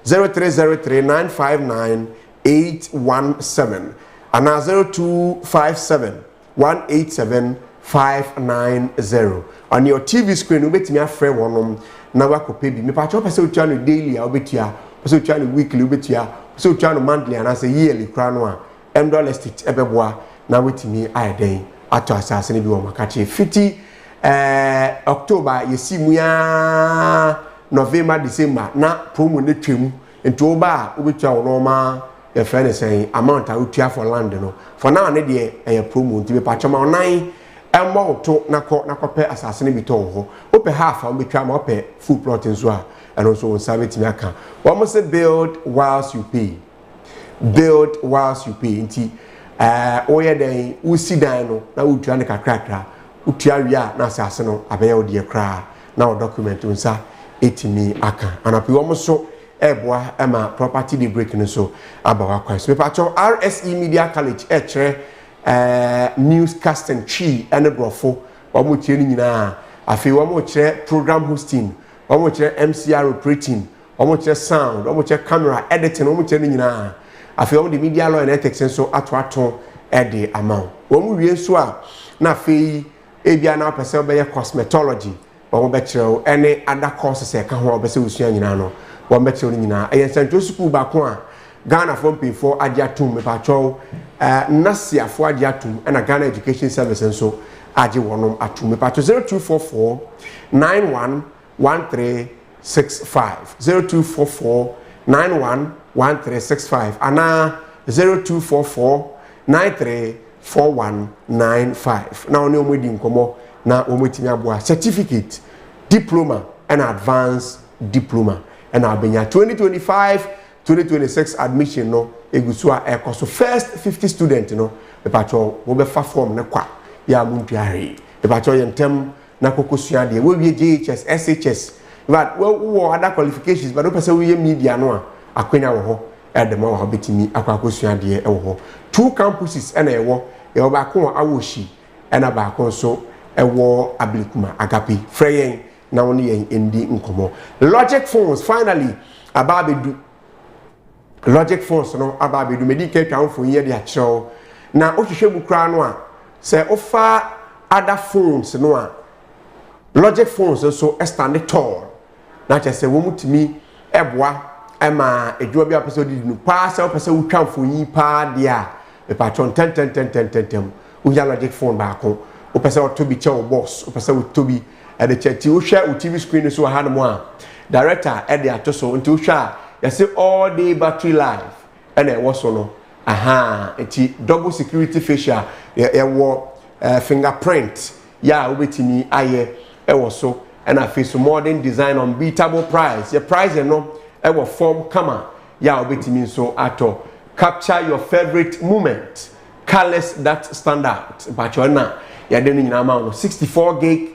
03039597817 and 0257187590 on your TV screen you bet me afre wonom na wakope bi me pa cho pese otua no daily a obetua pese otua no weekly obetua pese otua no monthly and as a yearly kra no a $M estate ebeboa na wetimi ayeden ato asase ne bi wo makache fiti October yesi mu ya November December na promo ne twem enti oba obetua wo normal ye friend say amount a utua for land no for now ne de promo nti be pa choma onan emmo to na kope asase ne bi to ho ope half a obetua ma ope full plot nso a eno so won sabe timi aka we must say build whilst you pay nti oye den usi dan no na utua ne kakrakra utua wia na asase no abeye odi kra na o document unsa etimi aka anapi wo so eboa ema property de break no so abawa kwan so pacho RSE Media College kire newscasting chi ene brofo wo mo kire ni nyina afi wo mo kire program hosting wo mo kire MCR operating wo mo kire sound wo mo kire camera editing wo mo kire ni nyina afi wo de media law and ethics so ato ede amount wo mo wie so a na afi ebia na pese obeye cosmetology wo be kire any other courses e ka ho obese usua nyina no wo be kire nyina e Central School ba ko a Ghana from P4 agiatum me pacho nasiafo agiatum na Ghana Education Service so agi wonom atum me pacho 0244 911365 0244911365 ana 0244 934195 na oni omudi nkomo na omotimi aboa certificate diploma and advanced diploma and abenya 2025-2026 admission no egusu a ekoso first 50 student no epacho wo be fa form ne kwa ya muntuare epacho yentem na kokosua de we wie JHS SHS but we other qualifications but no person we media no a akwenya wo ho edema wo betimi akwakosua de e wo ho two campuses na ewo e wo ba ko awoshi na ba ko so ewo Abeiku agape freyen na woni yen endi nkomo logic phones finally ababedu logic phones no ababedu medical twanfo ye de akyew na ohwehwe bukra no a se ofa other phones no a logic phones so stand tall na che se wo mutimi eboa ema edwo bia pese odi nu pa se pese wutwamfo yi pa de a e patron 10 uya logic phone ba ko o pese otobi che o boss o pese otobi e de che ti o hwa o TV screen so ha no mo a director e de atoso nti o hwa ya say all day battery life e na e wo so no aha enti double security facial e wo fingerprint ya obetimi aye e wo so e na face modern design unbeatable price your price no ewo form kama ya obetimi so ato capture your favorite moment colors that stand out but you na ya de nyina ma no 64 gig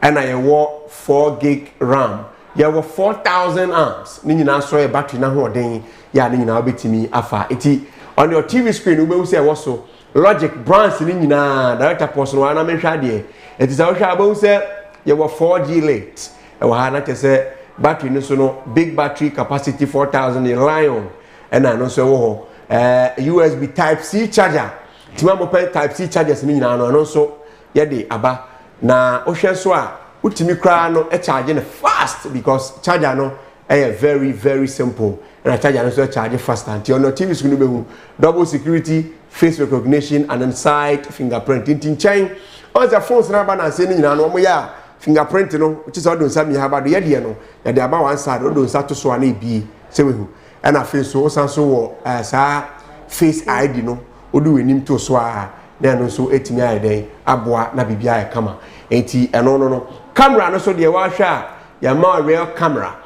and I wo 4 gig RAM ya wo 4000 amps ni nyina so e battery na ho den ya ni nyina obetimi afa eti on your TV screen we be say wo so logic brands ni nyina director person wa na menhwa de it is our shabo say you were 4G late e wa na te say battery no so no big battery capacity 4000 in lion and I no so wo USB type C charger tima mo type C chargers ni nyina no so ye de aba na o hwe so a utimi kra no e charge fast because charger no very very simple and a charger no so charge fast until no TV screen be double security face recognition and inside fingerprint in chain on the phones na ba na say ni nyina no mo ya fingerprint no which is all don sami ha ba do ye de no ye de aba one side don sa to so na bi say we hu and a face so san so wo sa face ID no odu wenim to so a na no so etimi aye den aboa na bibia aye kama enti eno no camera no so de wa hwa Yamoah real camera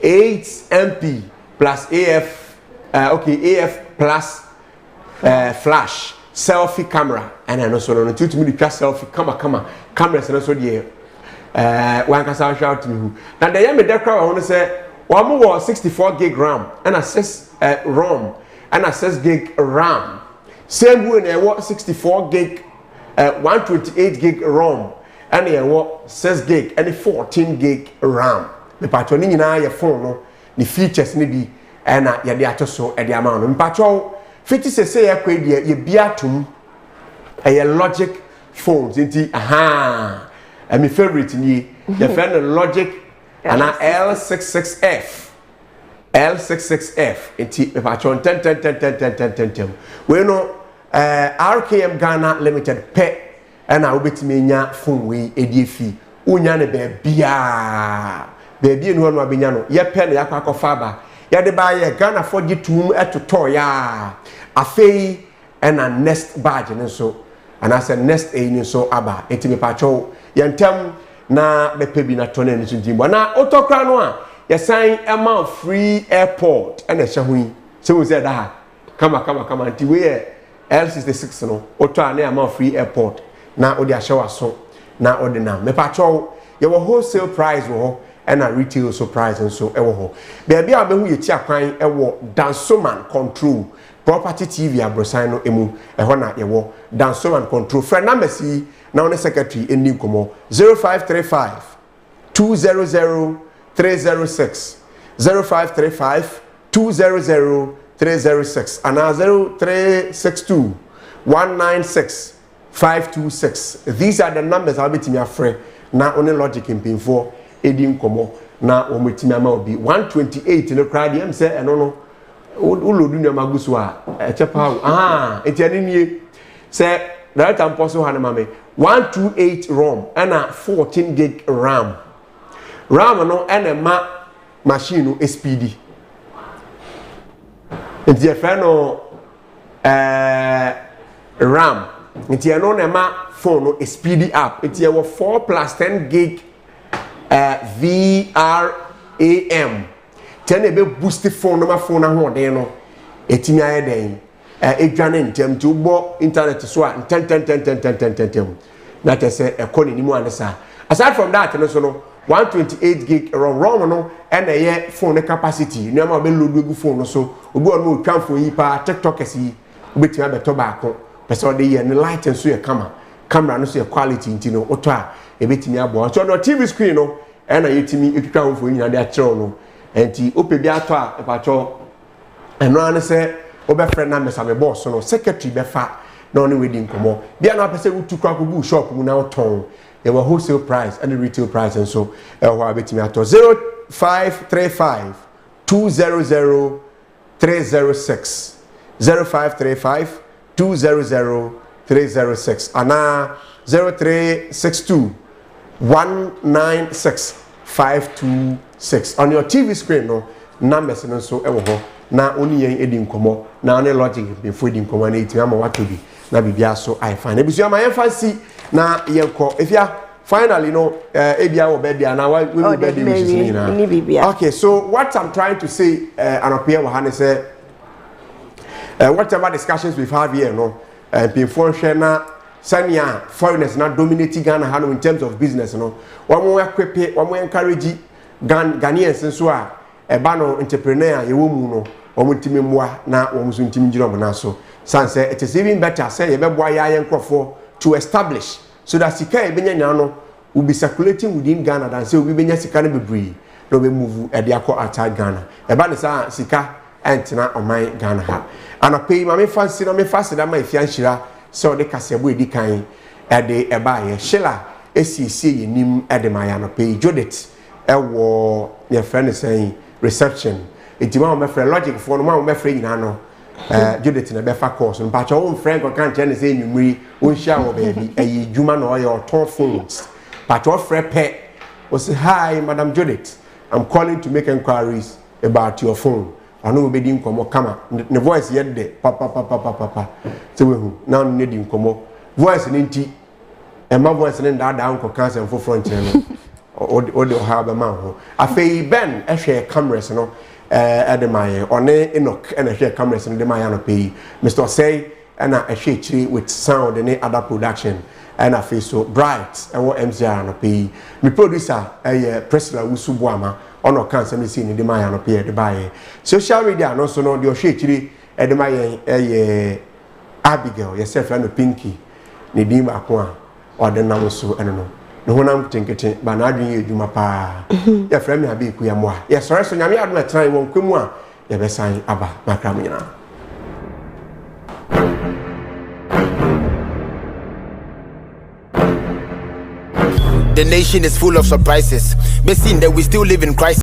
8MP plus AF plus flash selfie camera and I know so no to me the selfie camera so so there one can shout to me now the yam the crowd I want to say one more 64 gig RAM and a 6 ROM and a 6 gig RAM same way na what 64 gig 128 gig ROM and a what 6 gig and 14 gig RAM me patcho ni nyina your phone no the features ni bi and ya de atoso e de amount no me patcho 50 say ya kwa de ye bia tum a logic phones inti my favorite ni the friend logic and L66F inti me patcho 10 we no RKM Ghana Limited pe and I obetimi nya phone we ediefi unya ne be bia baby no no abenya no ye pe na yakwa faba ye de ba ye Ghana for gitum etoto ya afei and a next badge ne so and I said next a ni so aba etimi pacho ye ntem na be pe bi na to na ni so dimbo na otokra no a ye sign amount free airport and a hwe so we said that kama nti we L66 no oto na amount free airport na odi ahyewa so na odi na me pacho ye wo wholesale price wo and a retail surprise and so ewo baby a behu ye ti akwan ewo Dansoman control property TV abrosan no emu eho na yewo Dansoman control friend na mesi na one secretary eni komo 0535 200 306 0535 200 306 and 0362 196 526 these are the numbers I'll be to me afre na only logic in pin for edin komo na ometimi ama obi 128 no crowd am say eno no ulodu nua magusu a echepa etiani nie say that am poso ha na mame 128 ROM and a 14 gig RAM no and ma machine no SPD enti efe no RAM enti eno na ma phone no SPD app enti e wo 4 plus 10 gig VRAM ten ebe boost phone no ma phone na ho den no etimi aye den edwane ntem ti ubo internet so a 10 na te say ekoni ni mu anesa aside from that no so no 128 gig ROM no and a phone capacity no ma be load egu phone no so obi on mo twan phone yi pa TikTok esi obetimi abeto baako person dey here light and so camera no so quality ntino oto a ebetimi abo so no TV screen no and a yetimi etwa phone yi na dey akere no enti opebi ato a epacho eno an say obefre na mesa me boss no secretary befa na oni wedding komo bia na pese wutu kwa kubu shop mu na oton e wa wholesale price and the retail price and so e wa betimi ato 0535 200 306 0535 200 306 ana 0362 196 526 on your TV screen no numbers no so ewo ho na oni yen edi nkomo na oni logic before edi nkomo na etima ma watobi na bibia so I find ebisu ama yen fancy na yenko if ya finally no ebia wo be dia na we be dia which is na okay so what I'm trying to say anopia wo hane say whatever discussions we've had here no before share na sania foreigners na dominating Ghana hano in terms of business no one more equip one more encourage Ghanaians so a eba no entrepreneur ye wo mu no omutimi mwa na omuso ntimi giro mo na so san say it is even better say ye beboa ya yen krofo to establish so that sika e benya nya no will be circulating within Ghana than say we benya sika no bebree no be move e de akọ outside Ghana e ba ne sa sika entena oman Ghana ha ana pay ma me fancy na me fast da ma ifia nhira so de kasebo edi kan e de e ba ye shila esiesie yenim e de ma ya no pay Judith e wo ye friend say reception etima o me friend logic for no ma o me friend nyina no Judith na be fa course no pa cho o friend ko kan che ne say nyumri o hia wo baby e djuma no your ton phones but your friend pe o say hi Madam Judith, I'm calling to make inquiries about your phone. I know we be nkomo kama the voice yet de papa so we hu now need nkomo voice ni nti e ma voice ni da nko cancer for front no o de ha ba ma ho afei ben e hwe cameras no Ademaye one Enoch and a share cameras in the Mayano pay Mr. Say and a share with sound and other production and a face so bright and what MCR no pay me producer a Priscilla Usubuama on no cancer me seen in the Mayano pay the buy social media no so no the share at the Mayan Abigail yourself and Pinky Nidima Aqua or the Namusu and no no honam tinkete ba na adwen ye adwuma pa ya fra me Abeiku Yamoah ya sore so nyame adom etran won kwemu a ya besan aba makram nyina.
The nation is full of surprises. But seeing that we still live in crisis.